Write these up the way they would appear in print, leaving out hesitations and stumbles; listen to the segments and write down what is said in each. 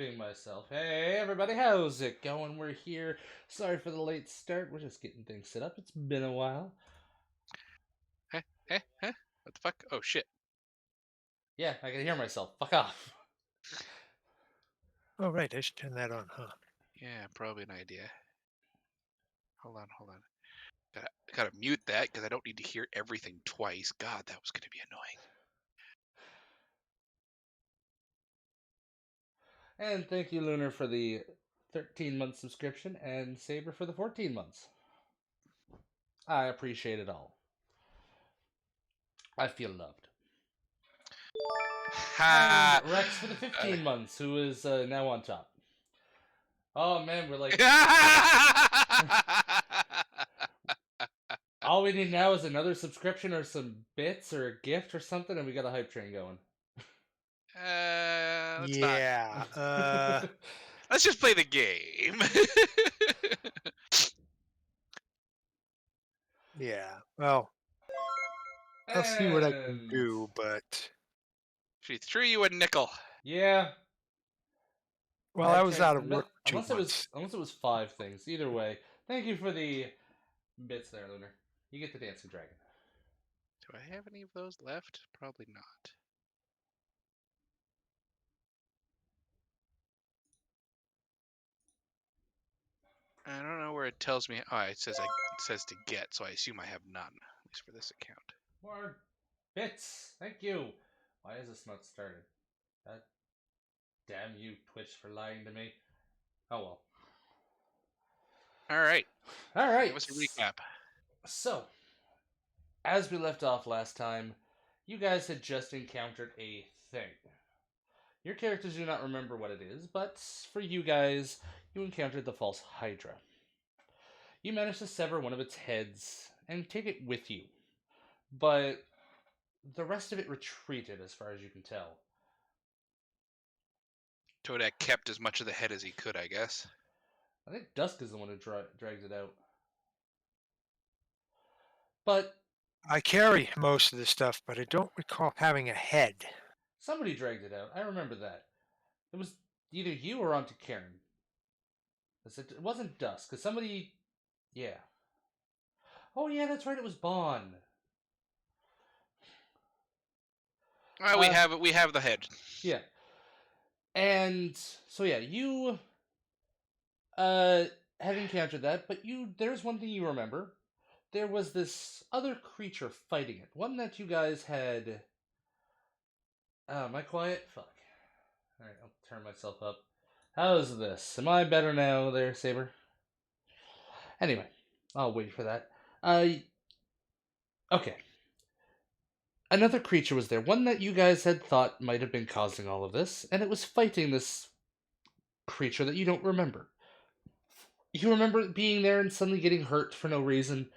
muting myself. Hey everybody, how's it going? We're here. Sorry for the late start. We're just getting things set up. It's been a while. Huh? What the fuck? Oh shit. Yeah, I can hear myself. Fuck off. Oh, right. I should turn that on, huh? Yeah, probably an idea. Hold on. Gotta mute that because I don't need to hear everything twice. God, that was gonna be annoying. And thank you, Lunar, for the 13-month subscription, and Saber for the 14 months. I appreciate it all. I feel loved. Ha! And Rex for the 15 months, who is now on top. Oh man, we're like... all we need now is another subscription or some bits or a gift or something, and we got a hype train going. Let's Yeah. not. Let's just play the game. Yeah. Well, I'll see what I can do, but She threw you a nickel. Yeah. well, I was out of work for 2 unless months. it was 5 things. Either way, thank you for the bits there, Lunar. You get the dancing dragon. Do I have any of those left? Probably not. I don't know where it tells me. Oh, it says to get, so I assume I have none, at least for this account. More bits. Thank you. Why is this not started? Damn you, Twitch, for lying to me. Oh well. All right. Give us a recap. So, as we left off last time, you guys had just encountered a thing. Your characters do not remember what it is, but for you guys, you encountered the false Hydra. You managed to sever one of its heads and take it with you, but the rest of it retreated as far as you can tell. Todak kept as much of the head as he could, I guess. I think Dusk is the one who dragged it out. But I carry most of the stuff, but I don't recall having a head. somebody dragged it out. I remember that. It was either you or Auntie Karen. It wasn't Dusk, because somebody... Yeah. Oh yeah, that's right, it was Bon. Well, we have the head. Yeah. And so yeah, you have encountered that, but there's one thing you remember. There was this other creature fighting it. One that you guys had... am I quiet? Fuck. Alright, I'll turn myself up. How's this? Am I better now there, Saber? Anyway, I'll wait for that. Okay. Another creature was there, one that you guys had thought might have been causing all of this, and it was fighting this creature that you don't remember. You remember being there and suddenly getting hurt for no reason,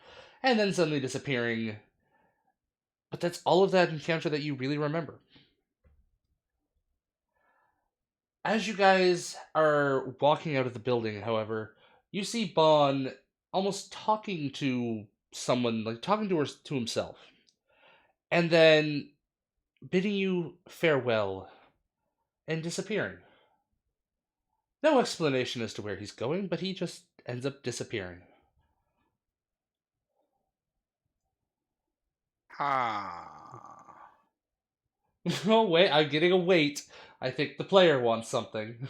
and then suddenly disappearing. But that's all of that encounter that you really remember. As you guys are walking out of the building, however, you see Bon almost talking to someone, like talking to himself, and then bidding you farewell and disappearing. No explanation as to where he's going, but he just ends up disappearing. Oh, wait, I'm getting a wait. I think the player wants something.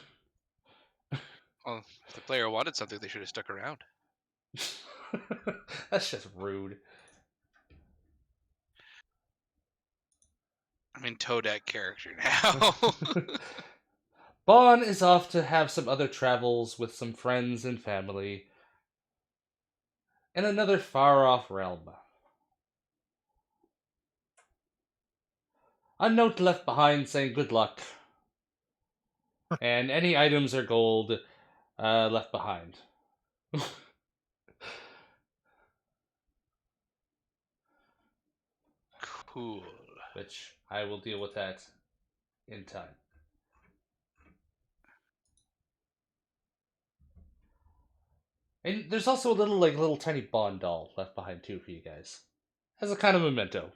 Well, if the player wanted something, they should have stuck around. That's just rude. I'm in Todak character now. Bon is off to have some other travels with some friends and family in another far-off realm. A note left behind saying good luck. And any items or gold left behind. Cool. Which I will deal with that in time. And there's also a little tiny Bond doll left behind too for you guys. As a kind of memento.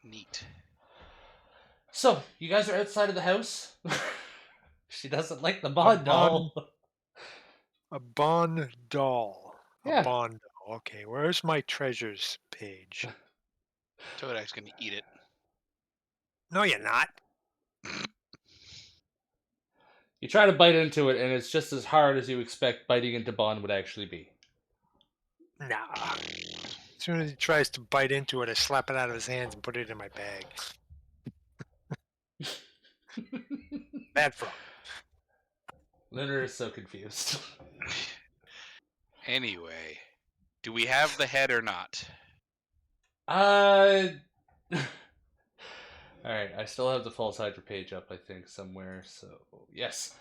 Neat. So, you guys are outside of the house. She doesn't like the Bond doll. A Bond doll. A Yeah. Bond doll. Okay, where's my treasures page? Todak's gonna eat it. No, you're not. You try to bite into it, and it's just as hard as you expect biting into Bond would actually be. Nah. As soon as he tries to bite into it, I slap it out of his hands and put it in my bag. Bad frog. Lunar is so confused. Anyway, do we have the head or not? Alright, I still have the False Hydra page up, I think, somewhere, so yes.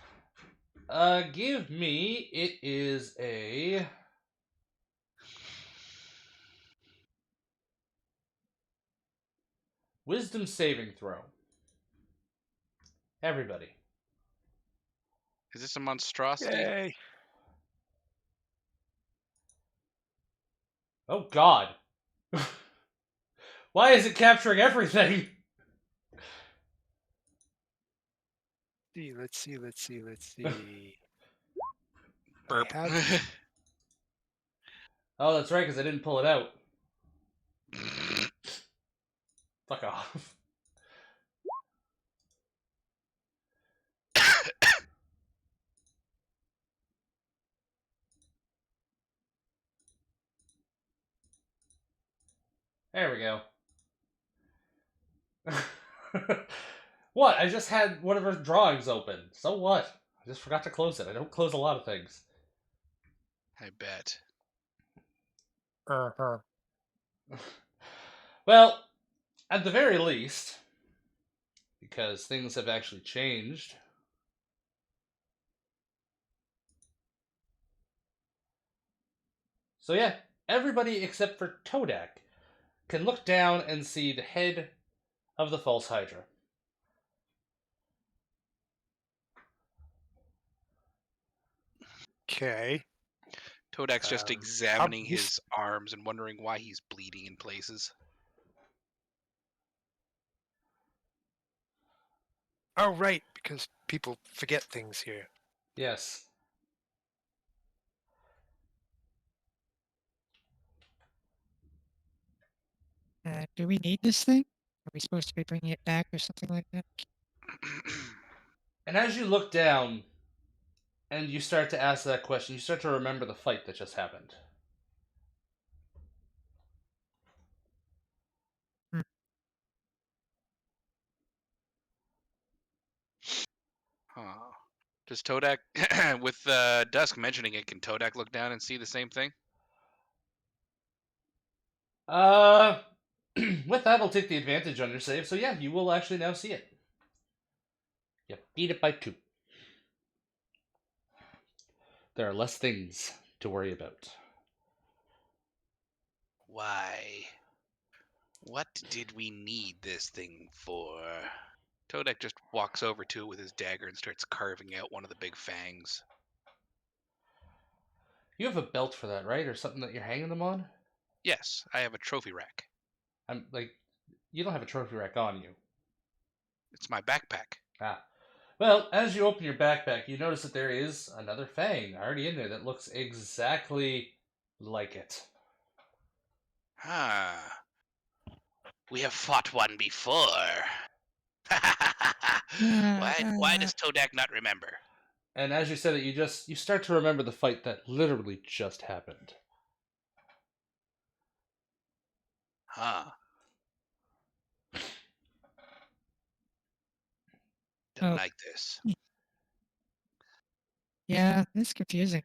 Give me, it is a... Wisdom saving throw. Everybody. Is this a monstrosity? Yay. Oh god. Why is it capturing everything? Let's see. Burp. I have- Oh, that's right, because I didn't pull it out. Fuck off. There we go. What? I just had one of her drawings open. So what? I just forgot to close it. I don't close a lot of things. I bet. Uh-huh. Well, at the very least, because things have actually changed. So yeah, everybody except for Todak can look down and see the head of the False Hydra. Okay. Todak's just Um, examining he's- his arms and wondering why he's bleeding in places. Oh, right, because people forget things here. Yes. Do we need this thing? Are we supposed to be bringing it back or something like that? And as you look down and you start to ask that question, you start to remember the fight that just happened. Huh. Does Todak, with Dusk mentioning it, can Todak look down and see the same thing? With that, I'll take the advantage on your save. So yeah, you will actually now see it. You beat it by 2. There are less things to worry about. Why? What did we need this thing for? Todak just walks over to it with his dagger and starts carving out one of the big fangs. You have a belt for that, right? Or something that you're hanging them on? Yes, I have a trophy rack. I'm like, you don't have a trophy rack on you. It's my backpack. Ah. Well, as you open your backpack, you notice that there is another fang already in there that looks exactly like it. Ah. We have fought one before. Why does Todak not remember? And as you said it, you start to remember the fight that literally just happened. Huh. Don't Oh. like this. Yeah, it's confusing.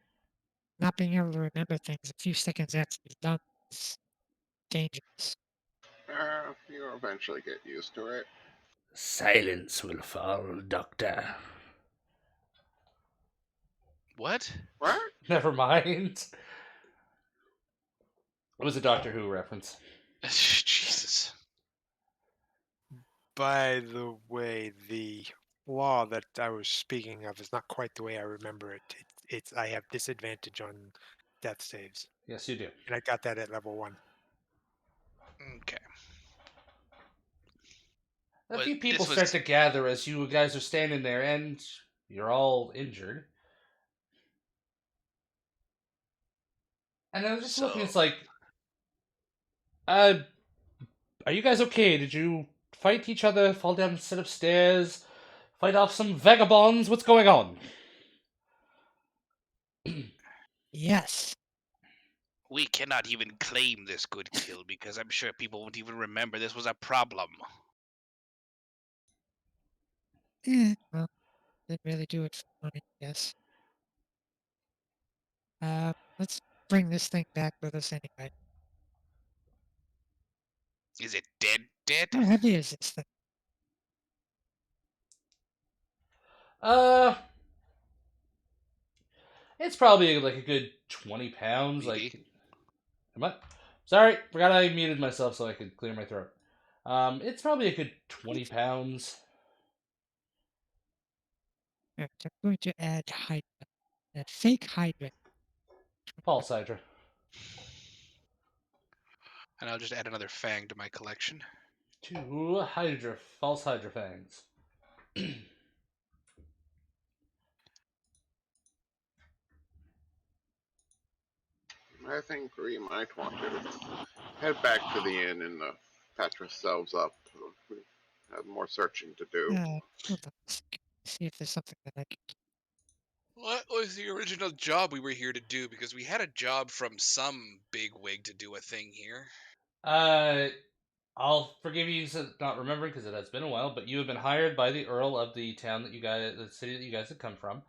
Not being able to remember things a few seconds after you've done is dangerous. You'll eventually get used to it. Silence will fall, Doctor. What? What? Never mind. It was a Doctor Who reference. Jesus. By the way, the law that I was speaking of is not quite the way I remember it. It's I have disadvantage on death saves, Yes, you do. and I got that at level 1. Okay. A But few people this start was- to gather as you guys are standing there, and you're all injured. And I was just looking, it's So- like, are you guys okay? Did you fight each other, fall down a set of stairs, fight off some vagabonds? What's going on? Yes. We cannot even claim this good kill because I'm sure people won't even remember this was a problem. Well, didn't really do it for money, I guess. Let's bring this thing back with us anyway. Is it dead? Dead? How heavy is this thing? Uh, it's probably like a good 20 pounds. Maybe. Like, am I? Sorry, forgot I muted myself so I could clear my throat. It's probably a good 20 pounds. Alright, I'm going to add Hydra. A fake Hydra. False Hydra. And I'll just add another fang to my collection. 2 Hydra, false Hydra fangs. I think we might want to head back to the inn and patch ourselves up. We have more searching to do. Hold on a second. See if there's something that I can do. What was the original job we were here to do? Because we had a job from some big wig to do a thing here. I'll forgive you for not remembering because it has been a while, but you have been hired by the Earl of the town that you guys, the city that you guys have come from,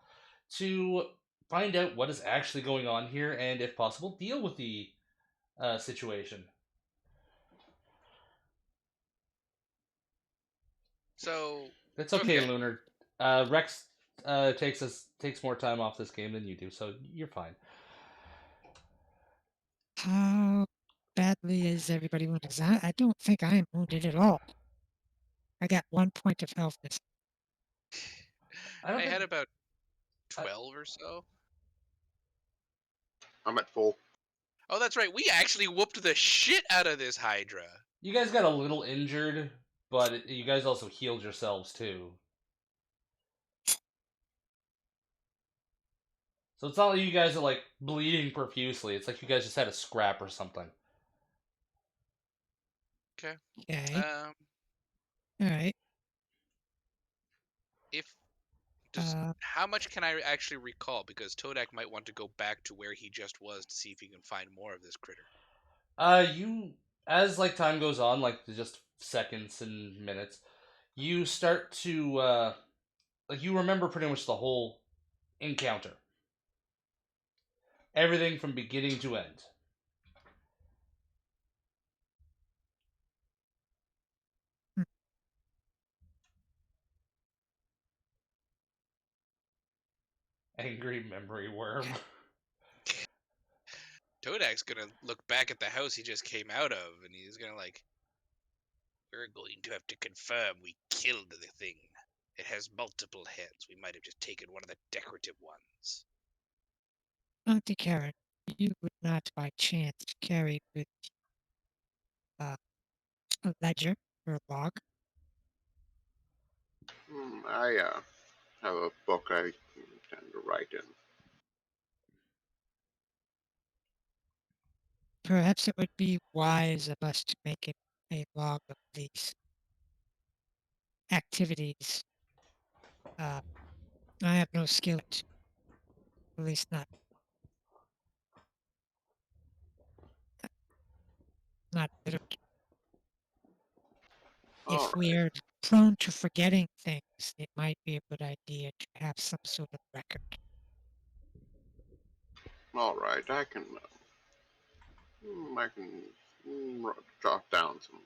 to find out what is actually going on here and, if possible, deal with the situation. So It's okay, Okay. Lunar. Rex takes more time off this game than you do, so you're fine. How badly is everybody wounded? 'Cause I don't think I am wounded at all. I got 1 point of health missing. I don't I think had about I- 12 or so. I'm at full. Oh, that's right. We actually whooped the shit out of this Hydra. you guys got a little injured, but you guys also healed yourselves too. So it's not like you guys are like bleeding profusely. It's like you guys just had a scrap or something. Okay. Okay. Um, Alright. if does Uh, how much can I actually recall? Because Todak might want to go back to where he just was to see if he can find more of this critter. You as like time goes on, like just seconds and minutes, you start to like you remember pretty much the whole encounter. Everything from beginning to end. hmm, Angry memory worm. Todak's gonna look back at the house he just came out of, and he's gonna like, we're going to have to confirm we killed the thing. It has multiple heads. We might have just taken one of the decorative ones. Auntie Karen, you would not by chance carry with a ledger or a log? I have a book I tend to write in. Perhaps it would be wise of us to make a log of these activities. I have no skill, at least not literally. All If right. we're prone to forgetting things, it might be a good idea to have some sort of record. All right. I can jot down some.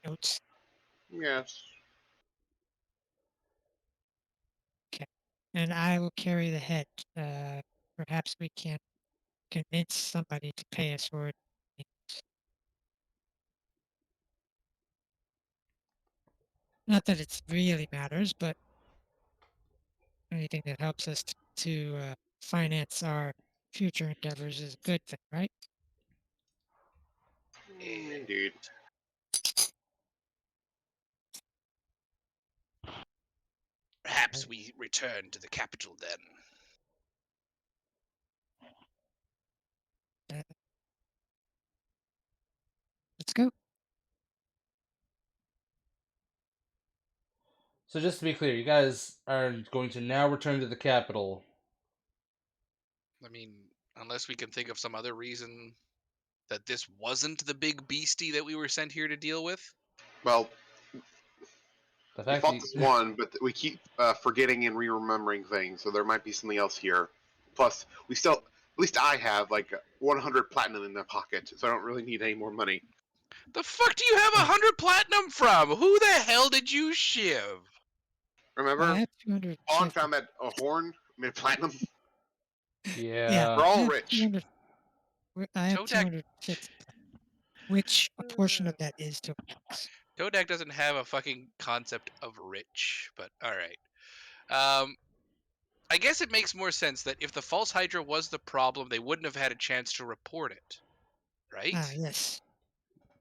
Notes. Yes. And I will carry the head. Perhaps we can convince somebody to pay us for it. Not that it really matters, but anything that helps us to finance our future endeavors is a good thing, right? Indeed. Perhaps Perhaps we return to the capital then. Let's go. So just to be clear, you guys are going to now return to the capital. I mean, unless we can think of some other reason that this wasn't the big beastie that we were sent here to deal with. Well, The we fact fought that this one, but we keep forgetting and re-remembering things, so there might be something else here. Plus, we still, at least I have like 100 platinum in my pocket, so I don't really need any more money. The fuck do you have 100 platinum from? Who the hell did you shiv? Remember, I have 200. Pawn found that a horn made platinum. yeah. We're I all have rich. 200. I have Todak- 250. Which a portion of that is Todex. Todak doesn't have a fucking concept of rich, but alright. I guess it makes more sense that if the false Hydra was the problem, they wouldn't have had a chance to report it. Right? Ah, yes.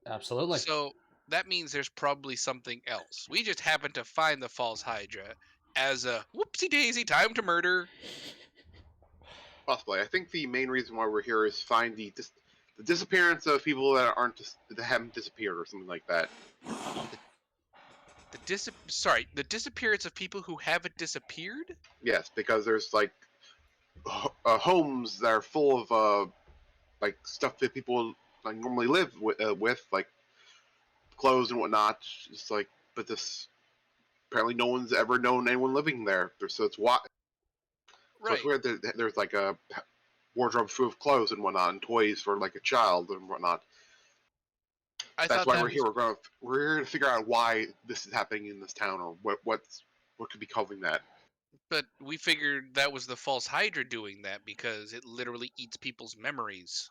Absolutely. So that means there's probably something else. We just happened to find the false Hydra as a whoopsie daisy time to murder. Possibly. I think the main reason why we're here is find the disappearance of people that that haven't disappeared or something like that. The disappearance of people who haven't disappeared? Yes, because there's like homes that are full of like stuff that people like normally live with like clothes and whatnot. It's like, but this apparently no one's ever known anyone living there. So it's why. So Right. it's weird that there's like a wardrobe full of clothes and whatnot, and toys for like a child and whatnot. I That's thought why that we're here. was- We're here to figure out why this is happening in this town, or what could be causing that. But we figured that was the false Hydra doing that because it literally eats people's memories.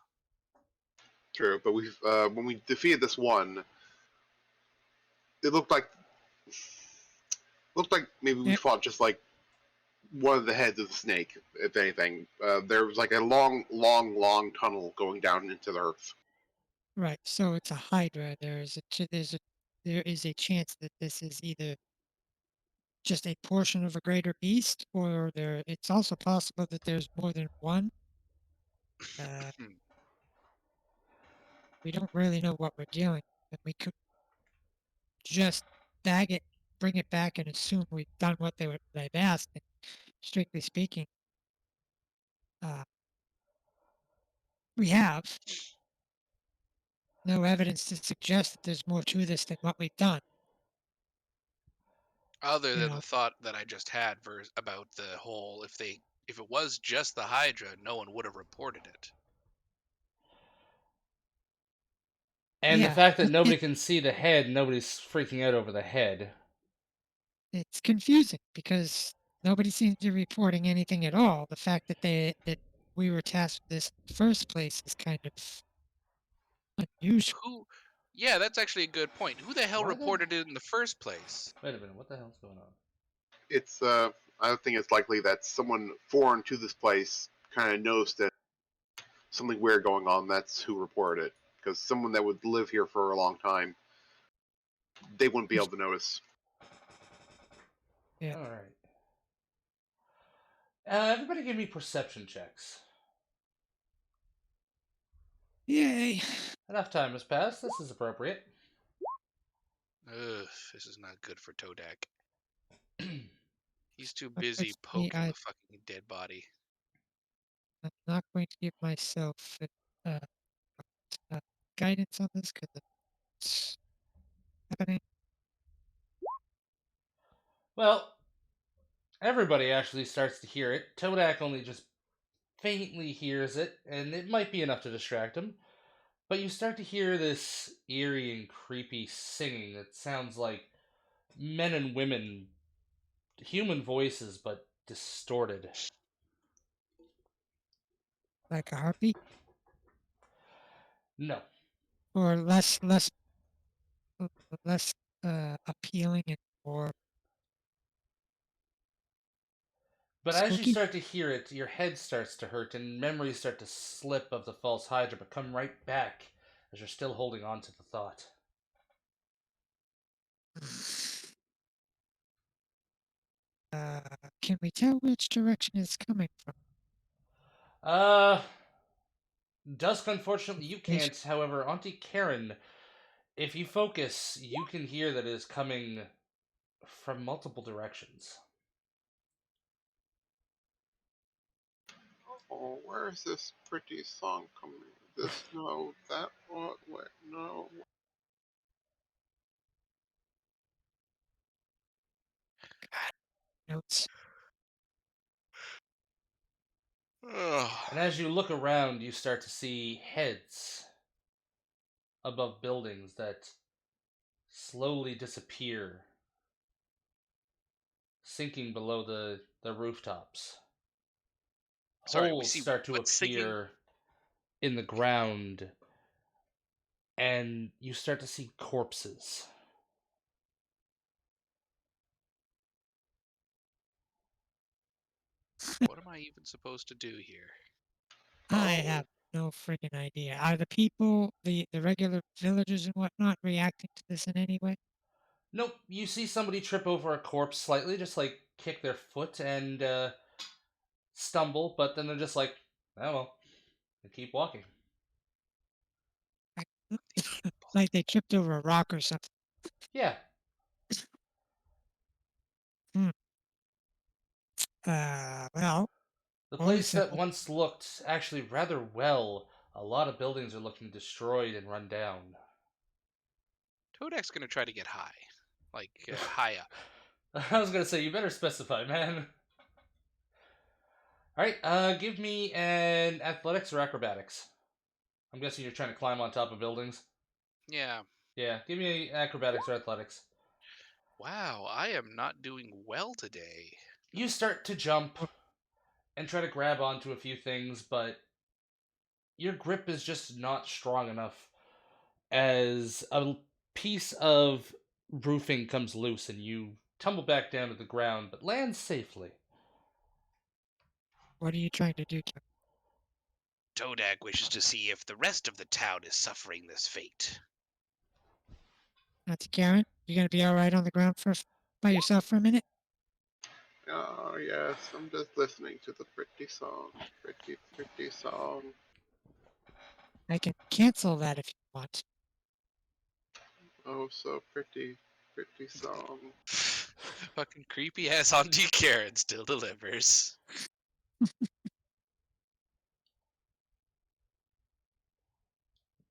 True, but we've when we defeated this one, it looked like maybe we Yeah. fought just like one of the heads of the snake. If anything, there was like a long tunnel going down into the earth. Right. So it's a Hydra. There is a chance that this is either just a portion of a greater beast, or it's also possible that there's more than one. Hmm. We don't really know what we're dealing with. And we could just bag it, bring it back, and assume we've done what they've asked. And strictly speaking, uh, we have no evidence to suggest that there's more to this than what we've done. Other You than know. the thought that I just had about the whole if it was just the Hydra, no one would have reported it. And the Yeah, fact that nobody can see the head, nobody's freaking out over the head. it's confusing because nobody seems to be reporting anything at all. The fact that we were tasked with this in the first place is kind of unusual. Yeah, that's actually a good point. Who the hell Why the- reported it in the first place? Wait a minute, what the hell's going on? It's I think it's likely that someone foreign to this place kind of knows that something weird going on. That's who reported it. Because someone that would live here for a long time, they wouldn't be able to notice. Yeah. Alright. Everybody give me perception checks. Yay. Enough time has passed. This is appropriate. Ugh, this is not good for Todak. He's too But busy let's see, poking the fucking dead body. I'm not going to give myself guidance on this because it's happening. Well, everybody actually starts to hear it. Todak only just faintly hears it, and it might be enough to distract him. But you start to hear this eerie and creepy singing that sounds like men and women, human voices, but distorted. Like a heartbeat, No. or less appealing and more But as you spooky. start to hear it, your head starts to hurt and memories start to slip of the false Hydra, but come right back as you're still holding on to the thought. Can we tell which direction it's coming from? Uh, Dusk, unfortunately, you Station. can't. However, Auntie Karen, if you focus, you can hear that it is coming from multiple directions. Oh, where is this pretty song coming? This, no, that one, wait, no. Notes. Ugh. And as you look around, you start to see heads above buildings that slowly disappear, sinking below the rooftops. Sorry, we Holes see start to what's sinking. appear in the ground, and you start to see corpses. What am I even supposed to do here? I Oh. have no freaking idea. Are the people, the regular villagers and whatnot, reacting to this in any way? Nope, you see somebody trip over a corpse slightly, just like kick their foot and stumble, but then they're just like, oh well, and keep walking. Like they tripped over a rock or something. Yeah, Hmm. Well, the what place was it? that once looked actually rather well, a lot of buildings are looking destroyed and run down. Todak's gonna try to get high. Like, high up. I was gonna say, you better specify, man. Alright, give me an athletics or acrobatics. I'm guessing you're trying to climb on top of buildings. Yeah. Yeah, give me acrobatics or athletics. Wow, I am not doing well today. You start to jump and try to grab onto a few things, but your grip is just not strong enough as a piece of roofing comes loose and you tumble back down to the ground but land safely. What are you trying to do, Kevin? Todak wishes to see if the rest of the town is suffering this fate. Auntie Karen, you gonna be all right on the ground by yourself for a minute? Oh, yes, I'm just listening to the pretty song. Pretty, pretty song. I can cancel that if you want. Oh, so pretty, pretty song. Fucking creepy ass Auntie Karen still delivers.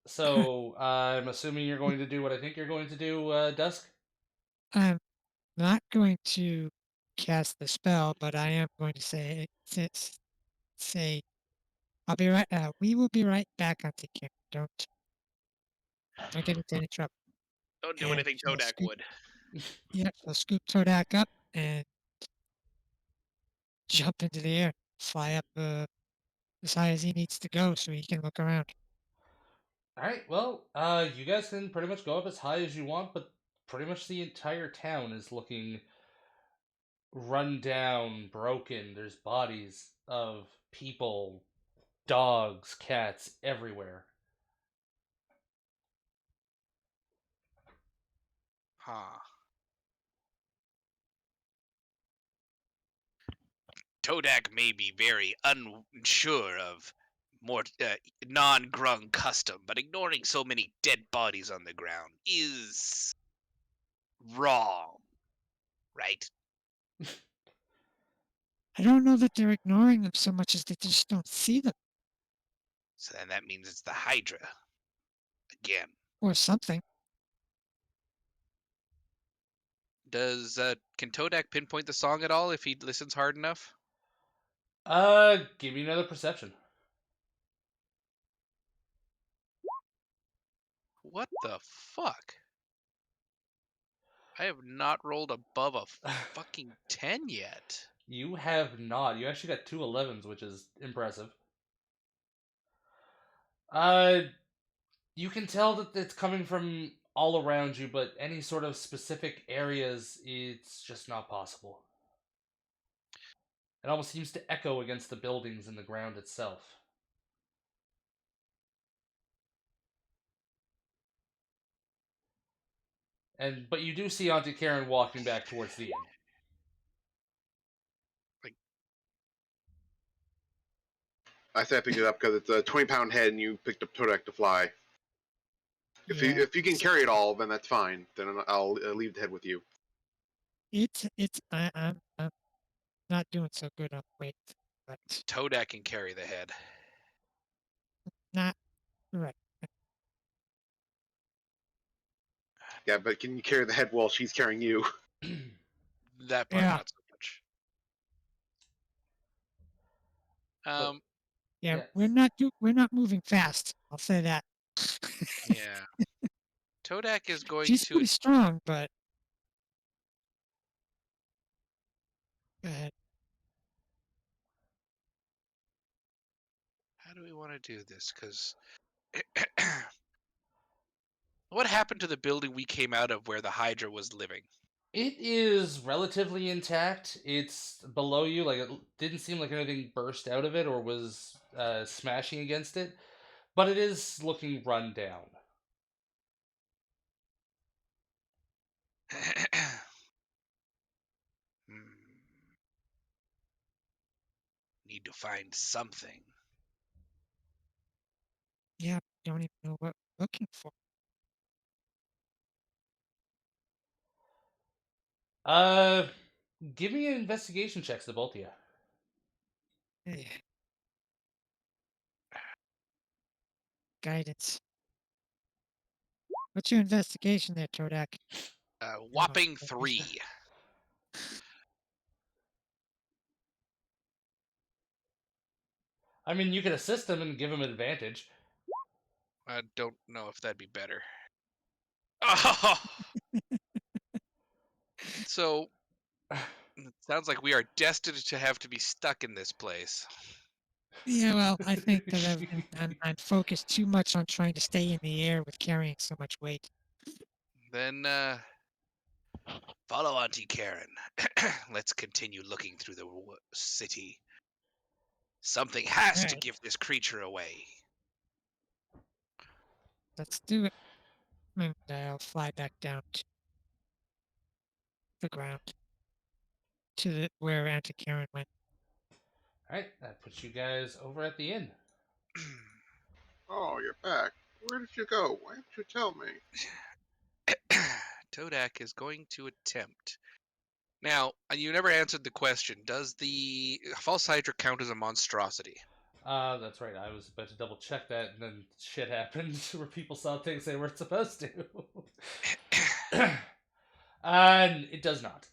So I'm assuming you're going to do what I think you're going to do, Dusk? I'm not going to cast the spell, but I am going to say I'll be right. We will be right back, Auntie Karen. Don't get into any trouble. Don't do And anything she'll Todak scoop, would. yeah, she'll scoop Todak up and jump into the air, fly up as high as he needs to go so he can look around. Alright, well, you guys can pretty much go up as high as you want, but pretty much the entire town is looking run down, broken. There's bodies of people, dogs, cats everywhere. Huh. Todak may be very unsure of more non-grung custom, but ignoring so many dead bodies on the ground is wrong, right? I don't know that they're ignoring them so much as they just don't see them So then that means it's the Hydra again. or something. Does can Todak pinpoint the song at all if he listens hard enough? Give me another perception. What the fuck? I have not rolled above a fucking 10 yet. You have not. You actually got two 11s, which is impressive. Uh, you can tell that it's coming from all around you, but any sort of specific areas, it's just not possible. It almost seems to echo against the buildings and the ground itself. But you do see Auntie Karen walking back towards the inn. I said I picked it up because it's a 20-pound head, and you picked up Todak to fly. Yeah, If you can carry it all, then that's fine. Then I'll leave the head with you. I'm not doing so good on weight, but Todak can carry the head. not right. Yeah, but can you carry the head while she's carrying you? That part, Yeah. not so much. Um, Yeah, Yes. we're not moving fast. I'll say that. yeah. Todak is going She's to. pretty strong, but go ahead. How do we want to do this? Because what happened to the building we came out of where the Hydra was living? It is relatively intact. It's below you. Like it didn't seem like anything burst out of it or was smashing against it, but it is looking run down. Hmm. Need to find something. Yeah, don't even know what we're looking for. Uh, give me an investigation checks, the both of you. Eh. Guidance. What's your investigation there, Todak? Whopping what is 3. I mean, you could assist him and give him an advantage. I don't know if that'd be better. Oh! So, it sounds like we are destined to have to be stuck in this place. Yeah, well, I think that I'm focused too much on trying to stay in the air with carrying so much weight. Then, follow Auntie Karen. Let's continue looking through the city. Something has to Alright. give this creature away. Let's do it. And I'll fly back down to the ground. To the where Auntie Karen went. All right, that puts you guys over at the inn. Oh, you're back. Where did you go? Why didn't you tell me? Todak is going to attempt. Now, you never answered the question. Does the false Hydra count as a monstrosity? That's right. I was about to double check that, and then shit happened where people saw things they weren't supposed to. And it does not.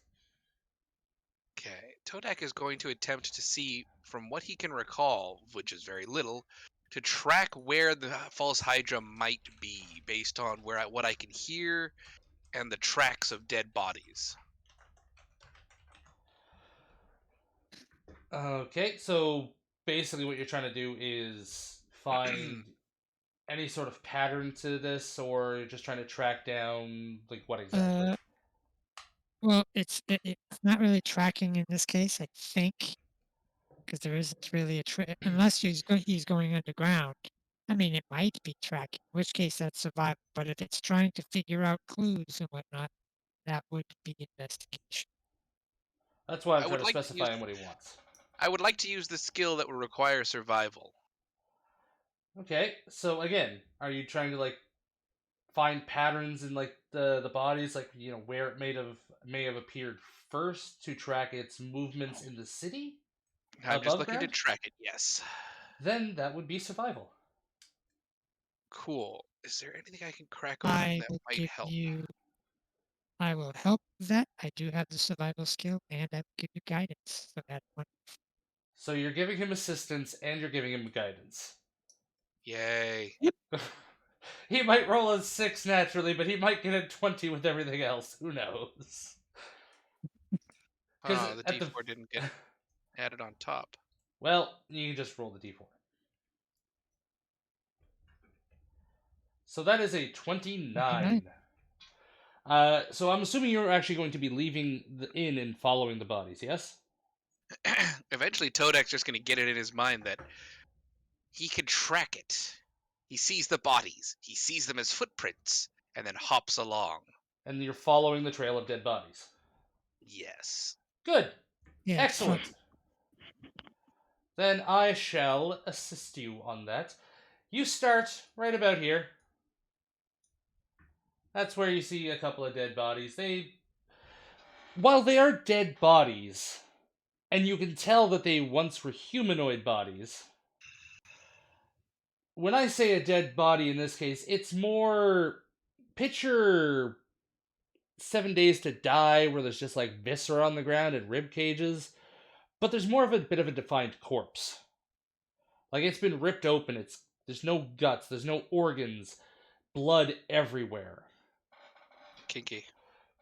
Okay. Todak is going to attempt to see, from what he can recall, which is very little, to track where the false Hydra might be based on what I can hear and the tracks of dead bodies. Okay, so basically what you're trying to do is find any sort of pattern to this, or you're just trying to track down, like, what exactly? Well, it's not really tracking in this case, I think, because there isn't really unless he's going underground. I mean, it might be tracking, in which case that's survival. But if it's trying to figure out clues and whatnot, that would be investigation. That's why I'm I trying would to like to use specify what he wants. I would like to use the skill that would require survival. Okay, so again, are you trying to, like, find patterns in, like, the bodies, like, you know, where it may have appeared first to track its movements in the city I'm just above looking to ground? track it, yes. Then that would be survival. Cool. Is there anything I can crack open I that will might give help? you. I will help with that. I do have the survival skill, and I will give you guidance. So that one. So you're giving him assistance and you're giving him guidance. Yay. He might roll a 6 naturally, but he might get a 20 with everything else. Who knows? Because Oh, the D4 didn't get added on top. Well, you can just roll the d4. So that is a 29. So I'm assuming you're actually going to be leaving the inn and following the bodies, yes? Eventually, Todak's just going to get it in his mind that he can track it. He sees the bodies, he sees them as footprints, and then hops along. And you're following the trail of dead bodies. Yes. Good. Yeah, Excellent. then I shall assist you on that. You start right about here. That's where you see a couple of dead bodies. While they are dead bodies, and you can tell that they once were humanoid bodies, when I say a dead body in this case, it's more picture 7 Days to Die, where there's just like viscera on the ground and rib cages, but there's more of a bit of a defined corpse. Like it's been ripped open. There's no guts, there's no organs, blood everywhere, Kinky.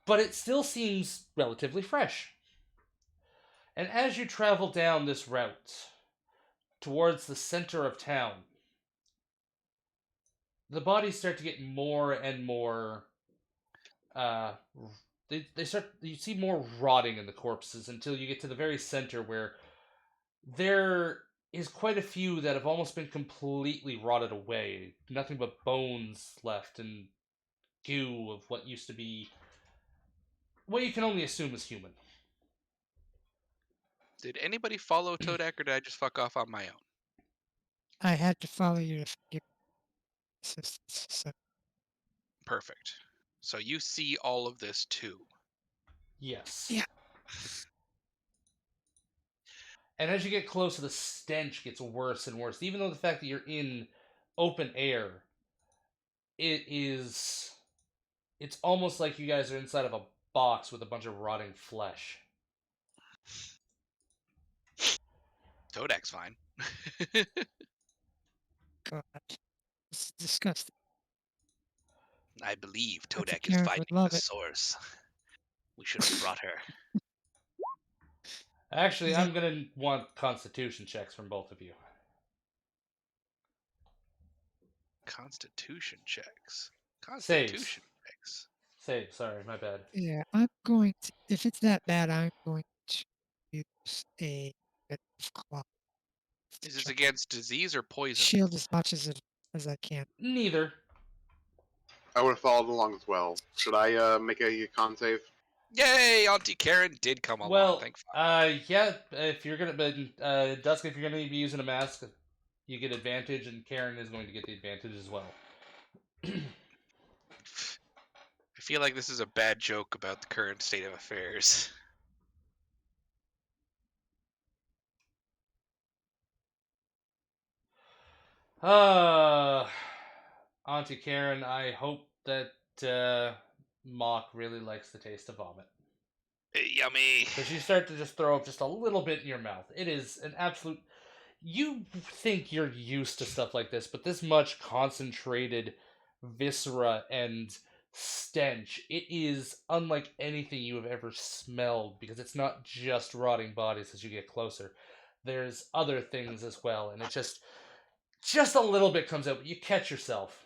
but it still seems relatively fresh. And as you travel down this route towards the center of town, the bodies start to get more and more they start, you see more rotting in the corpses until you get to the very center where there is quite a few that have almost been completely rotted away. Nothing but bones left and goo of what used to be what you can only assume is human. Did anybody follow Todak, or did I just fuck off on my own? I had to follow you to give assistance. So Perfect. So you see all of this too. Yes. Yeah. And as you get closer, the stench gets worse and worse. Even though the fact that you're in open air, it's almost like you guys are inside of a box with a bunch of rotting flesh. Todak's fine. God, it's disgusting. I believe Auntie Todak is Karen finding would love the it. source. We should have brought her. Actually, Is I'm gonna want constitution checks from both of you. Constitution checks. Saves. Constitution checks. Save, sorry, my bad. Yeah, I'm going to. If it's that bad, I'm going to use a bit of claw to Is this try to against disease or poison? shield as much as I can. Neither. I would have followed along as well. Should I make a con save? Yay! Auntie Karen did come along. Well, Thank fuck. yeah, if you're gonna, but Dusk, if you're gonna be using a mask, you get advantage, and Karen is going to get the advantage as well. I feel like this is a bad joke about the current state of affairs. Auntie Karen, I hope that Mock really likes the taste of vomit. Yummy. Because you start to just throw up just a little bit in your mouth. It is an absolute. You think you're used to stuff like this, but this much concentrated viscera and stench, it is unlike anything you have ever smelled, because it's not just rotting bodies as you get closer. There's other things as well, and it just a little bit comes out, but you catch yourself.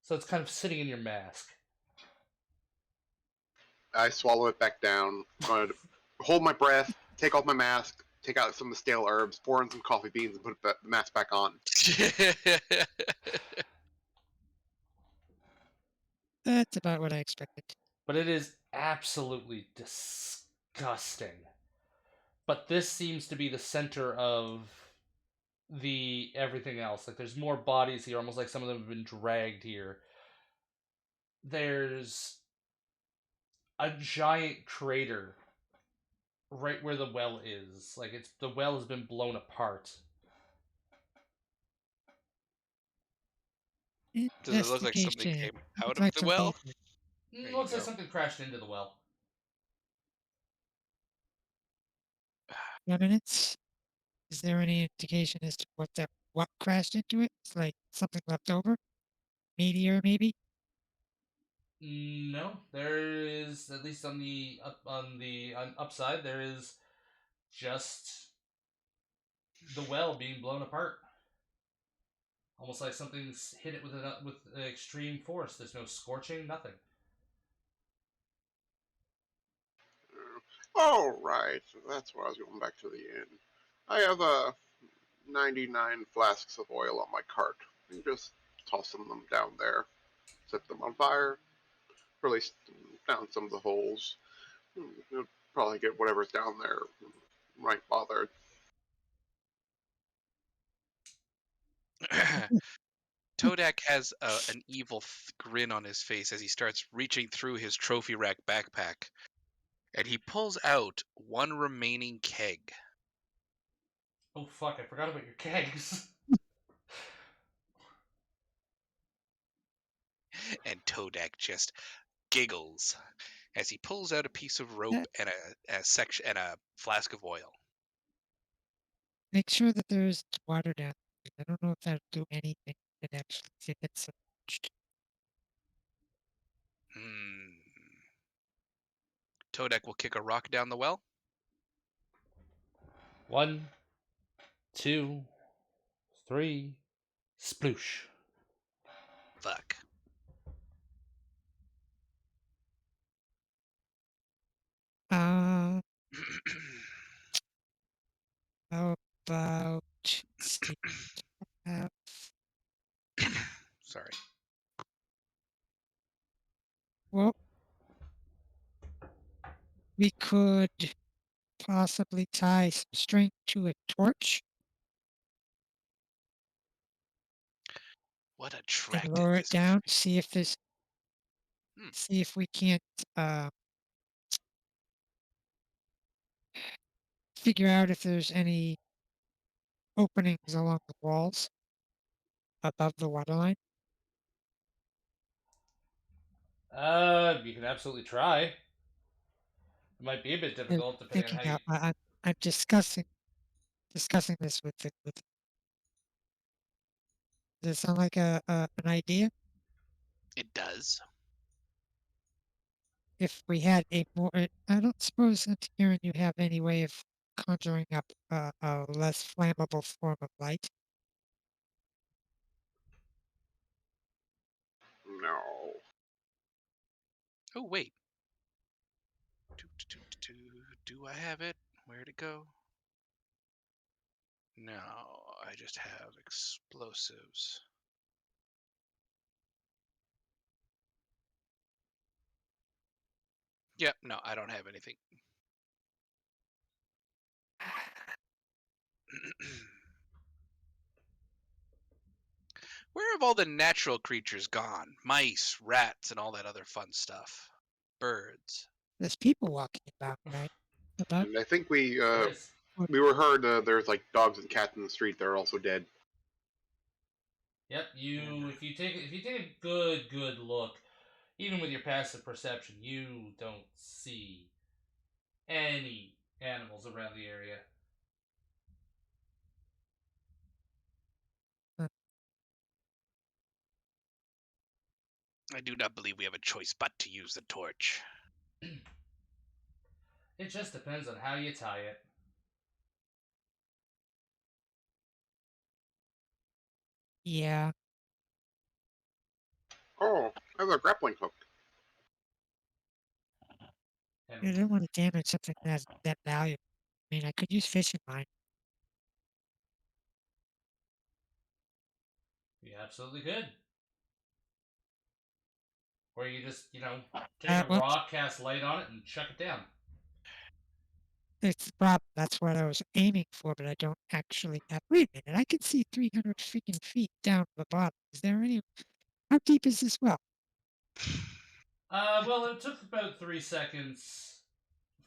So it's kind of sitting in your mask. I swallow it back down. I'm going to hold my breath, take off my mask, take out some of the stale herbs, pour in some coffee beans, and put the mask back on. That's about what I expected. But it is absolutely disgusting. But this seems to be the center of the everything else. Like, there's more bodies here, almost like some of them have been dragged here. There's a giant crater right where the well is. Like, the well has been blown apart. Does it look like something Investigation. came out of Like the some well? danger. There you Looks like go. something crashed into the well. Remnants. Is there any indication as to what crashed into it? It's like something left over? Meteor, maybe? No, there is, at least on the upside, there is just the well being blown apart. Almost like something's hit it with an extreme force. There's no scorching, nothing. All right, so that's why I was going back to the inn. I have 99 flasks of oil on my cart. You just toss them down there, set them on fire, release down some of the holes. You'll probably get whatever's down there right bothered. Todak has an evil grin on his face as he starts reaching through his trophy rack backpack, and he pulls out one remaining keg. Oh fuck! I forgot about your kegs. And Todak just giggles as he pulls out a piece of rope and a flask of oil. Make sure that there's water down there. I don't know if that'll do anything that actually gets submerged. Todak will kick a rock down the well. 1, 2, 3, sploosh. Fuck. How about see, Sorry. well, we could possibly tie some string to a torch What and attracted lower it this? down. See if there's, Hmm. see if we can't figure out if there's any openings along the walls above the waterline. You can absolutely try. It might be a bit And difficult depending on thinking how you. out, I'm discussing this with the, with. Does it sound like an idea? It does. If we had a more, I don't suppose, Aaron, you have any way of conjuring up a less flammable form of light. No. Oh wait. Do I have it? Where'd it go? No, I just have explosives. Yep, no, I don't have anything. Where have all the natural creatures gone? Mice, rats, and all that other fun stuff. Birds. There's people walking about, right? About. And I think we There is. were heard there's like dogs and cats in the street. They're also dead. Yep. If you take a good look, even with your passive perception, you don't see any animals around the area. I do not believe we have a choice but to use the torch. It just depends on how you tie it. Yeah. Oh, I have a grappling hook. And I don't want to damage something that's that valuable. I mean, I could use fishing line. you absolutely could. Or you just, take a Well, rock, cast light on it, and chuck it down. it's the problem. That's what I was aiming for, but I don't actually have. Wait a minute! I can see 300 freaking feet down to the bottom. Is there any? How deep is this well? Well, it took about 3 seconds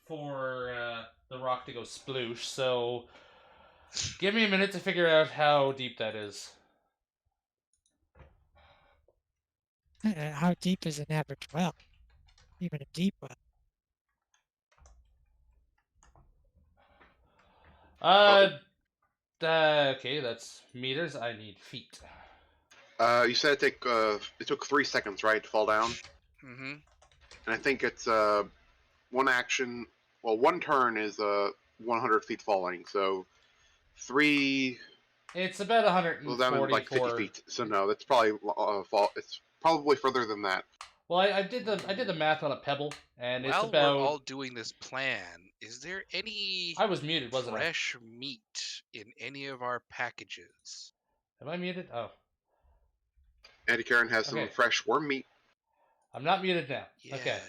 for the rock to go sploosh, so give me a minute to figure out how deep that is. How deep is an average well? Even a deep well. Okay, that's meters. I need feet. You said it took 3 seconds, right, to fall down? Mm-hmm. And I think it's one action. Well, one turn is 100 feet falling, so 3. It's about Well, that means like 50 144. feet. So no, that's probably fall. It's probably further than that. Well, I did the math on a pebble, and it's While about. we're all doing this plan, is there any I was muted, wasn't I? fresh meat in any of our packages? Am I muted? Oh, Andy Karen has some Okay. fresh worm meat. I'm not muted now. Yes. Okay.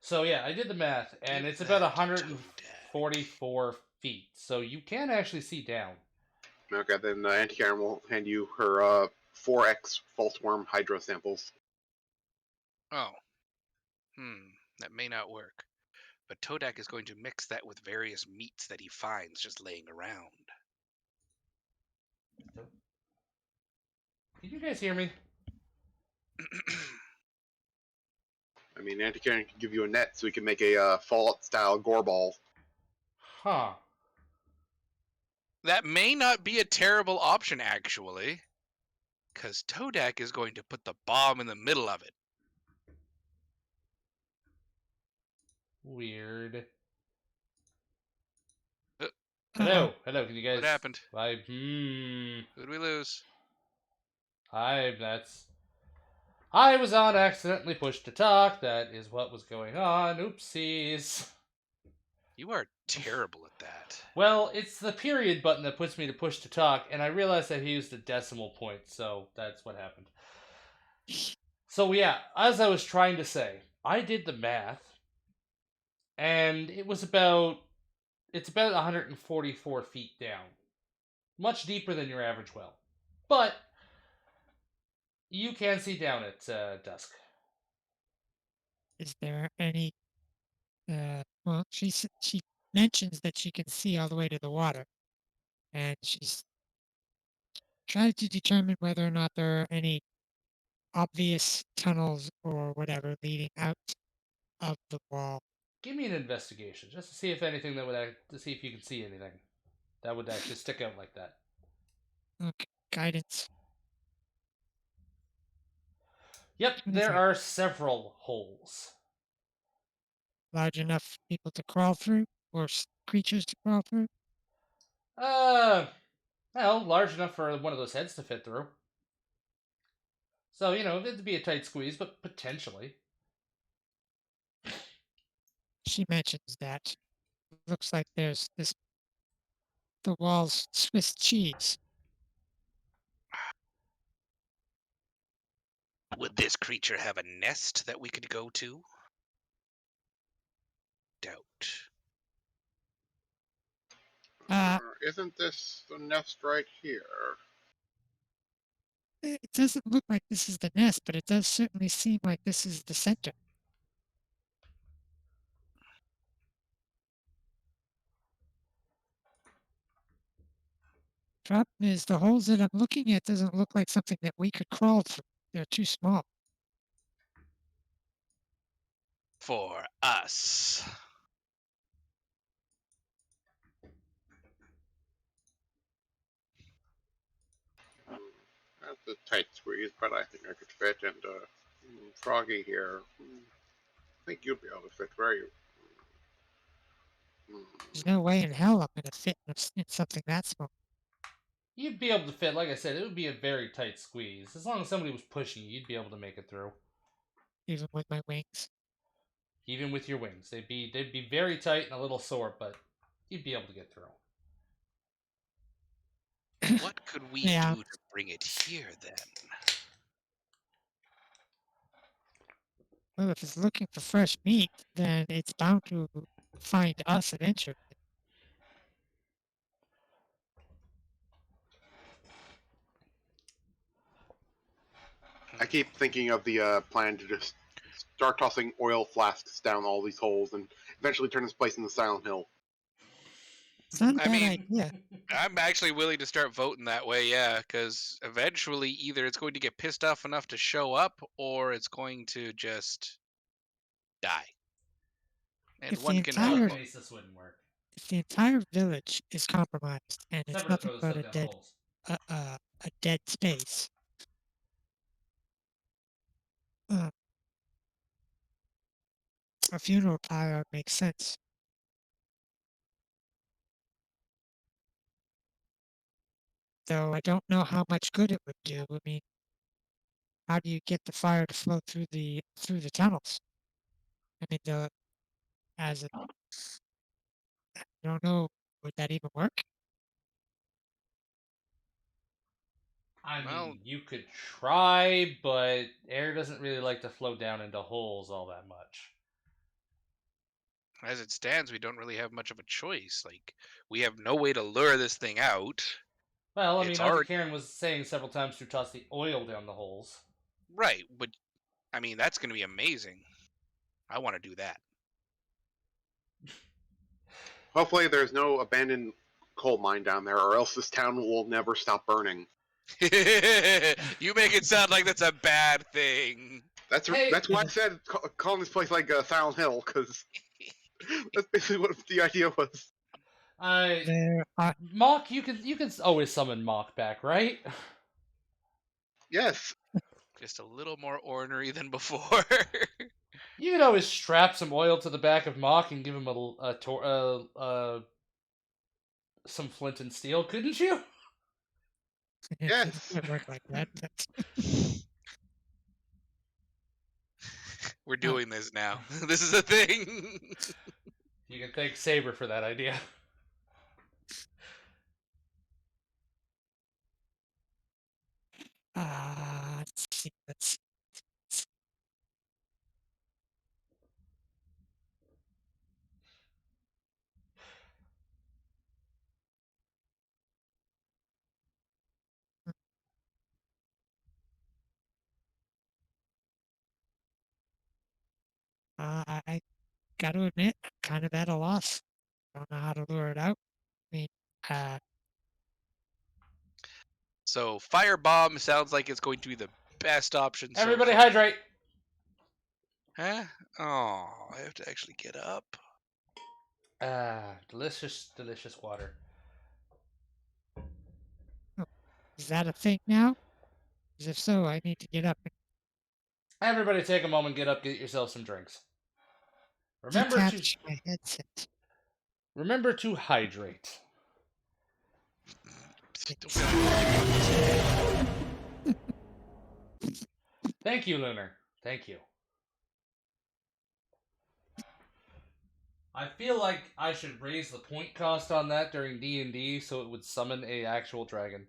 So yeah, I did the math, and Give it's about that to 144 feet. So you can actually see down. Okay, then Auntie Karen will hand you her 4x false worm hydro samples. Oh. That may not work. But Todak is going to mix that with various meats that he finds just laying around. Can you guys hear me? I mean, Auntie Karen can give you a net so we can make a Fallout-style gore ball. Huh. That may not be a terrible option, actually. Because Todak is going to put the bomb in the middle of it. Weird. Uh, Hello, hello. Can you guys? What happened? Who'd we lose? I was on accidentally pushed to talk. That is what was going on. Oopsies. You are terrible at that. Well, it's the period button that puts me to push to talk, and I realized I used a decimal point, so that's what happened. So yeah, as I was trying to say, I did the math, and it's about 144 feet down. Much deeper than your average well. But you can see down at dusk. Is there any? Well, she mentions that she can see all the way to the water, and she's trying to determine whether or not there are any obvious tunnels or whatever leading out of the wall. Give me an investigation, just to see if anything to see if you can see anything that would actually stick out like that. Okay, guidance. Yep, there are several holes. Large enough for people to crawl through, or creatures to crawl through. Well, large enough for one of those heads to fit through. So, it'd be a tight squeeze, but potentially. She mentions that. Looks like there's the wall's Swiss cheese. Would this creature have a nest that we could go to? Doubt. Isn't this the nest right here? It doesn't look like this is the nest, but it does certainly seem like this is the center. Problem is, the holes that I'm looking at doesn't look like something that we could crawl through. They're too small. For us. That's a tight squeeze, but I think I could fit. And Froggy here, I think you'd be able to fit very. There's no way in hell I'm going to fit in something that small. You'd be able to fit, like I said, it would be a very tight squeeze. As long as somebody was pushing you, you'd be able to make it through. Even with my wings. Even with your wings. They'd be very tight and a little sore, but you'd be able to get through. What could we Yeah. do to bring it here, then? Well, if it's looking for fresh meat, then it's bound to find us eventually. I keep thinking of the plan to just start tossing oil flasks down all these holes and eventually turn this place into Silent Hill. It's not a I bad mean, idea. I'm actually willing to start voting that way, yeah, because eventually either it's going to get pissed off enough to show up, or it's going to just die. And If one the can entire- hope. This wouldn't work. If the entire village is compromised and it's Never nothing throw but stuff a down holes. dead space, a funeral pyre makes sense. Though I don't know how much good it would do. I mean, how do you get the fire to flow through the tunnels? I mean, I don't know, would that even work? I mean, Well- you could try, but air doesn't really like to flow down into holes all that much. As it stands, we don't really have much of a choice. Like, we have no way to lure this thing out. Well, I It's mean, Auntie already Karen was saying several times to toss the oil down the holes. right, but I mean that's going to be amazing. I want to do that. Hopefully, there's no abandoned coal mine down there, or else this town will never stop burning. You make it sound like that's a bad thing. That's Hey- that's why I said calling this place like Silent Hill, because that's basically what the idea was. There are Mock, you can always summon Mock back, right? Yes, Just a little more ornery than before. You could always strap some oil to the back of Mock and give him some flint and steel, couldn't you? it Yes. doesn't work like that. But We're doing this now. This is a thing. You can thank Saber for that idea. let's see. Let's I got to admit, I'm kind of at a loss. Don't know how to lure it out. I mean, So firebomb sounds like it's going to be the best option. so Everybody far. hydrate. Huh? Oh, I have to actually get up. Delicious, delicious water. is that a thing now? 'Cause if so, I need to get up and Everybody take a moment, get up, get yourself some drinks. Remember to detach my headset. remember to hydrate. Thank you, Lunar. Thank you. I feel like I should raise the point cost on that during D&D so it would summon a actual dragon.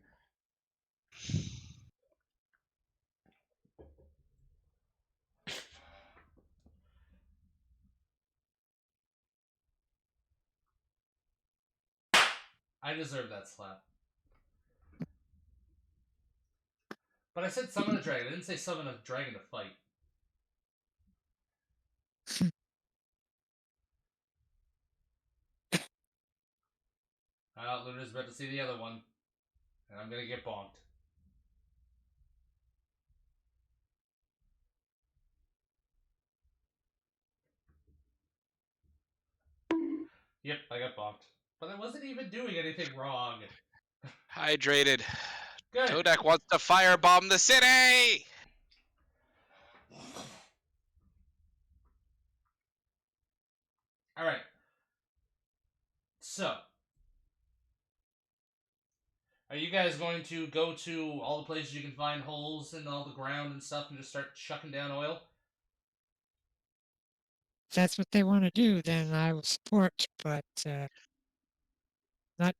I deserve that slap. But I said summon a dragon. I didn't say summon a dragon to fight. Lunar's about to see the other one. And I'm gonna get bonked. Yep, I got bonked. But I wasn't even doing anything wrong. Hydrated. Good. Todak wants to firebomb the city! Alright. So. Are you guys going to go to all the places you can find holes in all the ground and stuff and just start chucking down oil? If that's what they want to do, then I will support, but not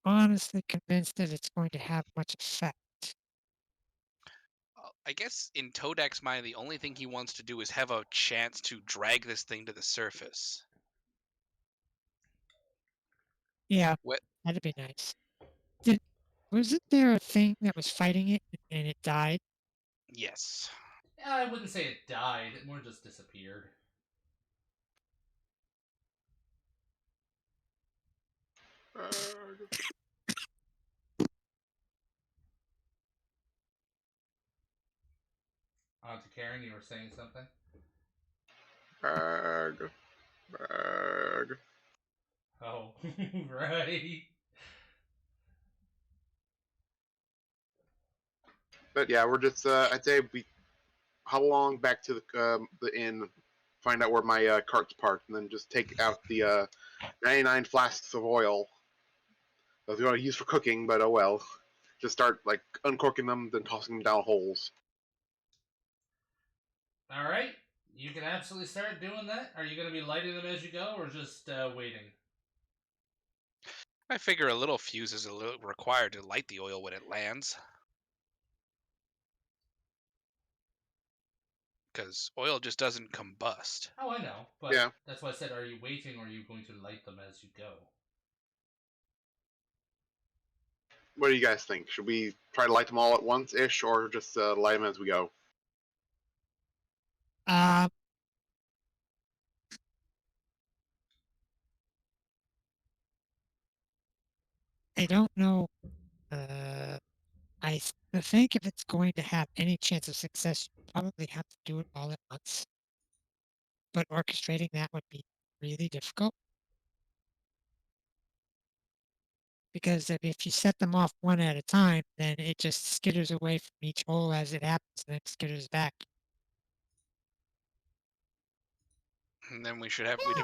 honestly convinced that it's going to have much effect. I guess in Todak's mind, the only thing he wants to do is have a chance to drag this thing to the surface. Yeah, What? that'd be nice. Wasn't there a thing that was fighting it and it died? Yes. Yeah, I wouldn't say it died. It more just disappeared. Auntie Karen, you were saying something? Bag. Oh, right. But yeah, we're just. I'd say we hobble along back to the inn, find out where my cart's parked, and then just take out the 99 flasks of oil that we're going to use for cooking. But oh well. Just start like uncorking them, then tossing them down holes. Alright, you can absolutely start doing that. Are you going to be lighting them as you go, or just waiting? I figure a little fuse is required to light the oil when it lands. Because oil just doesn't combust. Oh, I know, but Yeah. that's why I said, are you waiting, or are you going to light them as you go? What do you guys think? Should we try to light them all at once ish, or just light them as we go? Um, I don't know. I think if it's going to have any chance of success, you probably have to do it all at once. But orchestrating that would be really difficult. Because if you set them off one at a time, then it just skitters away from each hole as it happens and then skitters back. And then we'd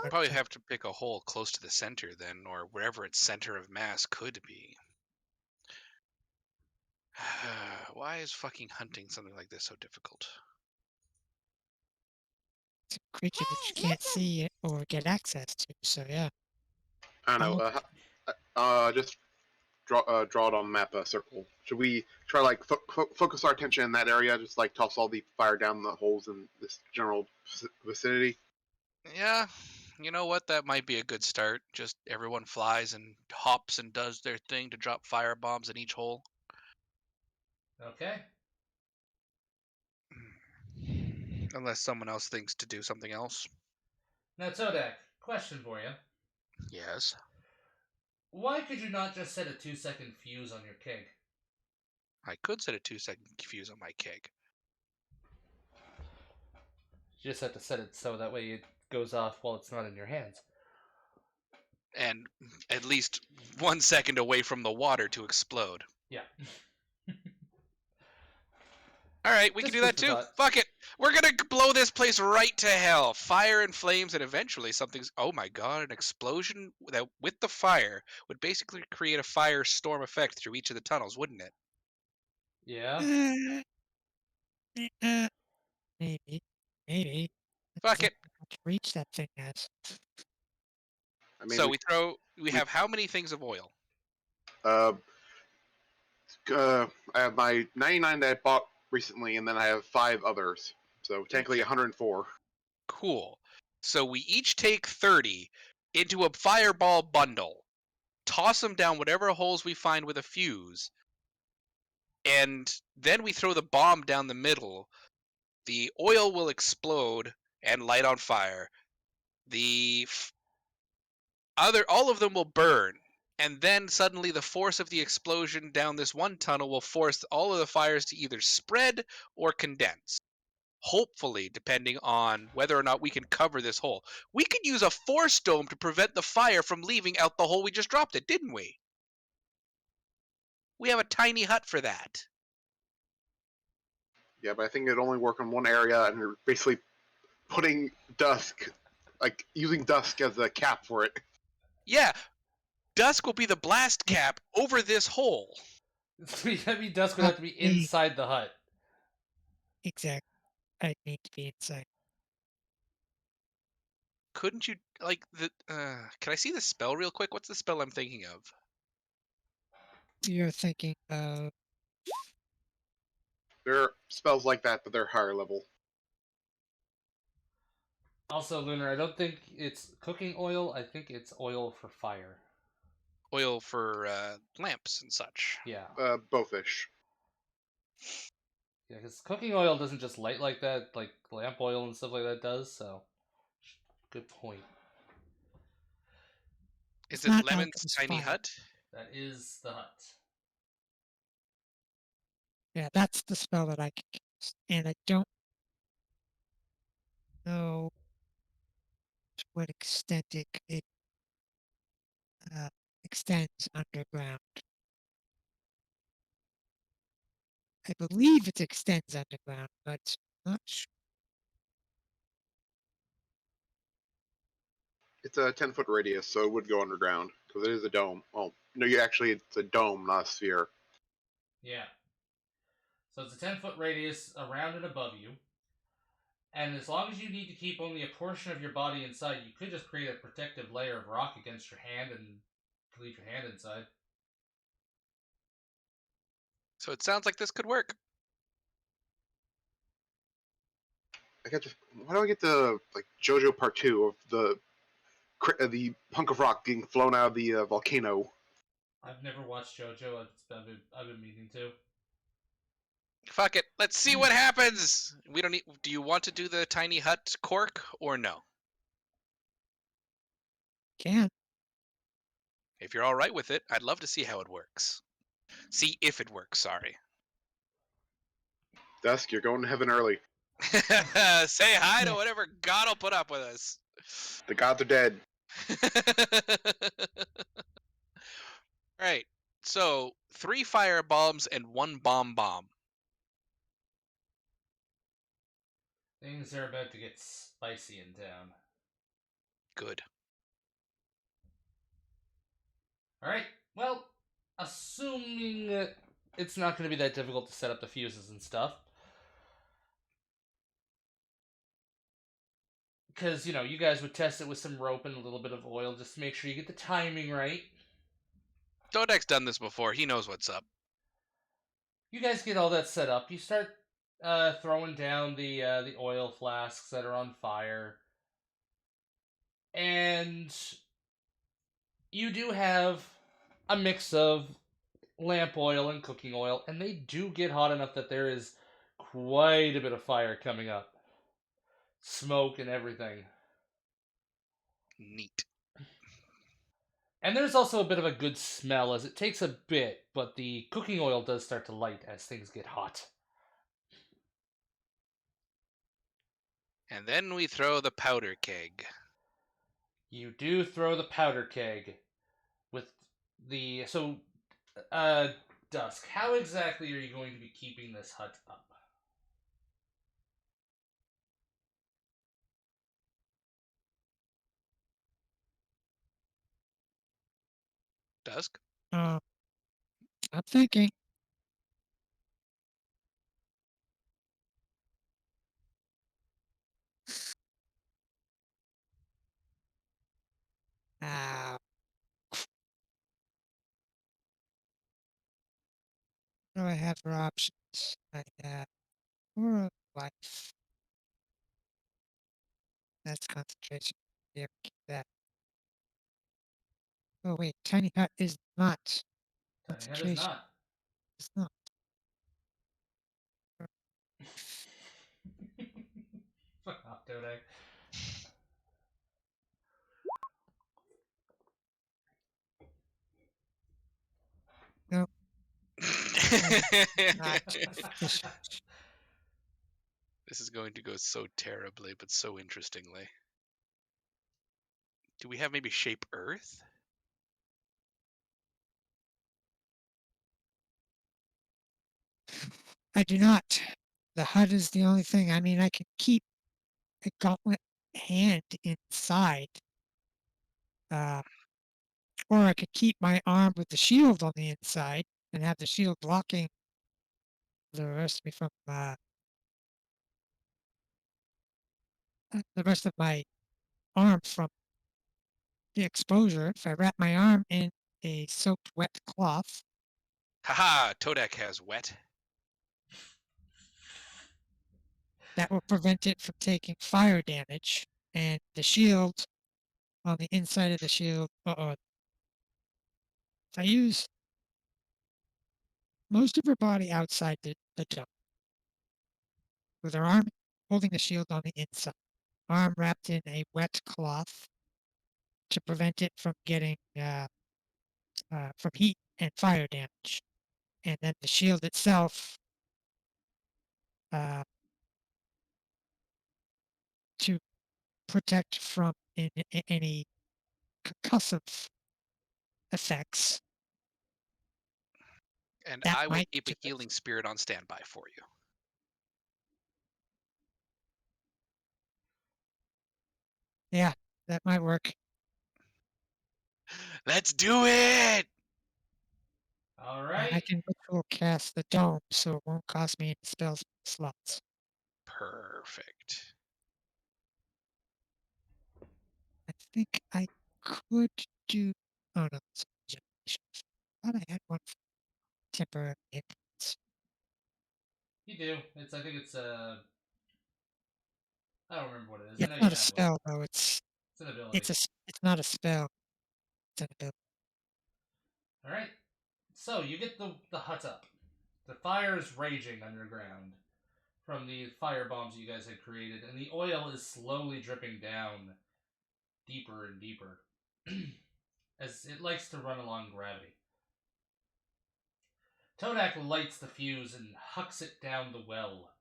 probably have to pick a hole close to the center then, or wherever its center of mass could be. Why is fucking hunting something like this so difficult? It's a creature that you can't see it or get access to. So yeah. I don't know. Just draw it on the map, a circle. Should we try like focus our attention in that area? Just like toss all the fire down the holes in this general vicinity. Yeah, you know what? That might be a good start. Just everyone flies and hops and does their thing to drop fire bombs in each hole. Okay. Unless someone else thinks to do something else. Now, Todak, question for you. Yes. Why could you not just set a 2-second fuse on your keg? I could set a 2-second fuse on my keg. You just have to set it so that way it goes off while it's not in your hands. And at least 1 second away from the water to explode. Yeah. Alright, we can Just do that food for too. thought. Fuck it. We're gonna blow this place right to hell. Fire and flames, and eventually something's. Oh my god, an explosion that with the fire would basically create a firestorm effect through each of the tunnels, wouldn't it? Yeah. Maybe. Maybe. Fuck it. How much reach that thing has. I mean, So we have how many things of oil? I have my 99 that I bought recently, and then I have 5 others. So technically 104. Cool. So we each take 30 into a fireball bundle, toss them down whatever holes we find with a fuse, and then we throw the bomb down the middle. The oil will explode and light on fire. All of them will burn, and then suddenly the force of the explosion down this one tunnel will force all of the fires to either spread or condense. Hopefully, depending on whether or not we can cover this hole. We could use a force dome to prevent the fire from leaving out the hole we just dropped it, didn't we? We have a tiny hut for that. Yeah, but I think it'd only work in one area, and you're basically putting dusk, like using dusk as a cap for it. Yeah, dusk will be the blast cap over this hole. That means dusk would have to be inside the hut. Exactly. I need to be inside. Couldn't you like the? Can I see the spell real quick? What's the spell I'm thinking of? You're thinking of There are spells like that, but they're higher level. Also, Lunar, I don't think it's cooking oil. I think it's oil for fire. Oil for lamps and such. Yeah. Both-ish. Yeah, because cooking oil doesn't just light like that, like lamp oil and stuff like that does, so. Good point. Is It's it not Lemon's alchemist tiny fire. hut? That is the hut. Yeah, that's the spell that I can cast. And I don't know to what extent it extends underground. I believe it extends underground, but not sure. It's a 10-foot radius, so it would go underground because it is a dome. Well, no, it's a dome, not a sphere. Yeah. So it's a 10-foot radius around and above you. And as long as you need to keep only a portion of your body inside, you could just create a protective layer of rock against your hand and leave your hand inside. So it sounds like this could work. Why do I get the like JoJo Part 2 of the hunk of rock being flown out of the volcano? I've never watched JoJo. I've been meaning to. Fuck it. Let's see what happens. We don't need. Do you want to do the tiny hut cork or no? Can. If you're all right with it, I'd love to see how it works. See if it works. Sorry. Dusk, you're going to heaven early. Say hi to Yeah. whatever God will put up with us. The gods are dead. Right. So 3 fire bombs and 1 bomb. Things are about to get spicy in town. Good. All right. Well, assuming that it's not going to be that difficult to set up the fuses and stuff, because you guys would test it with some rope and a little bit of oil just to make sure you get the timing right. Dodek's done this before. He knows what's up. You guys get all that set up. You start throwing down the oil flasks that are on fire, and you do have a mix of lamp oil and cooking oil, and they do get hot enough that there is quite a bit of fire coming up, smoke and everything. Neat. And there's also a bit of a good smell as it takes a bit, but the cooking oil does start to light as things get hot. And then we throw the powder keg. You do throw the powder keg with the Dusk, how exactly are you going to be keeping this hut up? Dusk? I'm thinking. Uh, what do I have for options? I have Aura Life. That's concentration. Yeah, keep that. Oh wait, Tiny Hut is not Tiny Hut is concentration. not. It's not. Fuck off, Dodek. No, not This efficient. is going to go so terribly, but so interestingly. Do we have maybe Shape Earth? I do not. The hut is the only thing. I mean, I can keep a gauntlet hand inside. Or I could keep my arm with the shield on the inside and have the shield blocking the rest of me from the rest of my arm from the exposure. If I wrap my arm in a soaked wet cloth, Haha, Todek has wet. that will prevent it from taking fire damage. And the shield on the inside of the shield, if I use most of her body outside the dome, with her arm holding the shield on the inside, arm wrapped in a wet cloth to prevent it from getting from heat and fire damage, and then the shield itself uh, to protect from any concussive effects. And That I will might keep a do it. healing spirit on standby for you. Yeah, that might work. Let's do it! All And right. I can ritual cast the dome, so it won't cost me any spell slots. Perfect. I think I could do. Oh no, it's a generation. I thought I had one for temporary hits. You do. I think it's I don't remember what it is. I It's know you not a have one. spell though. It's It's an ability. it's not a spell. It's an ability. All right. So you get the hut up. The fire is raging underground from the fire bombs you guys had created, and the oil is slowly dripping down deeper and deeper as it likes to run along gravity. Todak lights the fuse and hucks it down the well.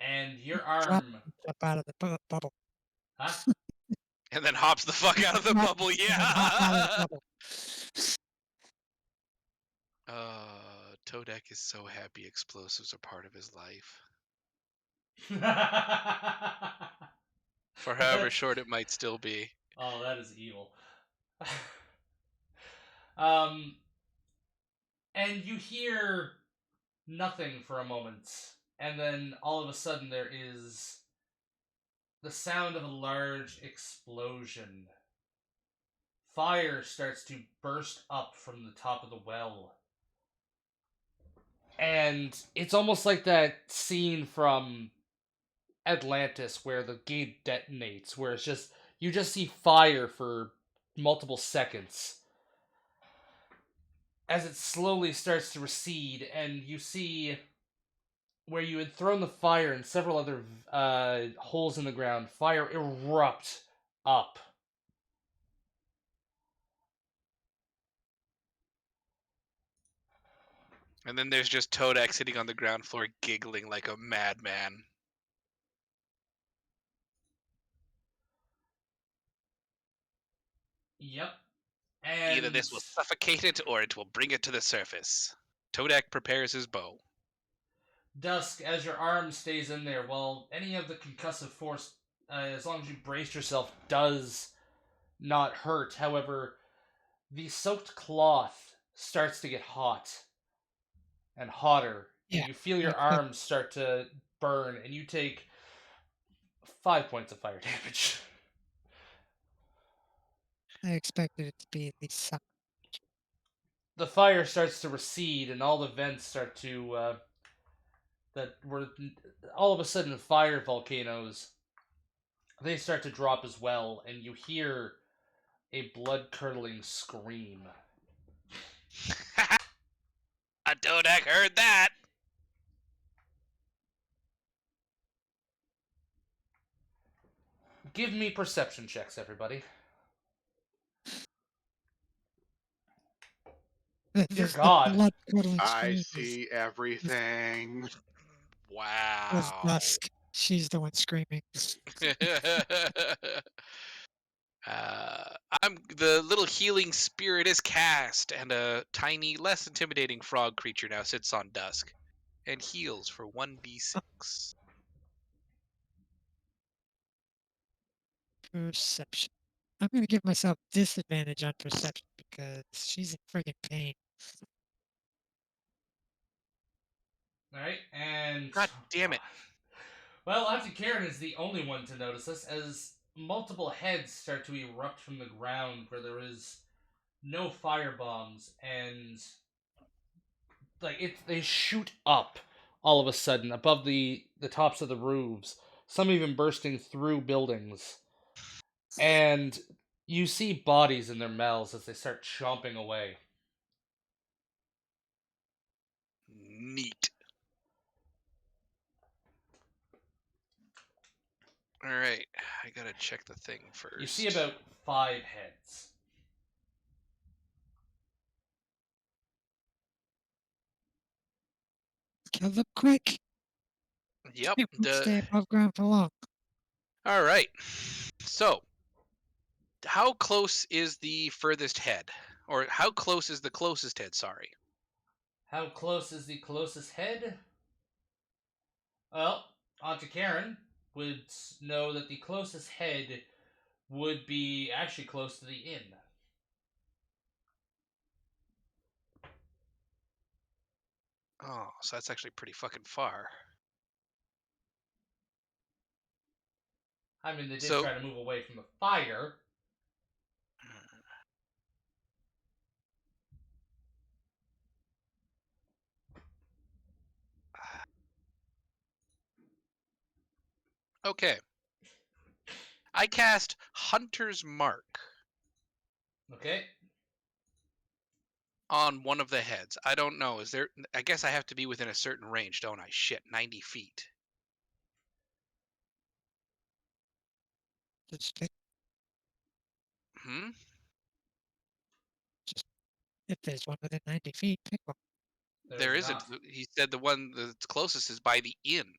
And your Drop, arm. jump out of the bubble. Huh? And then hops the fuck out of the Drop, bubble. and then hop out of the Yeah. bubble. Todak is so happy explosives are part of his life. For however short it might still be. Oh, that is evil. And you hear nothing for a moment, and then all of a sudden there is the sound of a large explosion. Fire starts to burst up from the top of the well. And it's almost like that scene from Atlantis where the gate detonates, where it's just you just see fire for multiple seconds as it slowly starts to recede, and you see where you had thrown the fire and several other holes in the ground, fire erupt up. And then there's just Todak sitting on the ground floor giggling like a madman. Yep. And Either this will suffocate it or it will bring it to the surface. Todak prepares his bow. Dusk, as your arm stays in there, while any of the concussive force, as long as you brace yourself, does not hurt. However, the soaked cloth starts to get hot and hotter, and Yeah, you feel your that's good. arms start to burn, and you take 5 points of fire damage. I expected it to be at least some. The fire starts to recede, and all the vents start to that were all of a sudden fire volcanoes. They start to drop as well, and you hear a blood-curdling scream. Todak heard that. Give me perception checks, everybody. Dear God. The blood-curdling I scream see everything. was Wow. Dusk. She's the one screaming. I'm the little healing spirit is cast, and a tiny, less intimidating frog creature now sits on Dusk and heals for 1d6. Perception. I'm gonna give myself disadvantage on perception because she's in friggin' pain. Alright, and... God damn it. Well, Auntie Karen is the only one to notice this, as multiple heads start to erupt from the ground where there is no fire bombs, and they shoot up all of a sudden above the tops of the roofs, some even bursting through buildings. And you see bodies in their mouths as they start chomping away. Neat. Alright, I gotta check the thing first. You see about 5 heads. Kill them quick. Yep. Can't stay above ground for long. Alright. So, how close is the furthest head? Or how close is the closest head, sorry? How close is the closest head? Well, Auntie Karen would know that the closest head would be actually close to the inn. Oh, so that's actually pretty fucking far. I mean, they did So- try to move away from the fire. Okay. I cast Hunter's Mark. Okay. on one of the heads. I don't know. Is there? I guess I have to be within a certain range, don't I? Shit, 90 feet. Just pick, Hmm. if there's one within 90 feet, pick one. There There's isn't. not. He said the one that's closest is by the inn.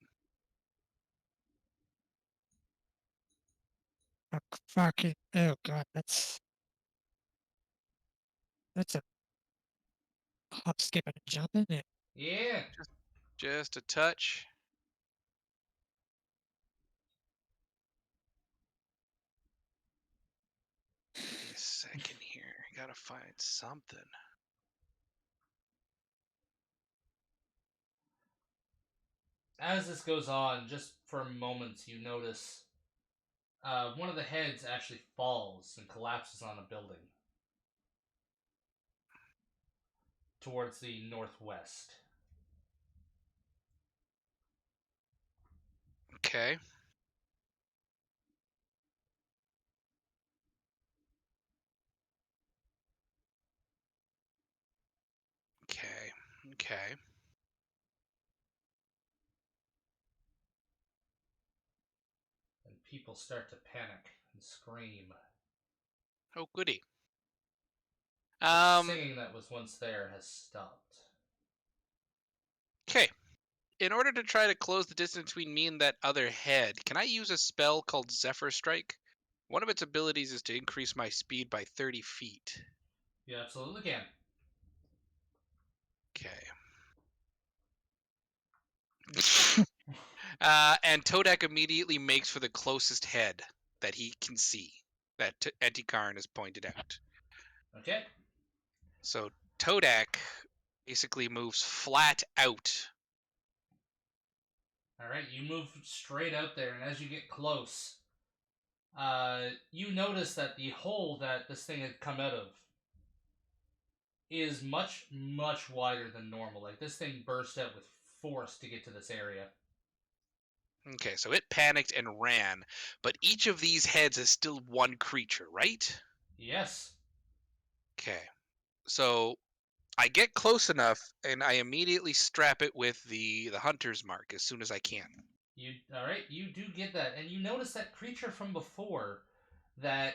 Oh, fucking, oh god, that's a hop, skip, and a jump in it. Yeah. Just a touch. Give me a second here. I gotta find something. As this goes on, just for moments, you notice one of the heads actually falls and collapses on a building towards the northwest. Okay. Okay. Okay. And people start to panic and scream. Oh, goody. The singing that was once there has stopped. Okay. In order to try to close the distance between me and that other head, can I use a spell called Zephyr Strike? One of its abilities is to increase my speed by 30 feet. You absolutely can. Okay. And Todak immediately makes for the closest head that he can see, that Antikarn has pointed out. Okay. So Todak basically moves flat out. Alright, you move straight out there, and as you get close, you notice that the hole that this thing had come out of is much, much wider than normal. Like, this thing burst out with force to get to this area. Okay, so it panicked and ran, but each of these heads is still one creature, right? Yes. Okay. So I get close enough and I immediately strap it with the hunter's mark as soon as I can. Alright, you do get that. And you notice that creature from before that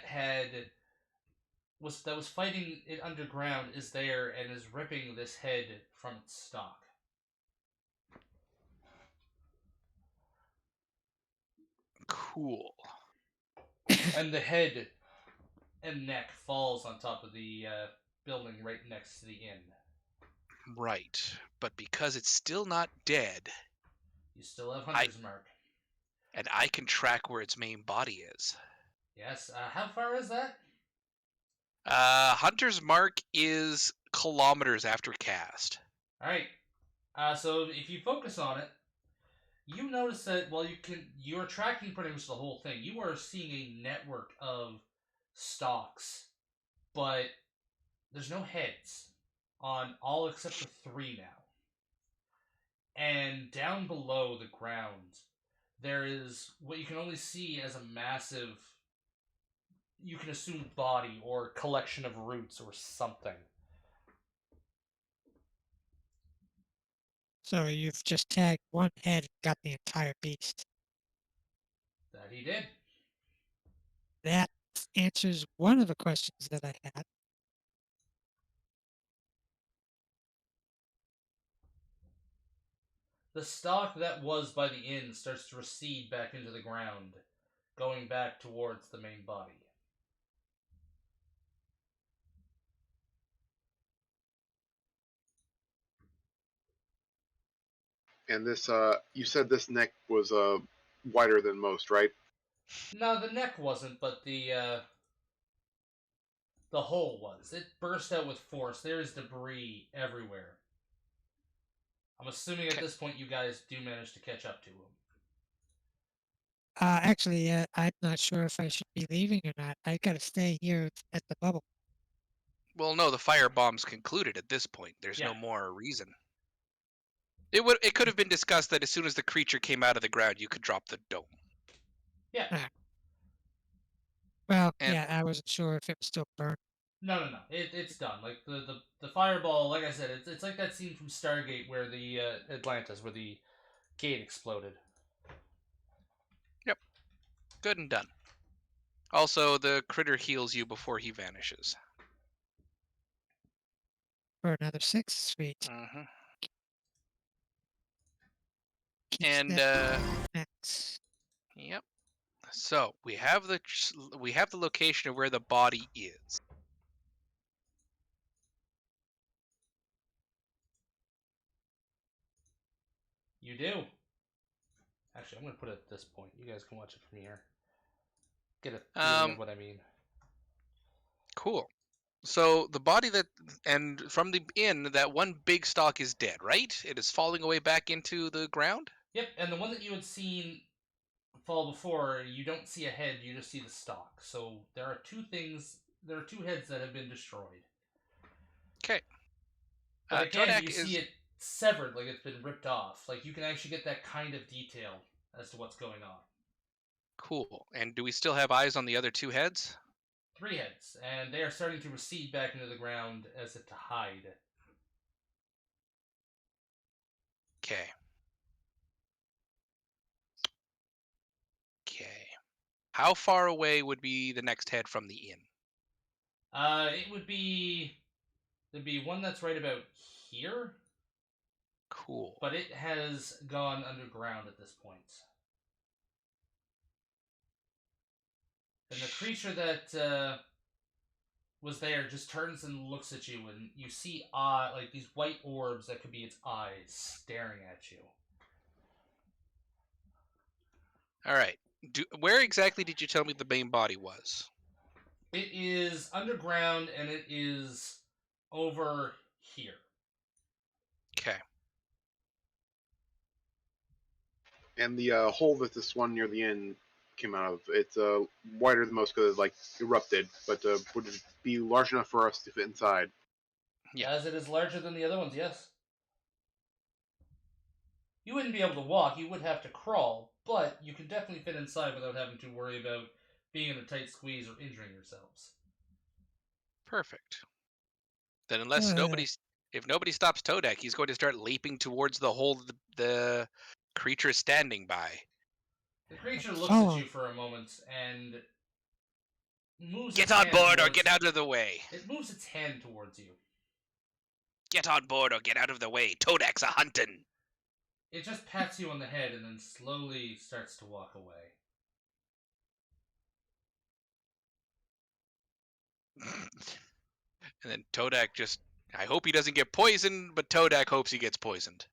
was fighting it underground is there and is ripping this head from its stalk. Cool. And the head and neck falls on top of the building right next to the inn. Right. But because it's still not dead, You still have Hunter's Mark. and I can track where its main body is. Yes. How far is that? Hunter's Mark is kilometers after cast. Alright. So if you focus on it, you notice that while you're tracking pretty much the whole thing, you are seeing a network of stalks, but there's no heads on all except for 3 now. And down below the ground, there is what you can only see as a massive, you can assume, body or collection of roots or something. So you've just tagged one head and got the entire beast. That he did. That answers one of the questions that I had. The stalk that was by the inn starts to recede back into the ground, going back towards the main body. And this, you said this neck was wider than most, right? No, the neck wasn't, but the hole was. It burst out with force. There is debris everywhere. I'm assuming at this point you guys do manage to catch up to him. Actually, I'm not sure if I should be leaving or not. I gotta stay here at the bubble. Well, no, the firebomb's concluded at this point. There's no Yeah. more reason. It could have been discussed that as soon as the creature came out of the ground, you could drop the dome. Yeah. Well, And- yeah, I wasn't sure if it was still burnt. No. It's done. Like the fireball. Like I said, it's like that scene from Stargate where the Atlantis, where the gate exploded. Yep. Good and done. Also, the critter heals you before he vanishes. For another 6. Sweet. Mm-hmm. Keeps And that max. yep. So we have the location of where the body is. You do. Actually, I'm gonna put it at this point. You guys can watch it from here. Get a feeling of what I mean. Cool. So the body and from the inn, that one big stalk is dead, right? It is falling away back into the ground? Yep, and the one that you had seen fall before, you don't see a head, you just see the stalk. So there are two heads that have been destroyed. Okay. But again, Todak you see it severed, like it's been ripped off. Like you can actually get that kind of detail as to what's going on. Cool. And do we still have eyes on the other 2 heads? 3 heads, and they are starting to recede back into the ground as if to hide. Okay. Okay. How far away would be the next head from the inn? There'd be one that's right about here, Cool. but it has gone underground at this point. And the creature that was there just turns and looks at you, and you see like these white orbs that could be its eyes staring at you. All right. Where exactly did you tell me the main body was? It is underground, and it is over here. Okay. And the hole that this one near the end came out of, it's wider than most because it like erupted, but would it be large enough for us to fit inside? Yeah. As it is larger than the other ones, yes. You wouldn't be able to walk, you would have to crawl, but you can definitely fit inside without having to worry about being in a tight squeeze or injuring yourselves. Perfect. Then Uh, if nobody stops Todak, he's going to start leaping towards the hole the creature is standing by. The creature looks follow. at you for a moment and moves Get its on hand board or towards get out of the way. It moves its hand towards you. Get on board or get out of the way. Todak's a huntin'. It just pats you on the head and then slowly starts to walk away. And then Todak just, I hope he doesn't get poisoned, but Todak hopes he gets poisoned.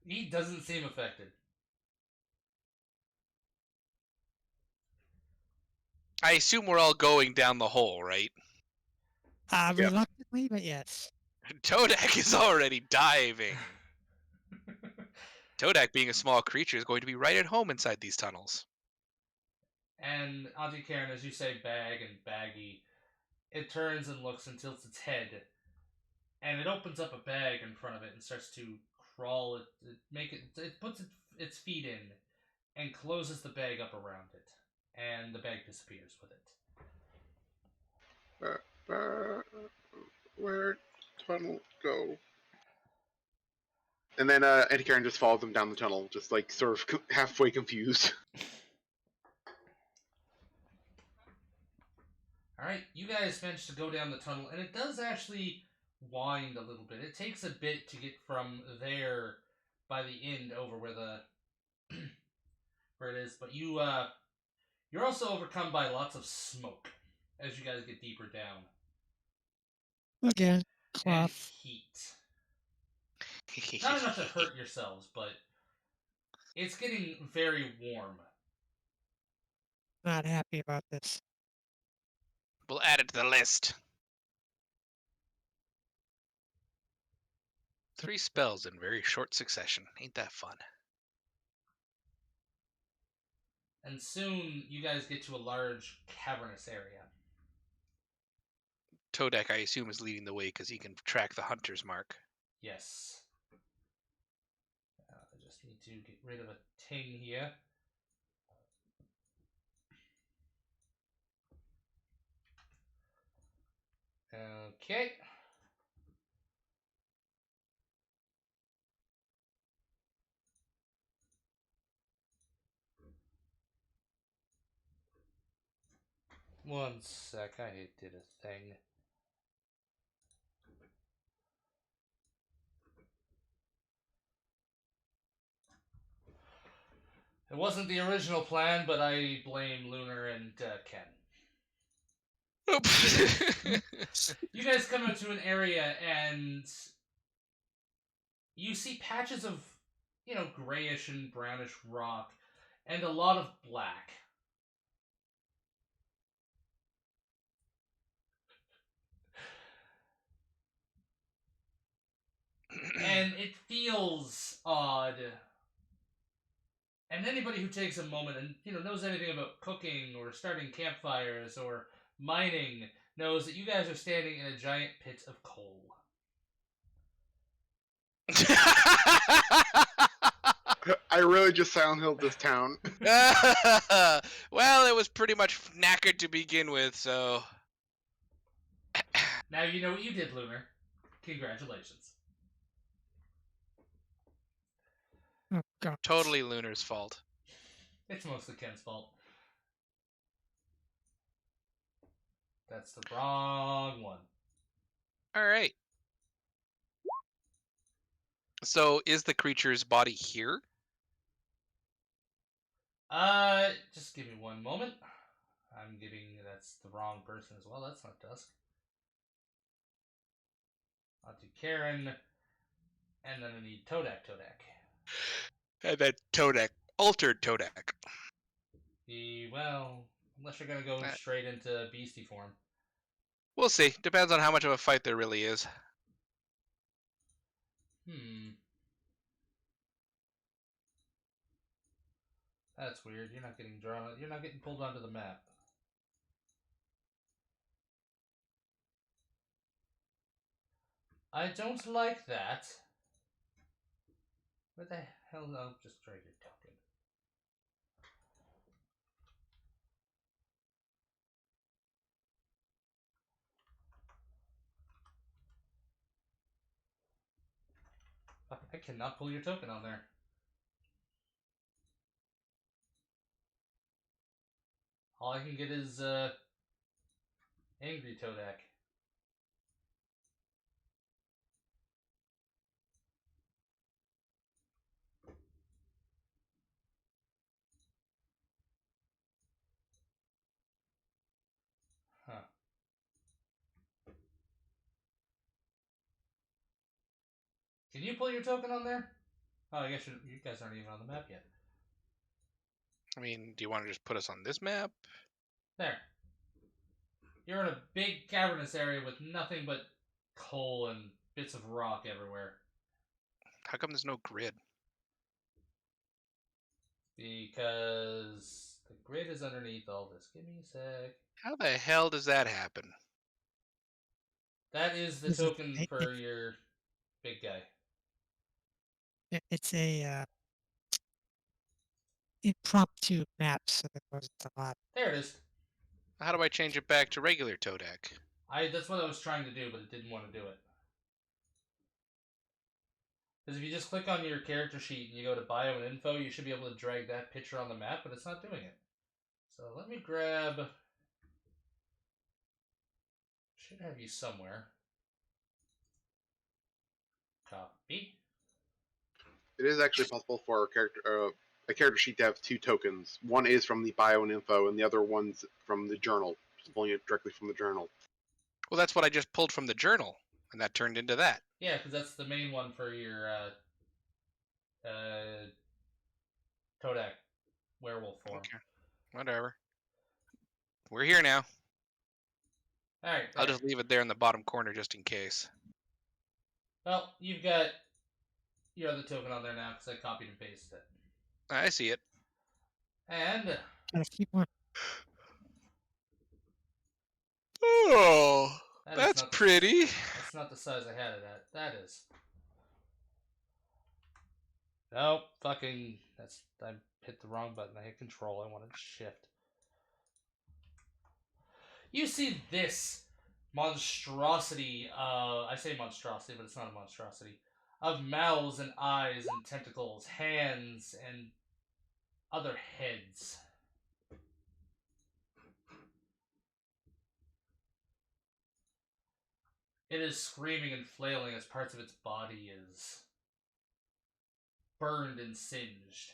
He doesn't seem affected. I assume we're all going down the hole, right? Reluctantly, but yes. Todak is already diving. Todak, being a small creature, is going to be right at home inside these tunnels. And Auntie Karen, as you say bag and baggy, it turns and looks and tilts its head, and it opens up a bag in front of it and starts to crawl. It puts its feet in and closes the bag up around it, and the bag disappears with it. Where'd tunnel go? And then Auntie Karen just follows them down the tunnel, just like sort of halfway confused. Alright, you guys managed to go down the tunnel, and it does actually wind a little bit. It takes a bit to get from there by the end over where the where it is, but you're also overcome by lots of smoke as you guys get deeper down. Again, And cloth. heat. Not enough to hurt yourselves, but it's getting very warm. Not happy about this. We'll add it to the list. 3 spells in very short succession. Ain't that fun? And soon you guys get to a large cavernous area. Todak, I assume, is leading the way because he can track the hunter's mark. Yes. I just need to get rid of a ting here. Okay. One sec, I did a thing. It wasn't the original plan, but I blame Lunar and Ken. You guys come out to an area and you see patches of, grayish and brownish rock and a lot of black. And it feels odd. And anybody who takes a moment and, knows anything about cooking or starting campfires or mining knows that you guys are standing in a giant pit of coal. I really just Silent Hill this town. Well, it was pretty much knackered to begin with, so. Now you know what you did, Lunar. Congratulations. Oh god. Totally Lunar's fault. It's mostly Ken's fault. That's the wrong one. All right. So, is the creature's body here? Just give me one moment. That's the wrong person as well. That's not Dusk. I'll do Karen. And then I need Todak. And then Todak. Altered Todak. Unless you're gonna go straight into beastie form. We'll see. Depends on how much of a fight there really is. That's weird. You're not getting drawn. You're not getting pulled onto the map. I don't like that. What the hell? I'll just drag your token. I cannot pull your token on there. All I can get is Angry Todak. Huh. Can you pull your token on there? Oh, I guess you guys aren't even on the map yet. I mean, do you want to just put us on this map? There. You're in a big cavernous area with nothing but coal and bits of rock everywhere. How come there's no grid? Because the grid is underneath all this. Give me a sec. How the hell does that happen? That is the Is it- token it- for your big guy. It's a impromptu map, so there wasn't a lot. There it is. How do I change it back to regular Todak? That's what I was trying to do, but it didn't want to do it. Because if you just click on your character sheet and you go to bio and info, you should be able to drag that picture on the map, but it's not doing it. So let me grab... Should have you somewhere. Copy. It is actually possible for a character sheet to have two tokens. One is from the bio and info, and the other one's from the journal. Just pulling it directly from the journal. Well, that's what I just pulled from the journal, and that turned into that. Yeah, because that's the main one for your Todak werewolf form. Okay. Whatever. We're here now. Alright. I'll just leave it there in the bottom corner just in case. Well, you've got your other token on there now because I copied and pasted it. I see it. And Gotta keep one. Oh, that is that's not the- pretty. That's not the size I had it at. That is. Nope, fucking. I hit the wrong button. I hit control. I wanted shift. You see this monstrosity, I say monstrosity, but it's not a monstrosity, of mouths and eyes and tentacles, hands and other heads. It is screaming and flailing as parts of its body is burned and singed.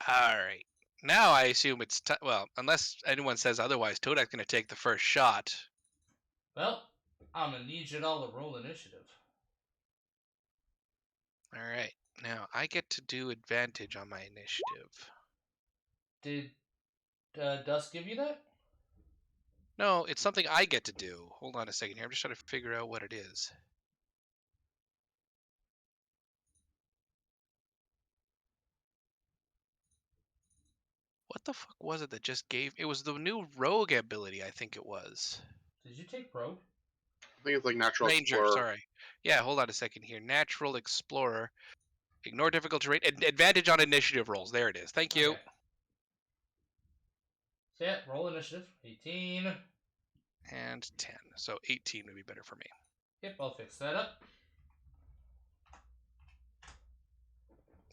Alright. Now I assume it's well, unless anyone says otherwise, Todak's gonna take the first shot. Well, I'm gonna need you all to roll initiative. Alright. Now I get to do advantage on my initiative. Did Dusk give you that? No, it's something I get to do. Hold on a second here. I'm just trying to figure out what it is. What the fuck was it that just gave? It was the new rogue ability, I think it was. Did you take Rogue? I think it's like Natural Ranger, Explorer. sorry. Yeah, hold on a second here. Natural Explorer. Ignore difficult terrain. Advantage on initiative rolls. There it is. Thank you. Okay. So yeah, roll initiative. 18. And 10. So 18 would be better for me. Yep, I'll fix that up.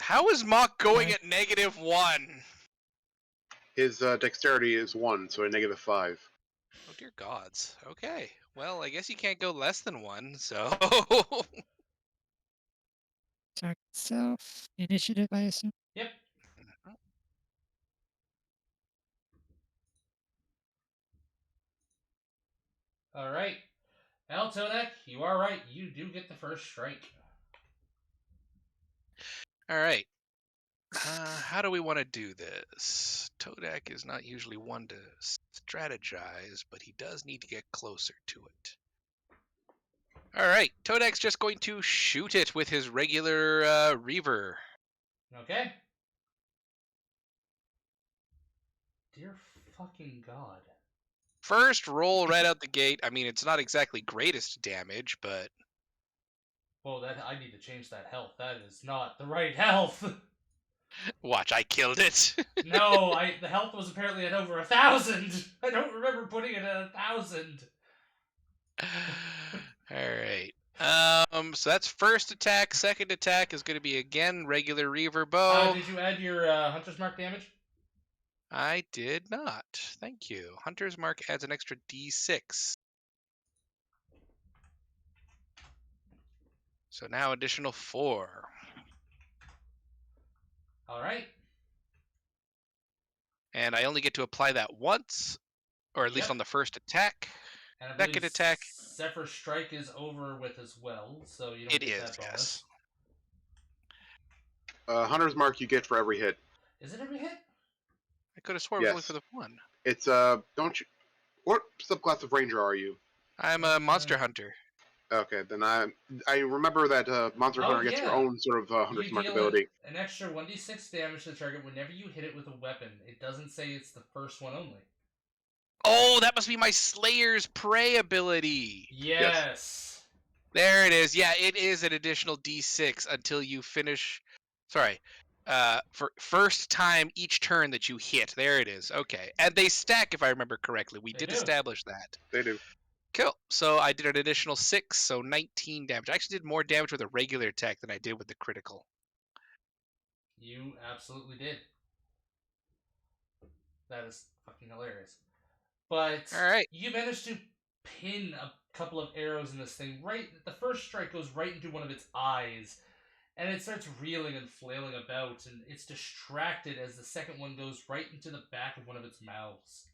How is Mock going Okay. at -1? His dexterity is 1, so a -5. Oh dear gods. Okay. Well, I guess you can't go less than 1, so... Target self. Initiative, I assume. Yep. Alright. Todak, you are right. You do get the first strike. Alright. How do we want to do this? Todak is not usually one to strategize, but he does need to get closer to it. Alright, Todak's just going to shoot it with his regular Reaver. Okay. Dear fucking god. First roll right out the gate. I mean, it's not exactly greatest damage, but... Whoa, that I need to change that health. That is not the right health. Watch, I killed it. No, the health was apparently at over 1,000. I don't remember putting it at 1,000. Alright. So that's first attack. Second attack is going to be again regular Reaver bow. Did you add your Hunter's Mark damage? I did not. Thank you. Hunter's Mark adds an extra D6. So now additional 4. Alright. And I only get to apply that once, or at least Yep. on the first attack. And I Second believe attack. Zephyr's Strike is over with as well, so you don't It get is, that bonus. yes. Hunter's Mark you get for every hit. Is it every hit? I could have sworn it was only Yes. for the one. It's don't you? What subclass of Ranger are you? I'm a Monster Hunter. Okay, then I remember that Monster Oh, Hunter gets your yeah. own sort of Hunter's You Mark deal ability. an extra 1d6 damage to the target whenever you hit it with a weapon. It doesn't say it's the first one only. Oh, that must be my Slayer's Prey ability. Yes. There it is. Yeah, it is an additional D6 until you finish. Sorry. For first time each turn that you hit. There it is. Okay. And they stack, if I remember correctly. We They did do. establish that. They do. Cool. So I did an additional 6, so 19 damage. I actually did more damage with a regular attack than I did with the critical. You absolutely did. That is fucking hilarious. But Alright. you managed to pin a couple of arrows in this thing. Right, the first strike goes right into one of its eyes, and it starts reeling and flailing about, and it's distracted as the second one goes right into the back of one of its mouths.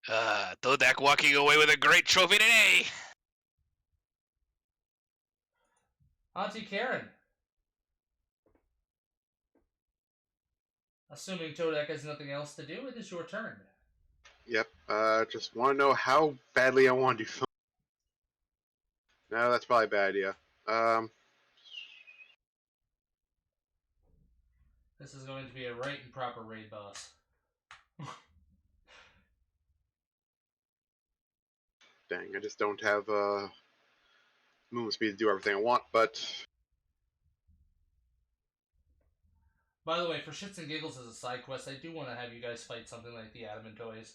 Todak walking away with a great trophy today. Auntie Karen. Assuming Todak has nothing else to do, it is your turn. Yep. Just want to know how badly I want to do something. No, that's probably a bad idea. This is going to be a right and proper raid boss. Dang, I just don't have movement speed to do everything I want. But By the way, for shits and giggles as a side quest, I do want to have you guys fight something like the Adamantoys.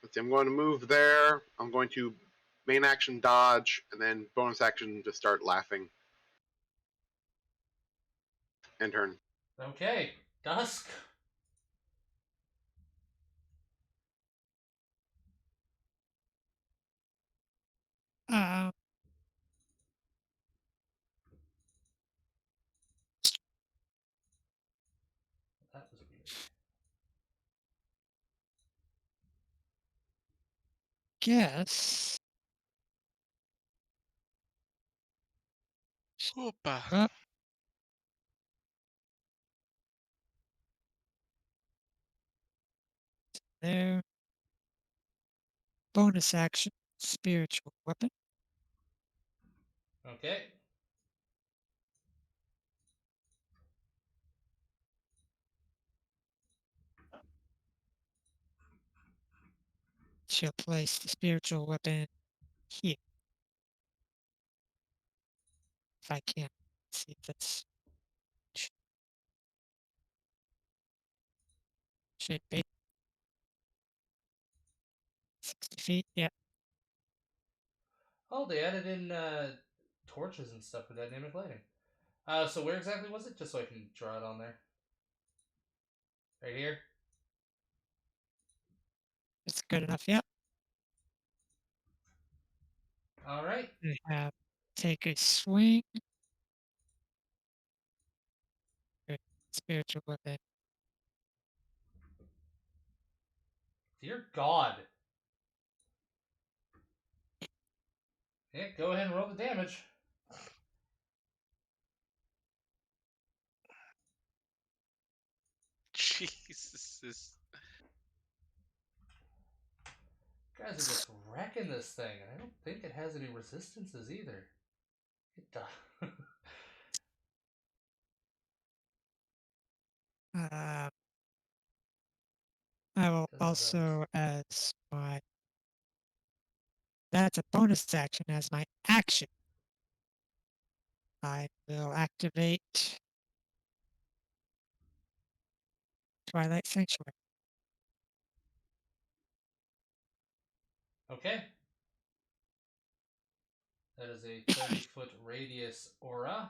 Let's see, I'm going to move there. I'm going to main action dodge, and then bonus action to start laughing. End turn. Okay, Dusk. Um, That was weird. guess. Hoopa. Well, there. Bonus action, spiritual weapon. Okay. She'll place the spiritual weapon here. If I can. See if that's. Should be 60 feet. Yeah. Oh, they added in torches and stuff for dynamic lighting. So where exactly was it? Just so I can draw it on there. Right here? It's good enough. Yeah. Alright. We have take a swing. Good. Spiritual weapon. Dear God. Yeah, go ahead and roll the damage. Jesus. You guys are just wrecking this thing, and I don't think it has any resistances either. It does. I will Doesn't also, as my. That's a bonus action as my action. I will activate Twilight Sanctuary. Okay. That is a 30-foot radius aura.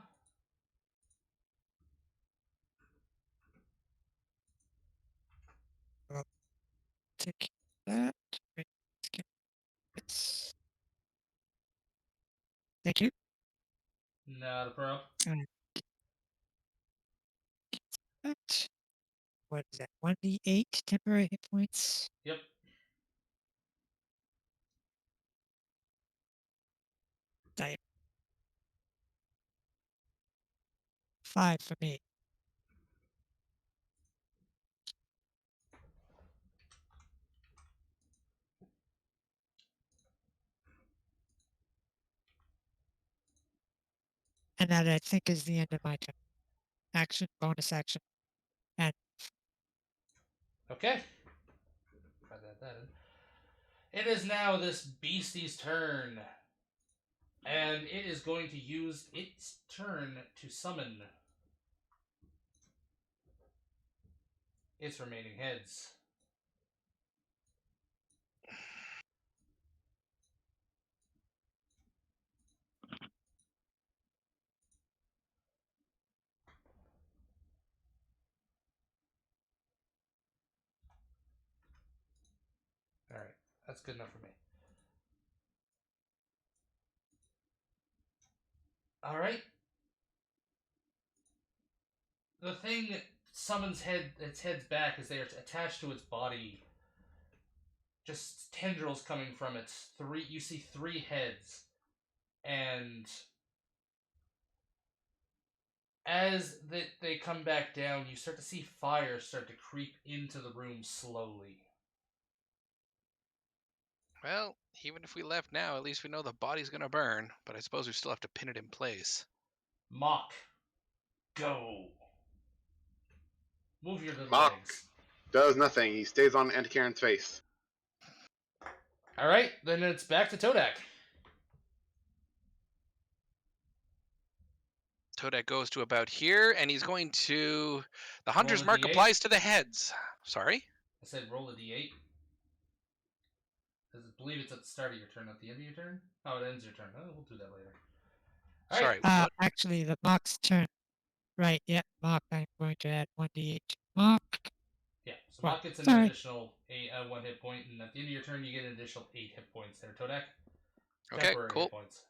Take that. Wait, skip this. Thank you. Not a problem. That. What is that? 1d8 temporary hit points. Yep. Type. 5 for me. And that I think is the end of my turn. Action, bonus action. And Okay. Try that in. It is now this beastie's turn. And it is going to use its turn to summon its remaining heads. Alright, that's good enough for me. Alright. The thing summons its heads back as they are attached to its body. Just tendrils coming from its three. You see 3 heads, and as they come back down, you start to see fire start to creep into the room slowly. Well, even if we left now, at least we know the body's gonna burn. But I suppose we still have to pin it in place. Mock, go. Move your little Mock. legs. Does nothing. He stays on Antikaren's face. Alright, then it's back to Todak. Toadek goes to about here, and he's going to. The Hunter's a Mark D8. applies to the heads. Sorry. I said roll a d8. I believe it's at the start of your turn, not the end of your turn. Oh, it ends your turn. Oh, we'll do that later. All right. Sorry. What? Actually, the Mock's turn. Right, yeah, Mock, I'm going to add 1d8 to Mock. Yeah. So Right, Mock gets an sorry. additional 1 hit point, and at the end of your turn, you get an additional 8 hit points there, Toadek. Okay, Temporary cool. hit points.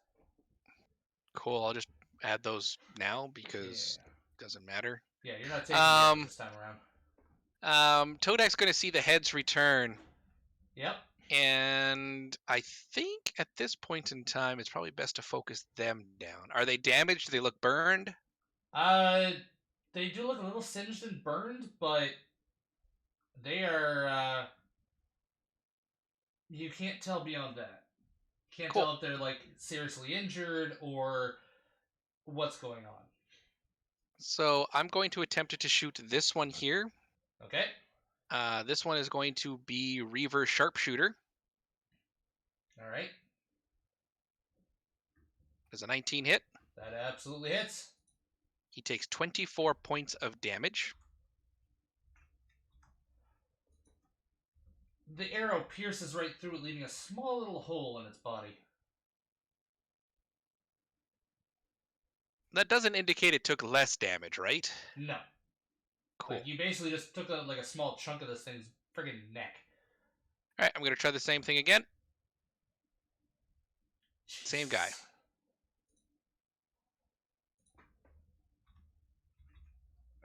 Cool. I'll just add those now because it doesn't matter. Yeah, you're not taking damage Um, this time around. Todek's going to see the heads return. Yep. And I think at this point in time, it's probably best to focus them down. Are they damaged? Do they look burned? They do look a little singed and burned, but they are. You can't tell beyond that. Can't Cool. tell if they're like seriously injured or what's going on. So I'm going to attempt to shoot this one here. Okay. This one is going to be Reaver Sharpshooter. All right. Does a 19 hit? That absolutely hits. He takes 24 points of damage. The arrow pierces right through it, leaving a small little hole in its body. That doesn't indicate it took less damage, right? No. Cool. Like you basically just took a small chunk of this thing's friggin' neck. All right, I'm going to try the same thing again. Same guy. Jesus.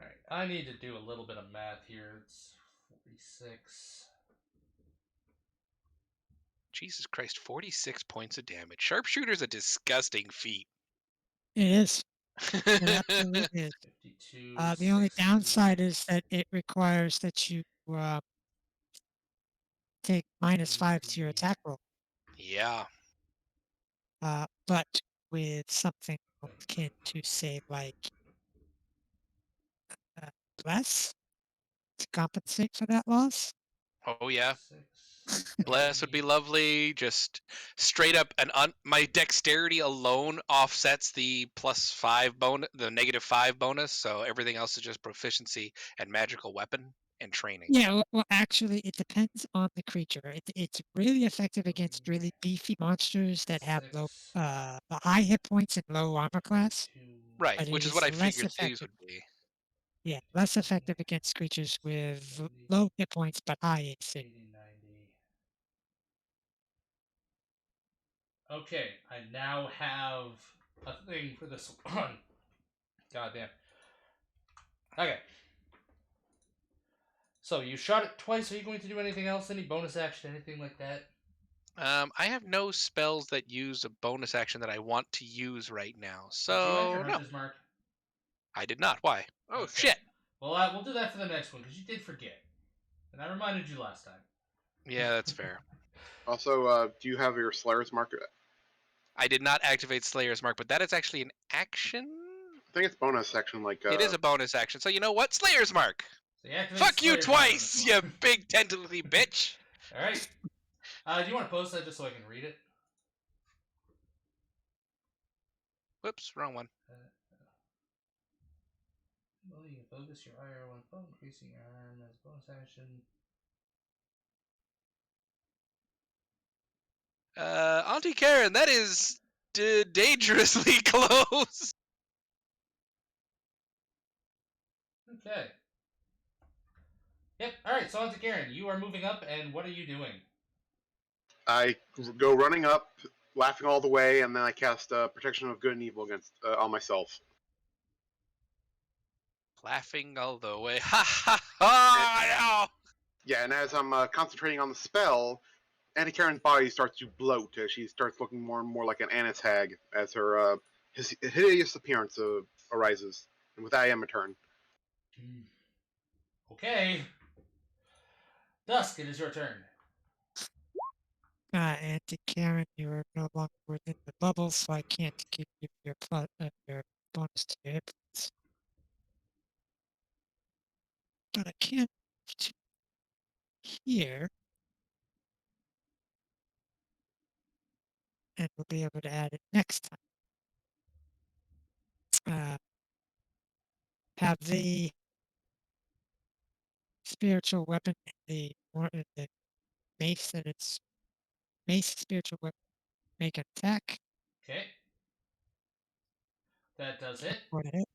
Alright, I need to do a little bit of math here. It's 46. Jesus Christ, 46 points of damage. Sharpshooter's a disgusting feat. It is. It absolutely is. 52. The only 60. downside is that it requires that you take -5 to your attack roll. Yeah. But with something akin to, say, like Bless to compensate for that loss. Oh, yeah. 6, Bless would be lovely. Just straight up, my dexterity alone offsets the +5 bonus, the -5 bonus. So everything else is just proficiency and magical weapon and training. Yeah, well, actually, it depends on the creature. It's really effective against really beefy monsters that have low, high hit points and low armor class. Right, But which it is what I is less figured these effective. would be. Yeah, less effective against creatures with low hit points but high AC. 80, 90. Okay, I now have a thing for this one. God damn. Okay. So you shot it twice. Are you going to do anything else? Any bonus action? Anything like that? I have no spells that use a bonus action that I want to use right now. Did you So enter no, Hunter's Mark? I did not. Why? Oh Okay. shit. Well, we'll do that for the next one because you did forget, and I reminded you last time. Yeah, that's fair. Also, do you have your Slayer's Mark? I did not activate Slayer's Mark, but that is actually an action. I think it's bonus section. Like It is a bonus action. So you know what? Slayer's Mark. So you activate Fuck you Slayer's Mark on twice, this you one. big tentacly bitch. All right. Do you want to post that just so I can read it? Whoops, wrong one. Well, you can focus your IR one foe, increasing your arm as bonus action. Auntie Karen, that is dangerously close. Okay. Yep. All right. So on to Karen. You are moving up, and what are you doing? I go running up, laughing all the way, and then I cast Protection of Good and Evil against on myself. Laughing all the way. Ha ha ha! Yeah, and as I'm concentrating on the spell, Auntie Karen's body starts to bloat as she starts looking more and more like an Annis hag as her his hideous appearance arises. And with that, I am a turn. Okay. Dusk, it is your turn. Auntie Karen, you are no longer within the bubble, so I can't give you your bonus to your hit points. But I can move to here, and we'll be able to add it next time. have the spiritual weapon in the mace and its mace spiritual weapon make an attack. Okay. That does it. For the hit.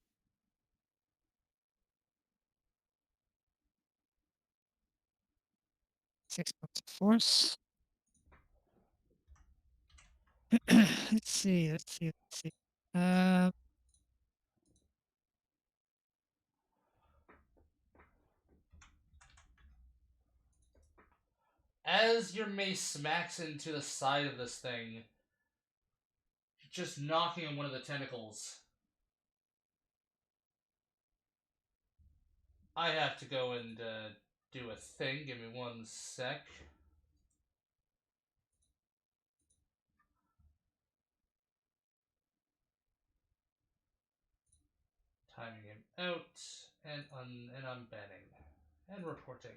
Six points of force. Let's see. Um, As your mace smacks into the side of this thing, just knocking on one of the tentacles. I have to go and do a thing. Give me 1 sec. Timing him out and unbanning and reporting.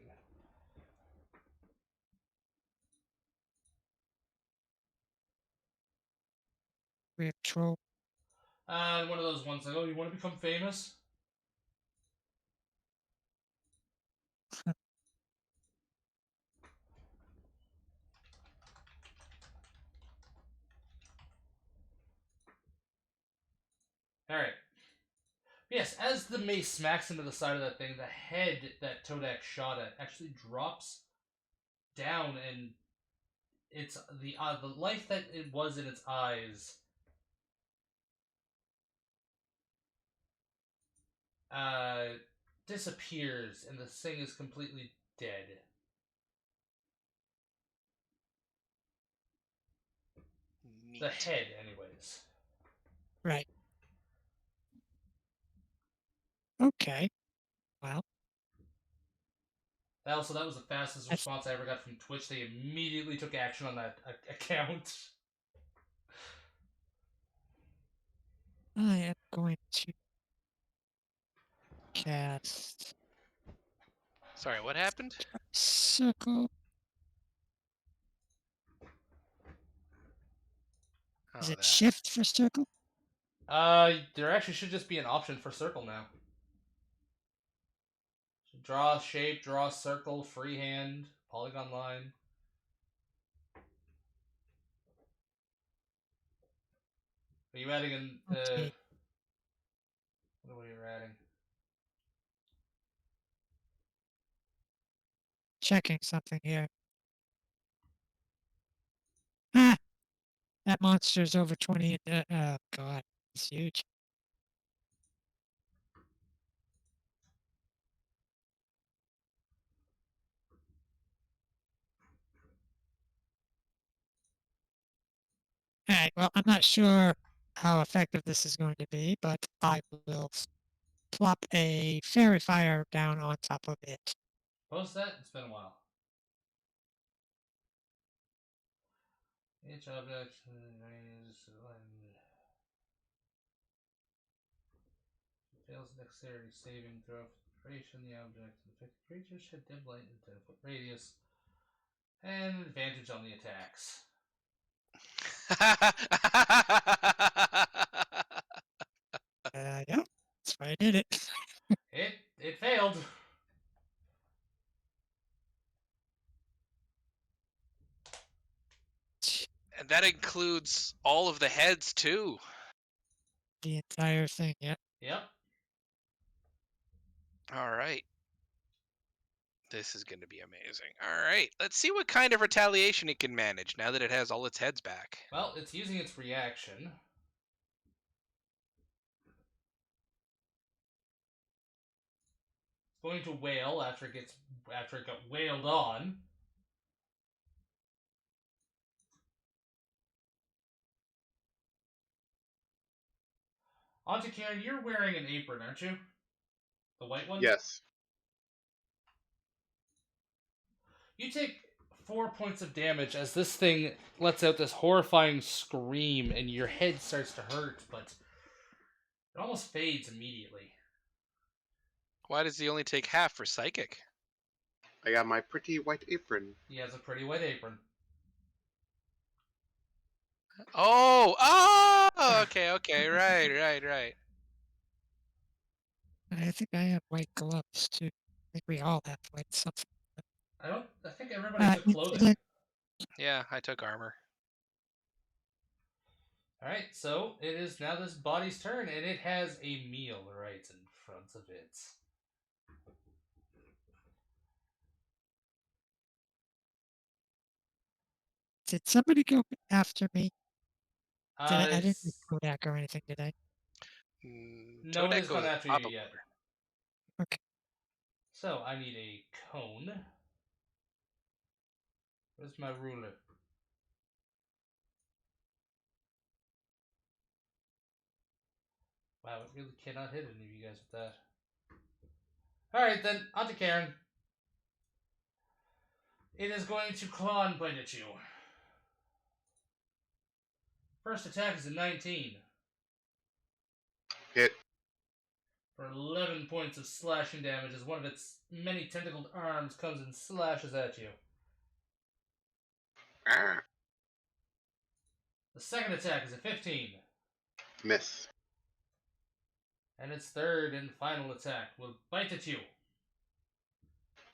we have troll. One of those ones like, oh, you want to become famous? Alright. Yes, as the mace smacks into the side of that thing, the head that Todak shot at actually drops down, and it's the life that it was in its eyes disappears, and the thing is completely dead. Neat. The head, anyways. Right. Okay. Well, That was the fastest response I ever got from Twitch. They immediately took action on that account. I am going to cast Sorry, what happened? circle. Is Oh, it that. shift for circle? There actually should just be an option for circle now. So draw a shape, draw a circle, freehand, polygon line. Are you adding an Okay. what are you adding? Checking something here. Ah! That monster's over 20. Oh, God. It's huge. Alright, well, I'm not sure how effective this is going to be, but I will plop a fairy fire down on top of it. Post that? It's been a while. Each object fails dexterity saving throw creation the object. Infected creatures shed dim light in 10-foot radius. And advantage on the attacks. Yeah, that's why I did it. It failed. And that includes all of the heads too. The entire thing, yeah. Yep. All right. This is going to be amazing. All right. Let's see what kind of retaliation it can manage now that it has all its heads back. Well, it's using its reaction. It's going to wail after it got wailed on. Auntie Karen, you're wearing an apron, aren't you? The white one? Yes. You take 4 points of damage as this thing lets out this horrifying scream and your head starts to hurt, but it almost fades immediately. Why does he only take half for psychic? I got my pretty white apron. He has a pretty white apron. Oh, okay, right. I think I have white gloves too. I think we all have white something. I think everybody took clothing. Incident. Yeah, I took armor. Alright, so it is now this body's turn, and it has a meal right in front of it. Did somebody go after me? I didn't It's- do Kodak or anything, did I? Nobody's Todak gone goes after up you a yet. border. Okay. So I need a cone. Where's my ruler? Wow, it really cannot hit any of you guys with that. Alright then, on to Karen. It is going to claw and bite at you. First attack is a 19. Hit. For 11 points of slashing damage as one of its many tentacled arms comes and slashes at you. Ah, The second attack is a 15. miss. And its third and final attack will bite at you.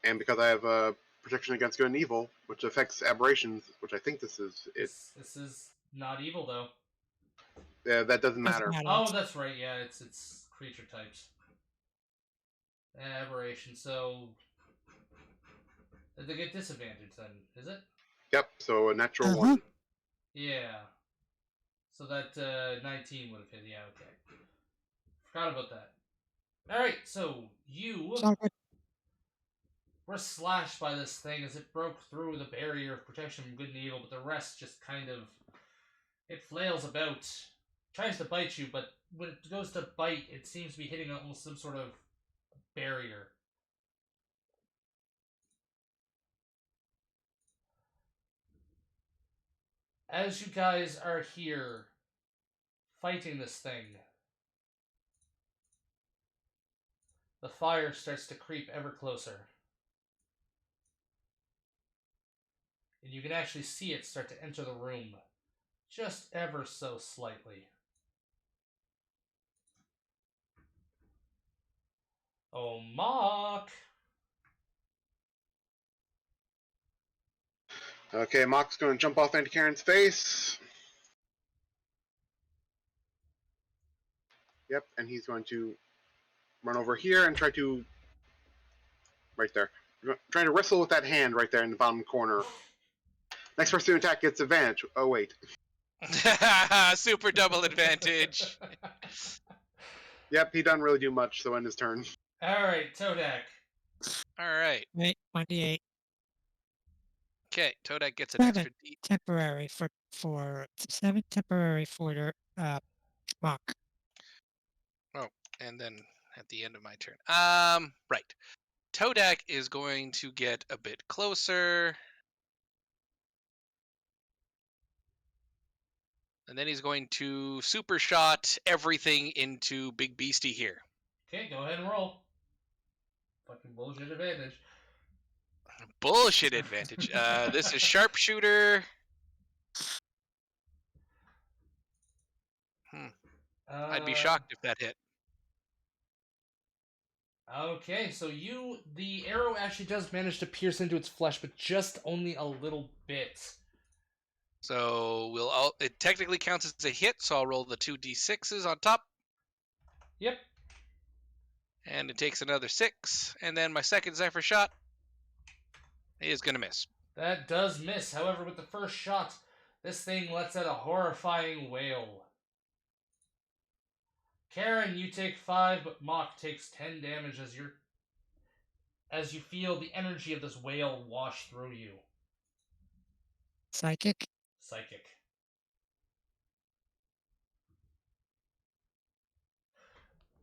And because I have protection against good and evil, which affects aberrations, which I think this is it. This is not evil though. Yeah, that doesn't matter. Oh, that's right. Yeah, it's creature types. Aberration. So they get disadvantage then, is it? Yep. So a natural Uh-huh. 1. Yeah. So that 19 would have hit. Yeah. Okay. Forgot about that. All right. So you It's all good. were slashed by this thing as it broke through the barrier of protection from good and evil, but the rest just kind of it flails about, tries to bite you, but when it goes to bite, it seems to be hitting almost some sort of barrier. As you guys are here fighting this thing, the fire starts to creep ever closer. And you can actually see it start to enter the room, just ever so slightly. Oh, Mock! Okay, Mock's going to jump off into Karen's face. Yep, and he's going to run over here and try to... Right there. Trying to wrestle with that hand right there in the bottom corner. Next person to attack gets advantage. Oh, wait. Super double advantage. Yep, he doesn't really do much, so end his turn. Alright, Todak. All right. Wait, 1d8 Okay, Todak gets an Seven. extra D. temporary for 7 temporary for your mock. And then at the end of my turn. Right. Todak is going to get a bit closer. And then he's going to super shot everything into Big Beastie here. Okay, go ahead and roll. Fucking bullshit advantage. Bullshit advantage. This is sharpshooter. I'd be shocked if that hit. Okay, so the arrow actually does manage to pierce into its flesh, but just only a little bit. So it technically counts as a hit, so I'll roll the 2d6s on top. Yep. And it takes another 6. And then my second Zephyr shot is going to miss. That does miss. However, with the first shot, this thing lets out a horrifying wail. Karen, you take 5, but Mock takes 10 damage as you feel the energy of this wail wash through you. Psychic. Psychic.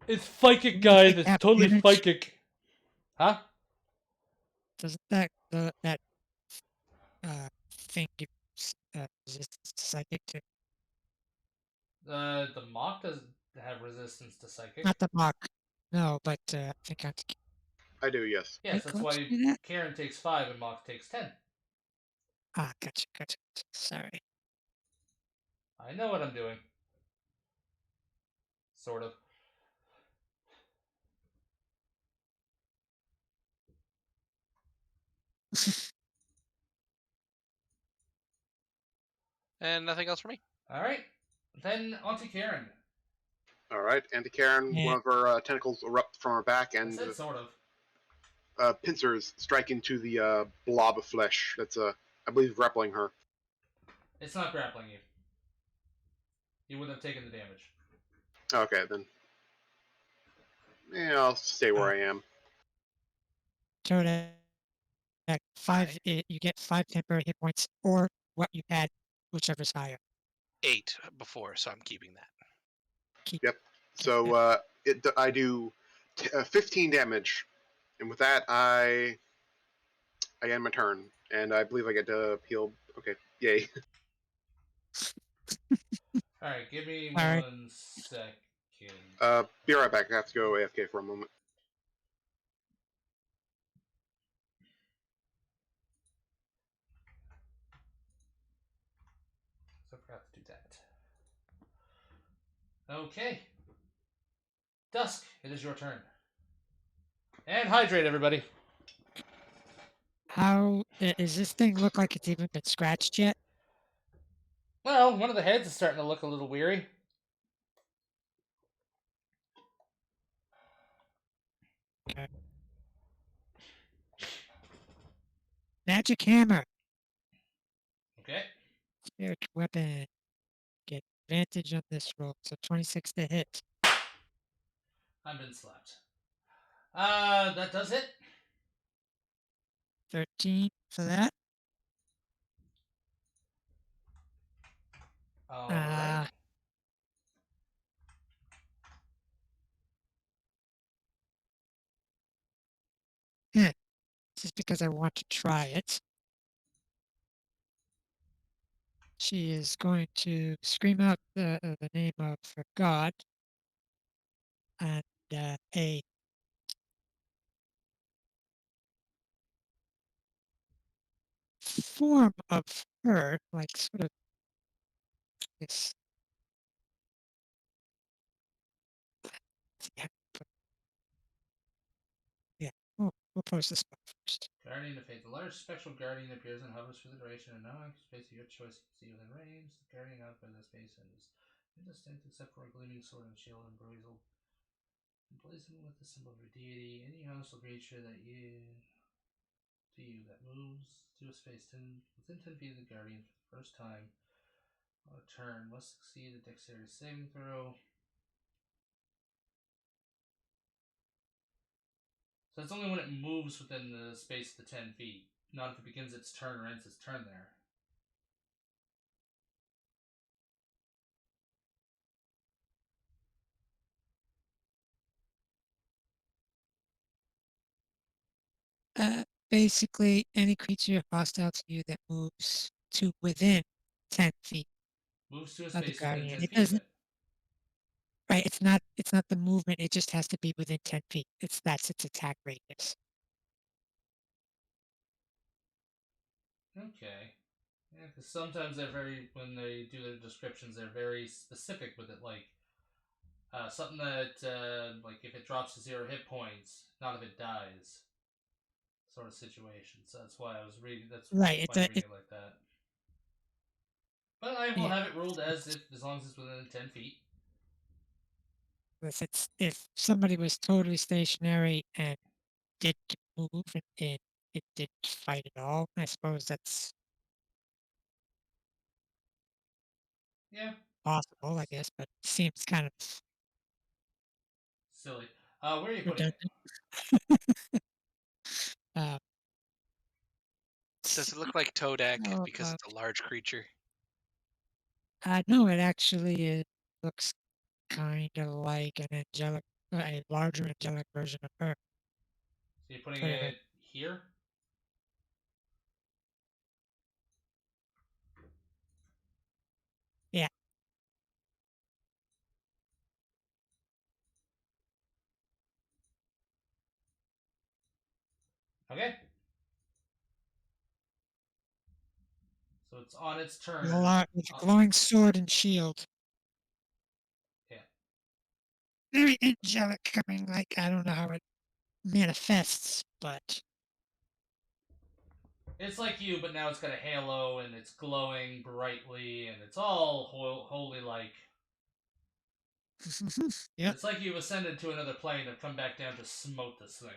It's psychic, guys. It's totally psychic. Huh? Doesn't that thing give resistance to psychic too? The Mock doesn't have resistance to psychic. Not the mock. No, but I think I'm. I do, yes. Yes, that's why do that? Karen takes 5 and Mock takes 10. Ah, gotcha. Sorry. I know what I'm doing. Sort of. And nothing else for me. All right. Then on to Karen. All right, Auntie Karen, Yeah. one of her tentacles erupt from her back, and That's it, sort of. pincers strike into the blob of flesh that's, I believe, grappling her. It's not grappling you. You wouldn't have taken the damage. Okay, then. Yeah, I'll stay where I am. Todak, you get 5 temporary hit points, or what you had, whichever's higher. 8 before, so I'm keeping that. Yep. So I do 15 damage, and with that I end my turn, and I believe I get to heal. Okay, yay. All right, give me All right. 1 second. Be right back. I have to go AFK for a moment. So I forgot to do that. Okay. Dusk, it is your turn. And hydrate, everybody. How does this thing look like it's even been scratched yet? Well, one of the heads is starting to look a little weary. Okay. Magic hammer, Okay. spirit weapon. Get advantage on this roll, so 26 to hit. I've been slapped. That does it. 13 for that. All right. Just because I want to try it. She is going to scream out the name of her god, and a form of her, like sort of this. Yeah, yeah. We'll post this one first. Guardian of Fate. The large spectral guardian appears and hovers for the duration, and no space of your choice you can see within range. The guardian occupies the space and is indistinct except for a gleaming sword and shield emblazoned with the symbol of your deity. Any hostile creature that moves to a space within 10 feet of the guardian for the first time on a turn must succeed a dexterity saving throw. So it's only when it moves within the space of the 10 feet, not if it begins its turn or ends its turn there. Basically, any creature hostile to you that moves to within 10 feet Moves to a of the space within guardian. 10 It feet of doesn't. it. Right. It's not the movement. It just has to be within 10 feet. That's its attack radius. Okay. Yeah, because sometimes when they do their descriptions, they're very specific with it. Like, something that, like, if it drops to 0 hit points, not if it dies, sort of situation. So that's why I was reading. That's Right. why I'm reading it like that. But I will Yeah. have it ruled as long as it's within 10 feet. If somebody was totally stationary and didn't move and it didn't fight at all, I suppose that's Yeah, possible, I guess, but seems kind of silly. Where are you putting it? redundant. Uh, Does it look like Todak how because about, it's a large creature? no, it actually looks kind of like a larger angelic version of her. So you're putting Put it it here? Yeah. Okay. So it's on its turn. With a glowing sword and shield. Yeah. Very angelic coming, like, I don't know how it manifests, but It's like you, but now it's got a halo and it's glowing brightly and it's all holy like. Yep. It's like you've ascended to another plane and come back down to smote this thing.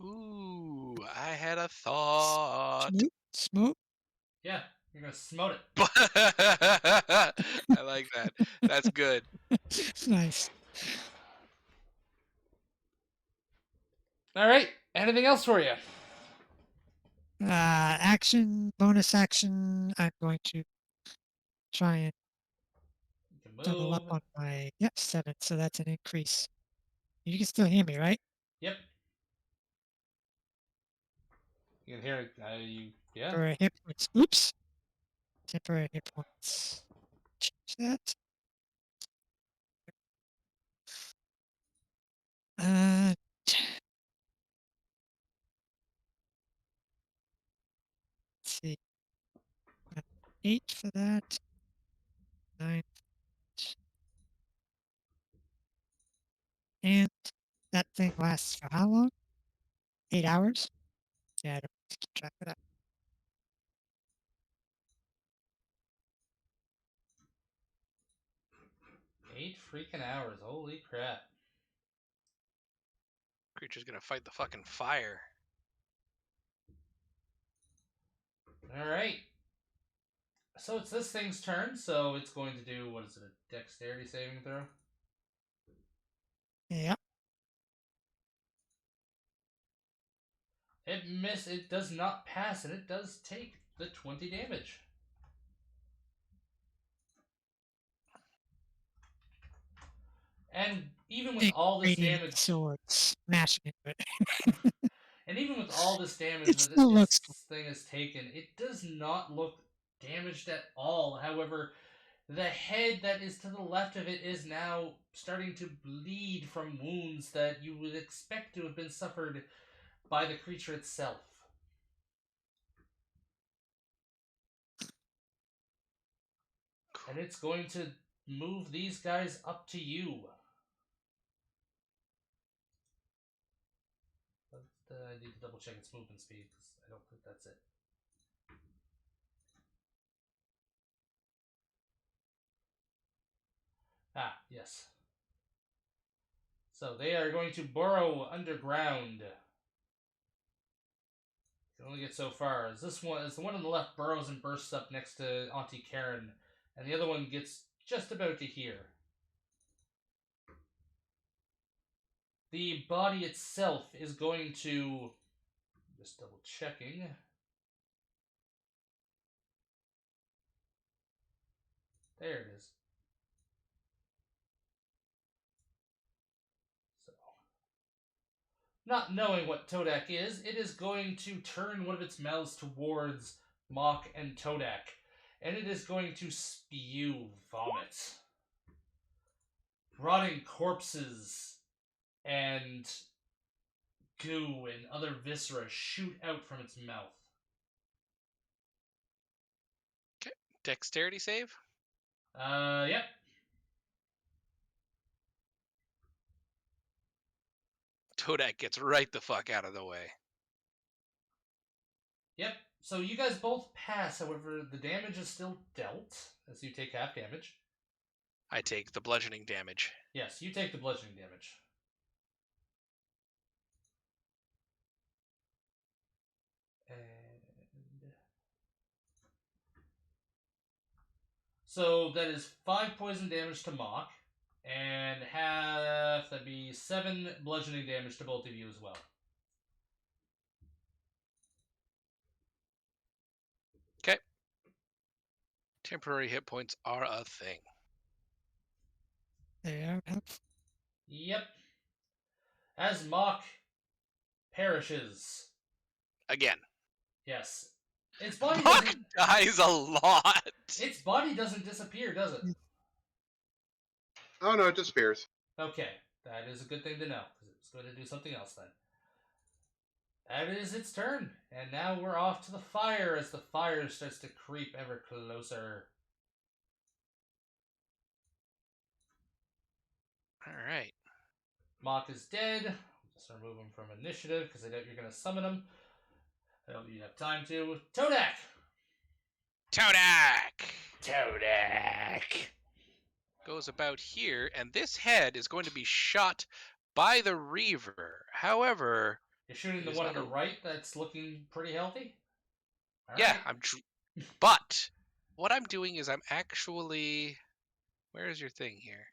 Ooh, I had a thought. Smoke. Smoke. Yeah, you're gonna smote it. I like that. That's good. Nice. All right. Anything else for you? Action, bonus action. I'm going to try and You can double up move. on my 7, so that's an increase. You can still hear me, right? Yep. You can hear it. Yeah. For hit points. Oops. Temporary hit points. Change that. Uh, let's see. 8 for that. 9. And that thing lasts for how long? 8 hours? Yeah, I don't have to keep track of that. 8 freaking hours. Holy crap. Creature's gonna fight the fucking fire. All right. So it's this thing's turn, so it's going to do, what is it, a dexterity saving throw? Yep. It does not pass, and it does take the 20 damage. And even with Big all this radiant damage, sword smashing into it. and even with all this damage It that still looks this thing has taken, it does not look damaged at all. However, the head that is to the left of it is now starting to bleed from wounds that you would expect to have been suffered by the creature itself. And it's going to move these guys up to you. But I need to double check its movement speed because I don't think that's it. Ah, yes. So they are going to burrow underground. You can only get so far. As the one on the left burrows and bursts up next to Auntie Karen, and the other one gets just about to here. The body itself is going to, just double checking. There it is. So, not knowing what Todak is, it is going to turn one of its mouths towards Mock and Todak, and it is going to spew vomit. Rotting corpses and goo and other viscera shoot out from its mouth. Dexterity save? Yep. Todak gets right the fuck out of the way. Yep. So you guys both pass, however, the damage is still dealt, as you take half damage. I take the bludgeoning damage. Yes, you take the bludgeoning damage. And so that is 5 poison damage to Mock, and half, that'd be 7 bludgeoning damage to both of you as well. Okay. Temporary hit points are a thing. They are helpful. Yep. As Mock perishes. Again. Yes. Its body Mock doesn't, dies a lot. its body doesn't disappear, does it? Oh no, it disappears. Okay, that is a good thing to know, because it's going to do something else then. That is its turn, and now we're off to the fire as the fire starts to creep ever closer. Alright. Mock is dead. Just remove him from initiative, because I doubt you're going to summon him. You have time to Todak. Todak Todak. goes about here, and this head is going to be shot by the Reaver. However, You're shooting the There's one on not the a- right that's looking pretty healthy? yeah, Alright. but what I'm doing is I'm actually. Where is your thing here?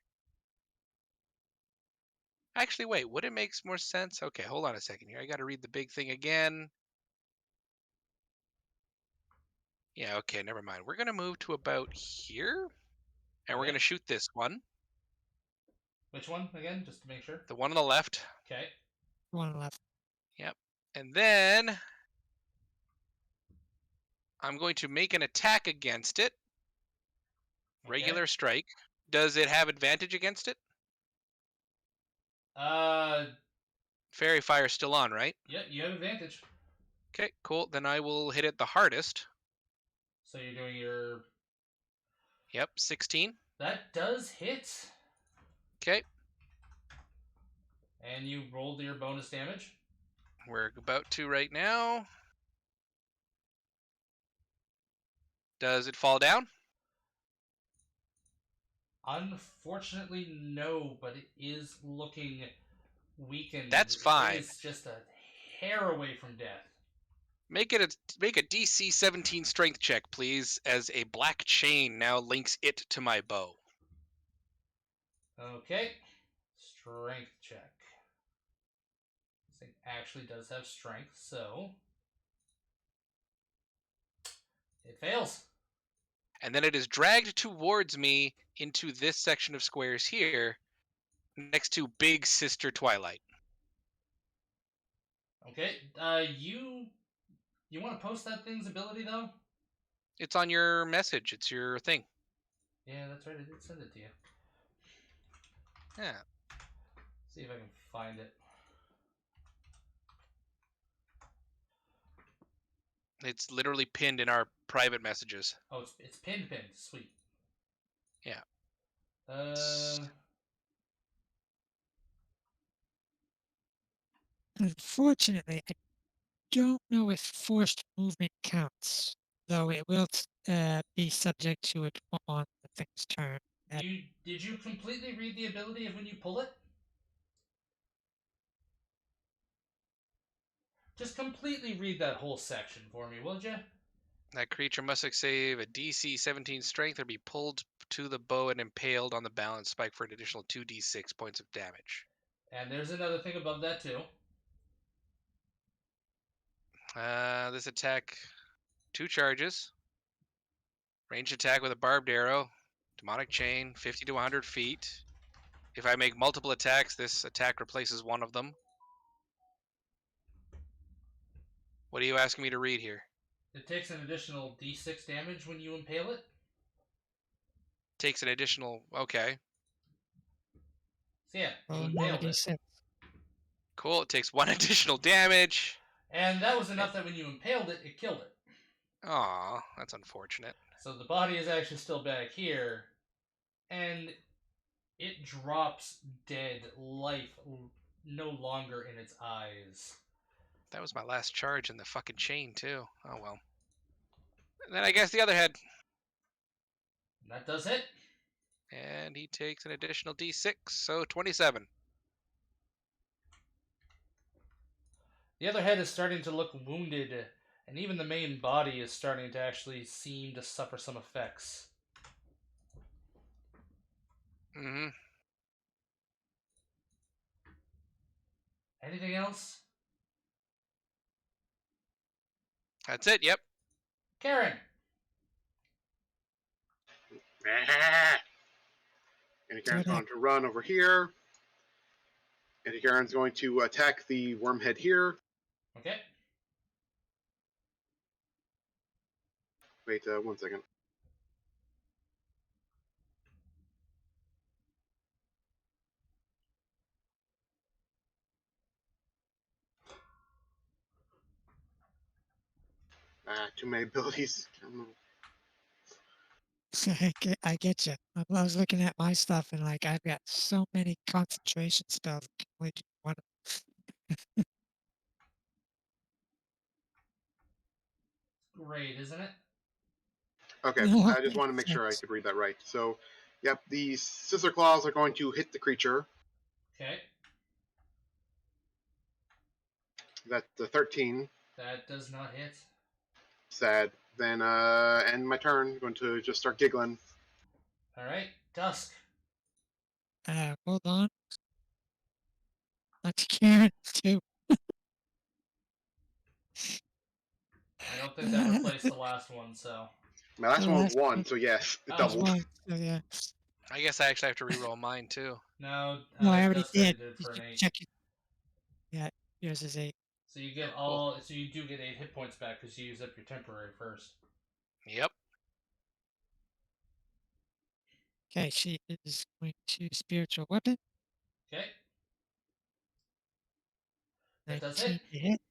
Actually, wait, would it make more sense? Okay, hold on a second here. I got to read the big thing again. Yeah, okay, never mind. We're going to move to about here, and we're Okay. going to shoot this one, Which one again, just to make sure? the one on the left. Okay. One left. Yep. And then I'm going to make an attack against it. Regular strike. Does it have advantage against it? Fairy Fire's still on, right? Yep, you have advantage. Okay, cool. Then I will hit it the hardest. So you're doing your. Yep, 16. That does hit. Okay, And you rolled your bonus damage. we're about to right now. Does it fall down? Unfortunately, no, but it is looking weakened. That's fine. It is just a hair away from death. Make a DC 17 strength check, please, as a black chain now links it to my bow. Okay. Strength check. This thing actually does have strength, so. It fails. And then it is dragged towards me into this section of squares here, next to Big Sister Twilight. Okay. You want to post that thing's ability though? It's on your message. It's your thing. Yeah, that's right. I did send it to you. Yeah. See if I can find it. It's literally pinned in our private messages. Oh, it's pinned. Sweet. Yeah. Unfortunately, I don't know if forced movement counts, though it will be subject to it on the thing's turn. Did you completely read the ability of when you pull it? Just completely read that whole section for me, would you? That creature must save a DC 17 strength or be pulled to the bow and impaled on the balance spike for an additional 2d6 points of damage. And there's another thing above that too. This attack, 2 charges. Ranged attack with a barbed arrow. Demonic chain, 50 to 100 feet. If I make multiple attacks, this attack replaces one of them. What are you asking me to read here? It takes an additional d6 damage when you impale it. Takes an additional... Okay. So yeah, you Roll impaled it. 1d6. Cool, it takes 1 additional damage. And that was enough that when you impaled it, it killed it. Aw, that's unfortunate. So the body is actually still back here, and it drops dead, life no longer in its eyes. That was my last charge in the fucking chain, too. Oh, well. And then I guess the other head. And that does hit. And he takes an additional d6, so 27. The other head is starting to look wounded, and even the main body is starting to actually seem to suffer some effects. Mm-hmm. Anything else? That's it, yep. Karen! And Karen's going to run over here. And Karen's going to attack the wormhead here. Okay. Wait 1 second. Too many abilities. I get you. I was looking at my stuff and like I've got so many concentration spells. I can only do one. grade, isn't it? Okay, No, I just want to make sure I it's- could read that right. So, yep, the scissor claws are going to hit the creature. Okay, That's the 13. that does not hit. Sad. Then, end my turn. Going to just start giggling. All right, Dusk. Hold on. That's Karen too. I don't think that replaced the last one, so. My last The one was last 1, one. so yes, it Oh. Was doubled. one. So yeah. I guess I actually have to re-roll mine too. No, No, I already Dusk already did. did it You for an should 8. check it. Yeah, yours is 8. So you get Oh, cool. all. So you do get 8 hit points back because you use up your temporary first. Yep. Okay, she is going to spiritual weapon. Okay, that does 19 hit. to hit.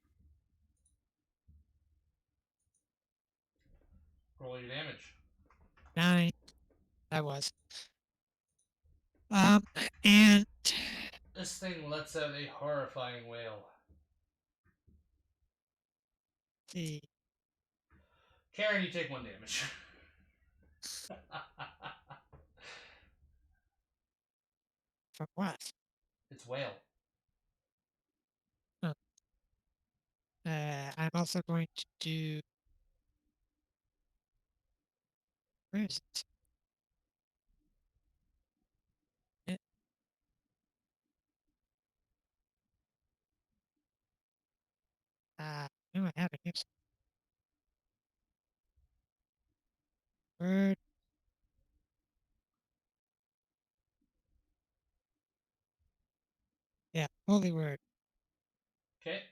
Roll your damage. 9. That was. And This thing lets out a horrifying wail. the Karen, you take 1 damage. from what? It's wail. I'm also going to do. Where is it? No, I have it here. Word. Yeah, holy word. Okay.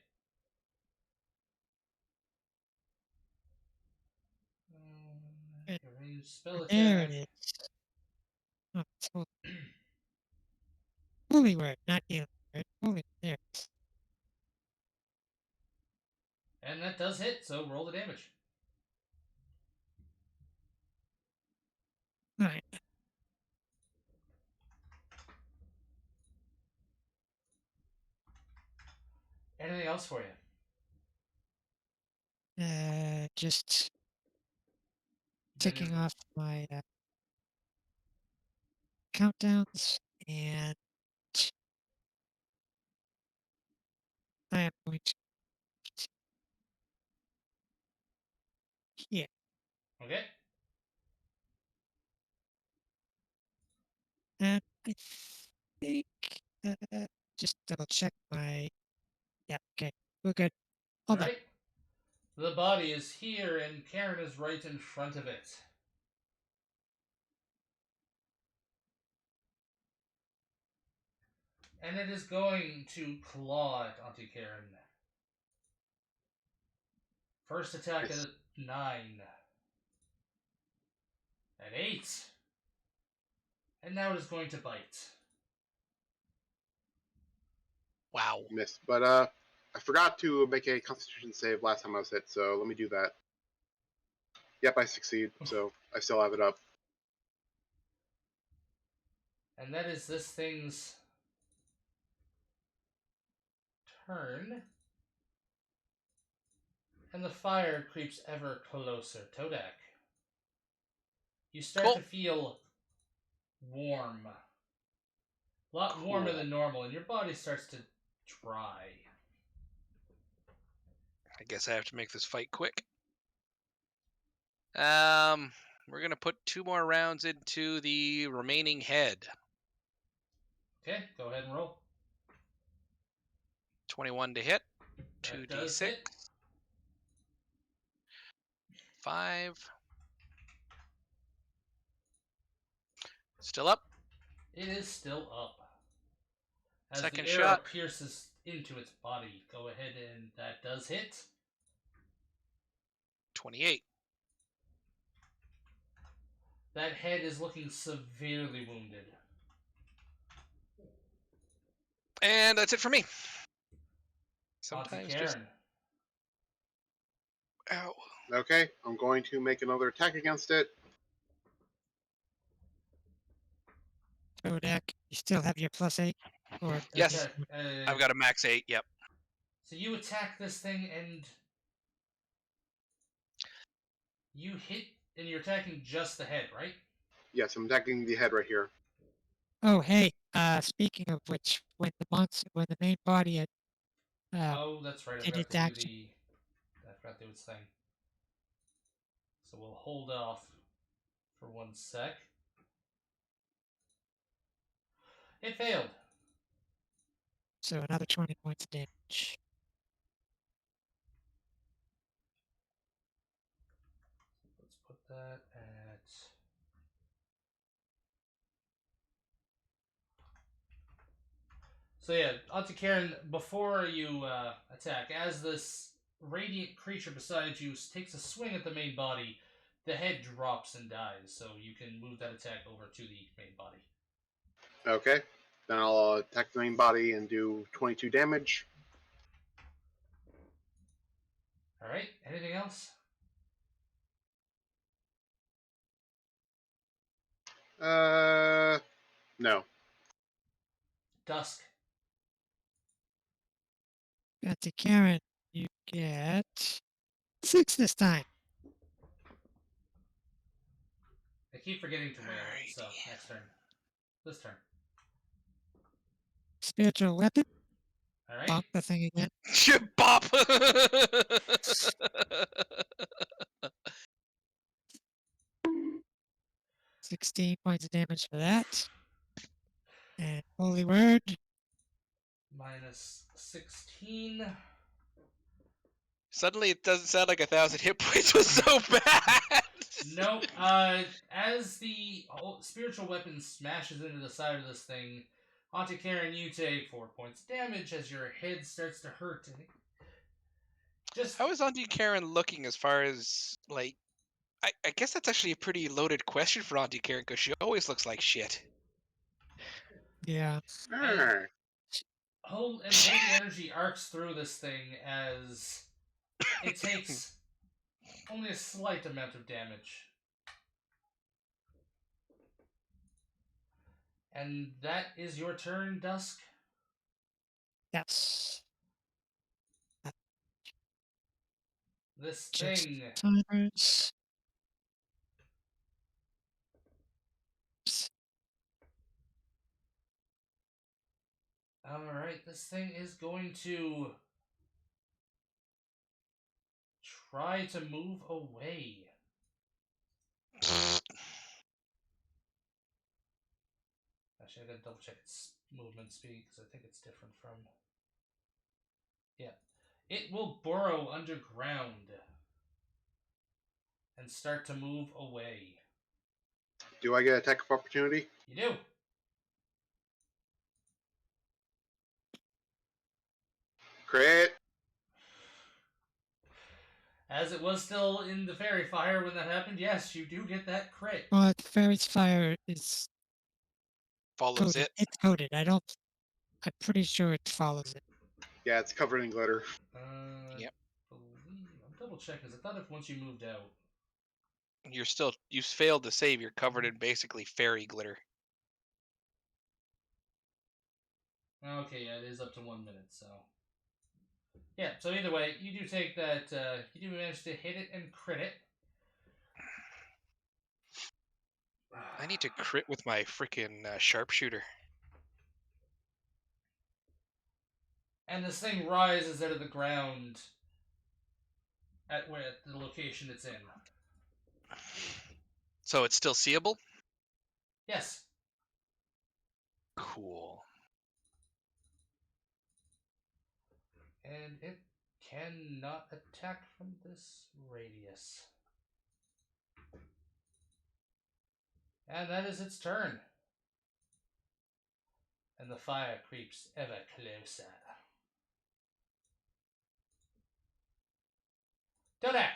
Good. Your ranged spell There attack. it is. Oh, it's holy word, not healing word. Holy, there it is. And that does hit, so roll the damage. 9. Anything else for you? Just Then ticking you're- off my countdowns, and I am going to here. Okay. And I think just double check my. Yeah, okay, we're good. All done. Alright. The body is here, and Karen is right in front of it. And it is going to claw it onto Karen. First attack Yes. at 9. At 8. And now it is going to bite. Wow. Missed. But, I forgot to make a constitution save last time I was hit, so let me do that. Yep, I succeed, so I still have it up. And that is this thing's turn. And the fire creeps ever closer. Todak. You start Cool. to feel warm. A lot warmer Cool. than normal, and your body starts to dry. I guess I have to make this fight quick. We're gonna put 2 more rounds into the remaining head. Okay, go ahead and roll. 21 to hit. That does 2d6. hit. 5. Still up. It is still up. As Second the arrow shot. pierces into its body, go ahead and that does hit. 28. That head is looking severely wounded. And that's it for me. Onto Sometimes Karen. just ow. Okay, I'm going to make another attack against it. Todak, you still have your +8? Or Yes. Okay, I've got a max 8. Yep. So you attack this thing and You hit, and you're attacking just the head, right? Yes, I'm attacking the head right here. Oh, hey. Speaking of which, when the main body had Oh, that's right. I did forgot its to do action, I forgot to do its thing. So we'll hold off for 1 sec. It failed. so another 20 points of damage. Let's put that at. So yeah, Auntie Karen, before you attack, as this radiant creature beside you takes a swing at the main body, the head drops and dies. So you can move that attack over to the main body. Okay. Then I'll attack the main body and do 22 damage. All right. Anything else? No. Dusk. Auntie Karen, you get 6 this time. I keep forgetting to wail. So Alrighty. next turn. This turn. Spiritual weapon. All right. Bump the thing again. Bop! 16 points of damage for that. And holy word. Minus 16. Suddenly, it doesn't sound like 1,000 hit points was so bad. Nope. As the spiritual weapon smashes into the side of this thing, Auntie Karen, you take 4 points of damage as your head starts to hurt. Just How is Auntie Karen looking as far as, like... I guess that's actually a pretty loaded question for Auntie Karen, because she always looks like shit. Yeah. Alright. holy energy arcs through this thing as it takes only a slight amount of damage. And that is your turn, Dusk. Yes. This Just thing. timers. Alright, this thing is going to try to move away. Actually, I gotta double check its movement speed because I think it's different from. Yeah. It will burrow underground and start to move away. Do I get attack of opportunity? You do. Crit. As it was still in the fairy fire when that happened, yes, you do get that crit. Well, the fairy's fire is Follows coded. it. It's coded. I'm pretty sure it follows it. Yeah, it's covered in glitter. Yep. I'm double checking because I thought if once you moved out. You failed to save. You're covered in basically fairy glitter. Okay, yeah, it is up to 1 minute, so. Yeah, so either way, you do take that, you do manage to hit it and crit it. I need to crit with my freaking sharpshooter. And this thing rises out of the ground at the location it's in. So it's still seeable? Yes. Cool. And it cannot attack from this radius. And that is its turn. And the fire creeps ever closer. Todak!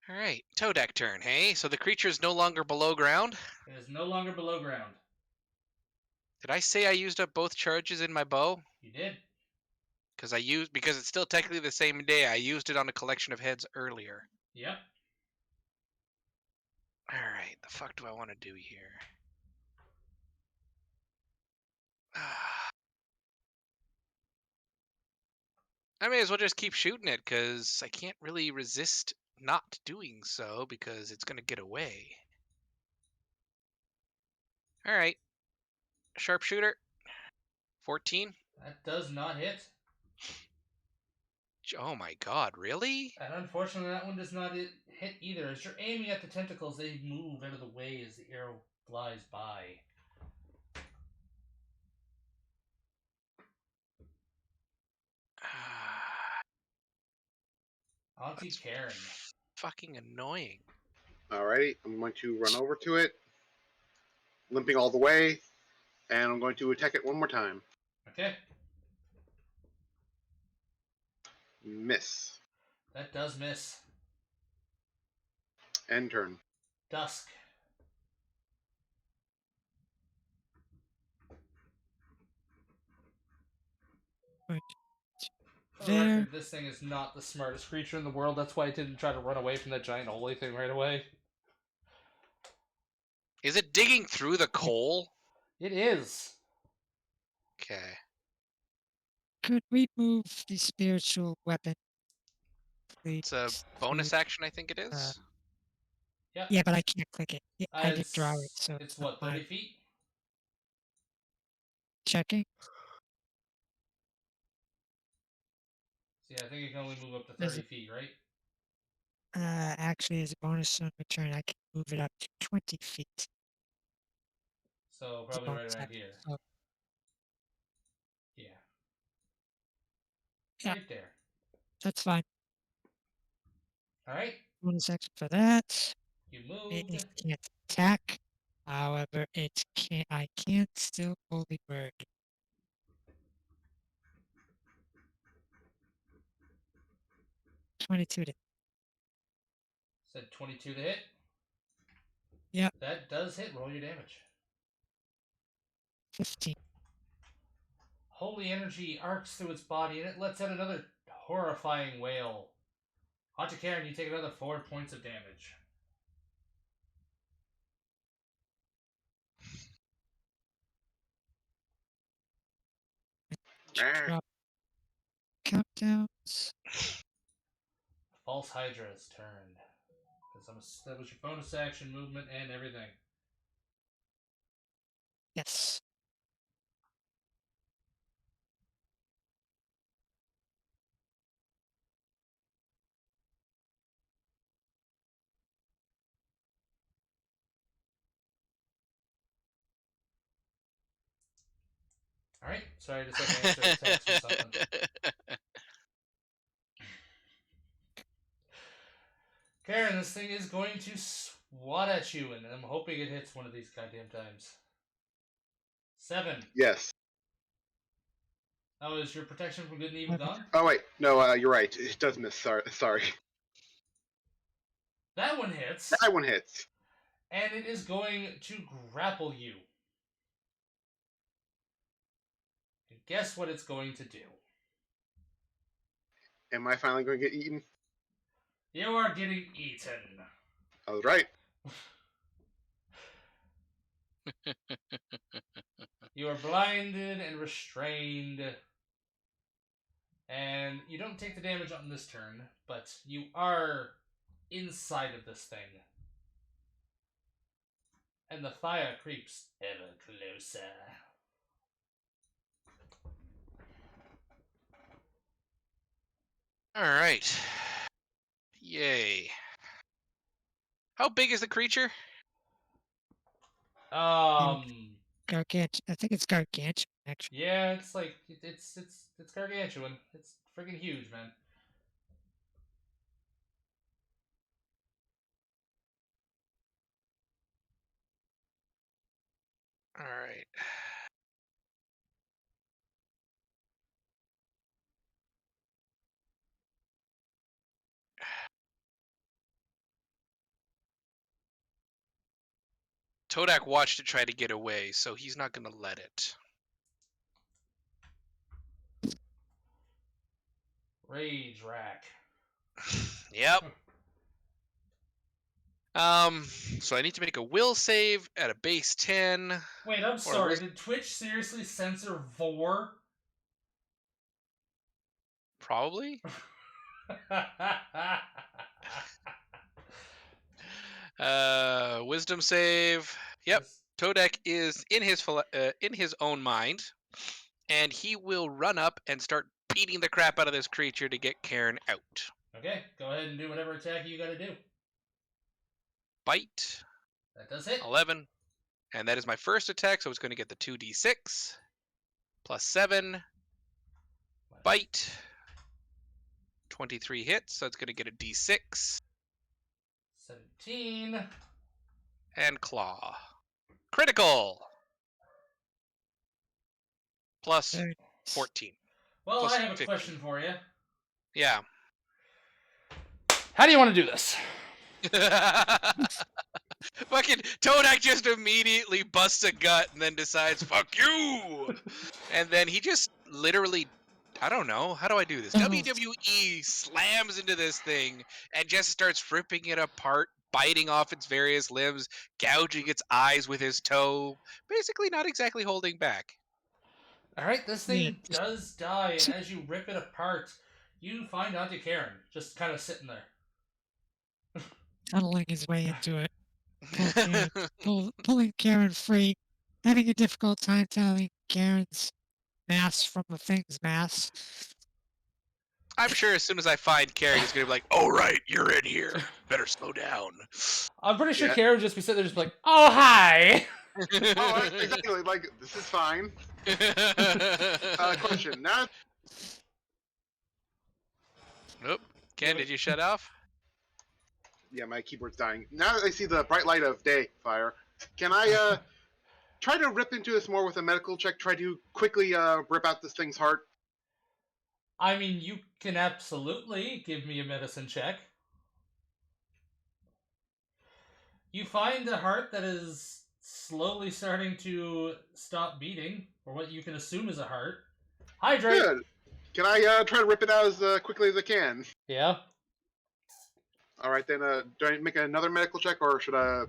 Alright, Todak turn, hey? So the creature is no longer below ground? It is no longer below ground. Did I say I used up both charges in my bow? You did. Because it's still technically the same day. I used it on a collection of heads earlier. Yep. Alright, the fuck do I want to do here? I may as well just keep shooting it, because I can't really resist not doing so, because it's going to get away. Alright. Sharpshooter. 14. That does not hit. Oh my god, really? And unfortunately, that one does not hit either. As you're aiming at the tentacles, they move out of the way as the arrow flies by. Auntie That's Karen. fucking annoying. Alrighty, I'm going to run over to it, limping all the way, and I'm going to attack it one more time. Okay, Miss. that does miss. End turn. Dusk. Right. For the There. record, this thing is not the smartest creature in the world. That's why it didn't try to run away from that giant holy thing right away. Is it digging through the coal? It is. Okay. Could we move the spiritual weapon, please? It's a bonus action, I think it is. Yep. Yeah, but I can't click it. Yeah, I didn't draw it, so It's not what, 30 mine. feet? Checking. See, I think you can only move up to Is 30 it- feet, right? Actually, as a bonus on my turn, I can move it up to 20 feet. So as a probably right bonus around action. here. So, Yeah. Yeah. Right there. that's fine. Alright, Bonus action for that. you It moved. can't attack. However, it can. I can't still Holy Word. $22 to Said 22 to hit. Yep. That does hit. Roll your damage. 15. Holy energy arcs through its body and it lets out another horrifying wail. Haunted Karen, you take another 4 points of damage. Ah. Drop countdowns. False Hydra has turned. Because that was your bonus action, movement, and everything. Yes. Alright, sorry, just let me answer a text or something. Karen, this thing is going to swat at you, and I'm hoping it hits one of these goddamn times. 7. Yes. Oh, is your protection from good and evil gone? Oh wait, no, you're right. It does miss. Sorry. That one hits, That one hits. and it is going to grapple you. And guess what it's going to do? Am I finally going to get eaten? You are getting eaten. I was right. You are blinded and restrained. And you don't take the damage on this turn, but you are inside of this thing. And the fire creeps ever closer. Alright. Yay. How big is the creature? Gargantuan. I think it's gargantuan, actually. Yeah, it's like it's gargantuan. It's freaking huge, man. Alright. Todak watched it try to get away, so he's not gonna let it. Rage rack. Yep. So I need to make a will save at a base 10. Wait, I'm sorry. ris- Did Twitch seriously censor Vor? Probably. Wisdom save. Yep. Just- Todek is in his own mind, and he will run up and start beating the crap out of this creature to get Karen out. Okay, go ahead and do whatever attack you gotta do. Bite, That does hit. 11, and that is my first attack, so it's going to get the 2d6 plus 7. Bite, 23 hits, so it's going to get a d6, 17. and claw. Critical! Plus Very 14. Well, Plus I have a 15. question for you. Yeah. How do you want to do this? Fucking Todak just immediately busts a gut and then decides, fuck you! And then he just literally, I don't know, how do I do this? WWE slams into this thing and just starts ripping it apart, biting off its various limbs, gouging its eyes with his toe, basically not exactly holding back. All right, this thing Yeah. does die, and as you rip it apart, you find Auntie Karen just kind of sitting there. tunneling his way into it, pulling Karen free, having a difficult time telling Karen's mass from the thing's mass. I'm sure as soon as I find Karen, he's gonna be like, "Oh right, you're in here. Better slow down." I'm pretty sure Yeah. Karen would just be sitting there, just be like, "Oh hi." Oh, exactly. Like, this is fine. Question. Now, Nope. Ken, did you shut off? yeah, my keyboard's dying. Now that I see the bright light of day, fire, can I try to rip into this more with a medical check? Try to quickly rip out this thing's heart. I mean, you can absolutely give me a medicine check. You find a heart that is slowly starting to stop beating, or what you can assume is a heart. Hydrate. Good. Can I try to rip it out as quickly as I can? Yeah. All right, then. Do I make another medical check, or should I?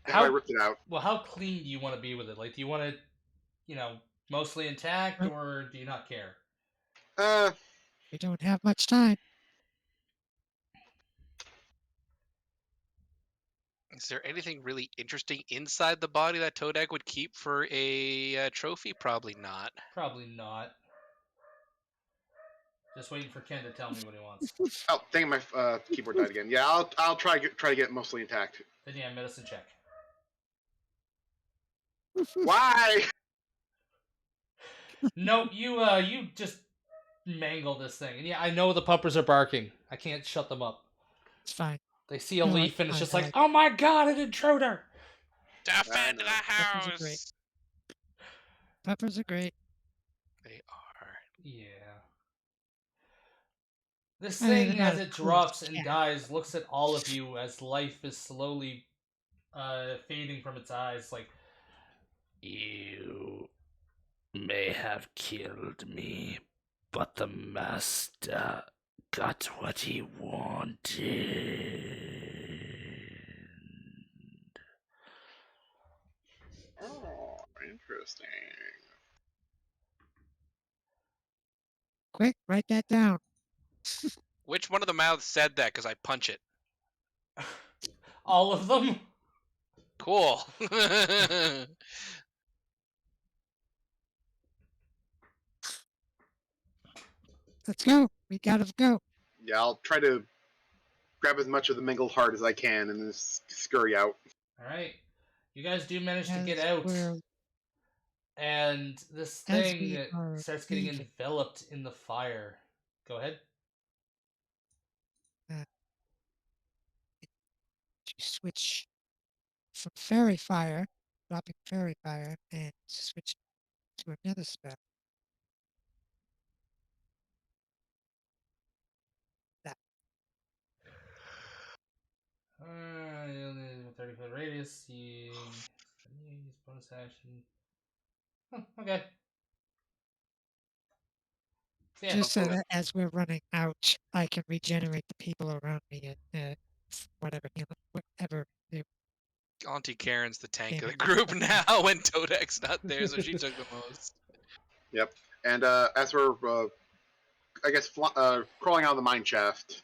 Have How- I ripped it out? Well, how clean do you want to be with it? Like, do you want it, mostly intact, or do you not care? We don't have much time. Is there anything really interesting inside the body that Todak would keep for a trophy? Probably not. Probably not. Just waiting for Ken to tell me what he wants. Oh, dang, my keyboard died again. Yeah, I'll try to get it mostly intact. Then yeah, medicine check. Why? No, you just mangle this thing. And yeah, I know the puppers are barking. I can't shut them up. It's fine. They see a No, leaf and it's I just like like, oh my god, an intruder! Defend the know. house. Peppers are great. Peppers are great. They are. Yeah. This I mean, thing, they're as not it a cool drops and cat. dies, looks at all of you as life is slowly fading from its eyes. Like, you may have killed me, but the master got what he wanted. Oh, interesting. Quick, write that down. Which one of the mouths said that? Because I punch it. All of them? Cool. Let's go. We gotta go. Yeah, I'll try to grab as much of the mangled heart as I can and then scurry out. Alright. You guys do manage to get As out. we're- And this As thing we are starts getting leaving. enveloped in the fire. Go ahead. to switch from fairy fire, dropping fairy fire, and switch to another spell. You only have a 30-foot radius. You use bonus action. Oh, okay. Yeah. Just so that as we're running out, I can regenerate the people around me and whatever they Auntie Karen's the tank of the Damn it. group now when Todak's not there, so she took the most. And as we're I guess, crawling out of the mine shaft.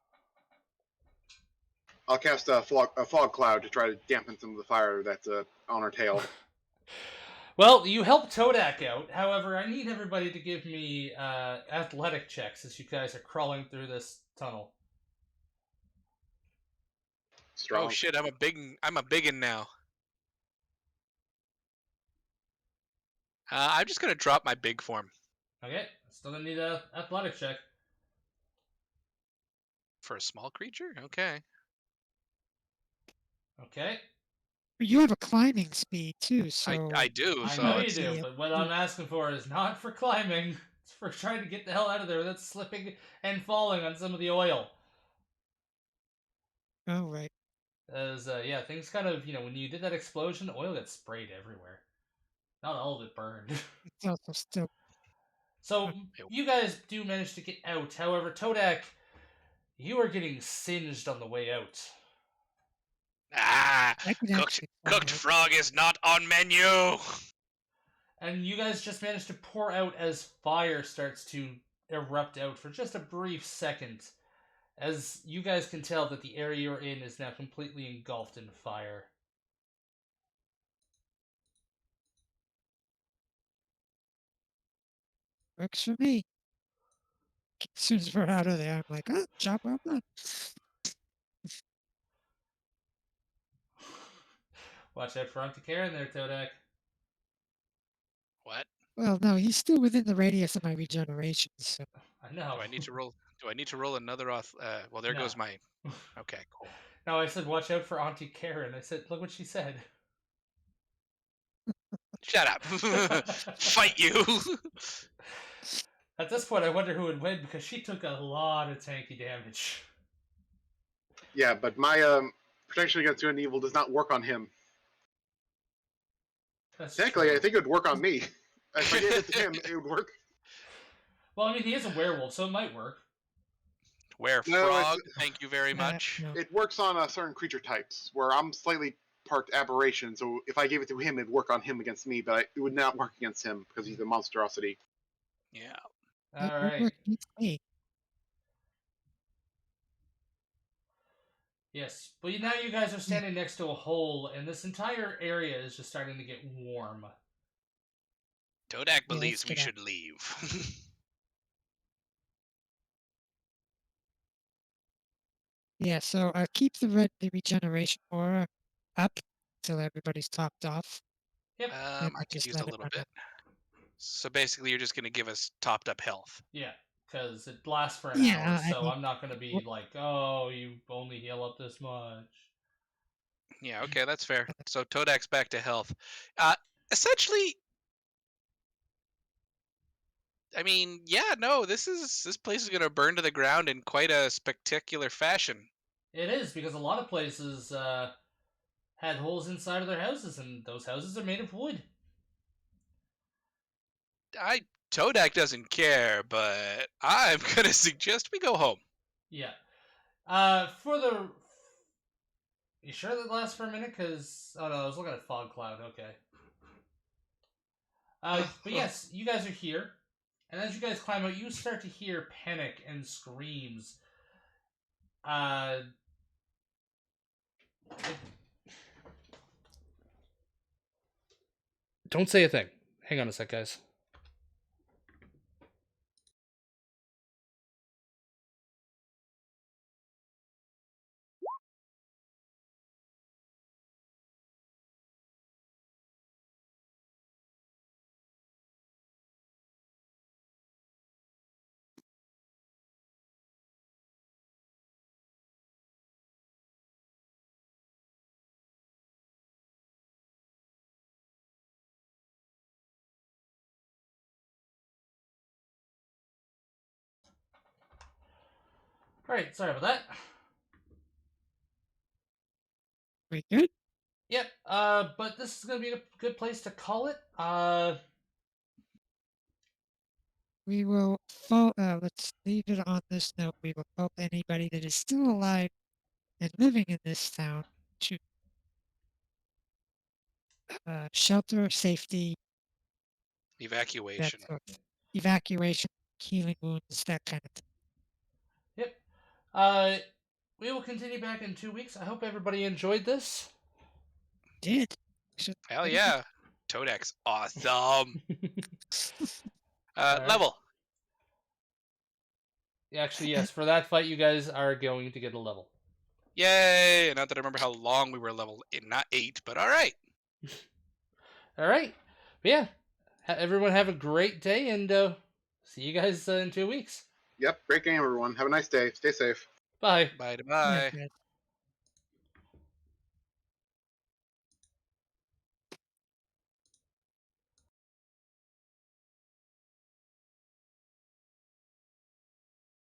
I'll cast a fog cloud to try to dampen some of the fire that's on her tail. Well, you helped Todak out. However, I need everybody to give me athletic checks as you guys are crawling through this tunnel. Strong. Oh shit! I'm a biggin now. I'm just gonna drop my big form Okay, still gonna need a athletic check. for a small creature. Okay. Okay, You have a climbing speed too, so I do. I So know you it's, do, but what I'm asking for is not for climbing. It's for trying to get the hell out of there without slipping and falling on some of the oil. oh right. As yeah, things kind of when you did that explosion, oil got sprayed everywhere. Not all of it burned. It's also still So you guys do manage to get out. However, Todak, you are getting singed on the way out. ah, I can cooked actually fly cooked out. frog is not on menu. And you guys just manage to pour out as fire starts to erupt out for just a brief second. As you guys can tell that the area you're in is now completely engulfed in fire. Works for me. As soon as we're out of there, I'm like, oh, job well done. Watch out for Uncle Karen there, Todak. What? Well, no, he's still within the radius of my regeneration, so I know. Do I need to roll? Do I need to roll another off? Well, there No. goes my. Okay, cool. No, I said watch out for Auntie Karen. I said, look what she said. Shut up. Fight you. At this point, I wonder who would win because she took a lot of tanky damage. Yeah, but my protection against good and evil does not work on him. That's Technically, true. I think it would work on me. If I gave it to him, it would work. Well, I mean, he is a werewolf, so it might work. Were No, it's- frog. Thank you very much. no. It works on certain creature types, where I'm slightly part aberration, so if I gave it to him, it'd work on him against me, but it would not work against him because he's a monstrosity. Yeah. That All would right. work against me. Yes, but now you guys are standing next to a hole, and this entire area is just starting to get warm. Todak believes we get out. should leave. Yeah, so keep the regeneration aura up till everybody's topped off. Yep. Then I could just use a let it little run bit. So basically, you're just gonna give us topped up health. Yeah, because it lasts for an Yeah, hour, I so mean- I'm not going to be like, oh, you only heal up this much. Yeah. Okay, that's fair. So Todak's back to health. Essentially, I mean, yeah, no, this place is gonna burn to the ground in quite a spectacular fashion. It is, because a lot of places had holes inside of their houses, and those houses are made of wood. Todak doesn't care, but I'm gonna suggest we go home. Yeah. You sure that lasts for a minute? Because, oh no, I was looking at fog cloud, okay. But yes, you guys are here, and as you guys climb out, you start to hear panic and screams. Don't say a thing. Hang on a sec, guys. Alright, sorry about that. We good? Yep, but this is gonna be a good place to call it. We will let's leave it on this note. We will help anybody that is still alive and living in this town to shelter, safety, that Evacuation. sort of evacuation, healing wounds, that kind of thing. We will continue back in 2 weeks. I hope everybody enjoyed this. Did. Should- Hell yeah. Toadx, awesome. Alright. Level. Actually, yes, for that fight, you guys are going to get a level. Yay! Not that I remember how long we were level, not 8, but all right. All right. But yeah, everyone have a great day, and see you guys in 2 weeks. Yep, great game, everyone. Have a nice day. Stay safe. Bye. Bye to Yeah, bye. good.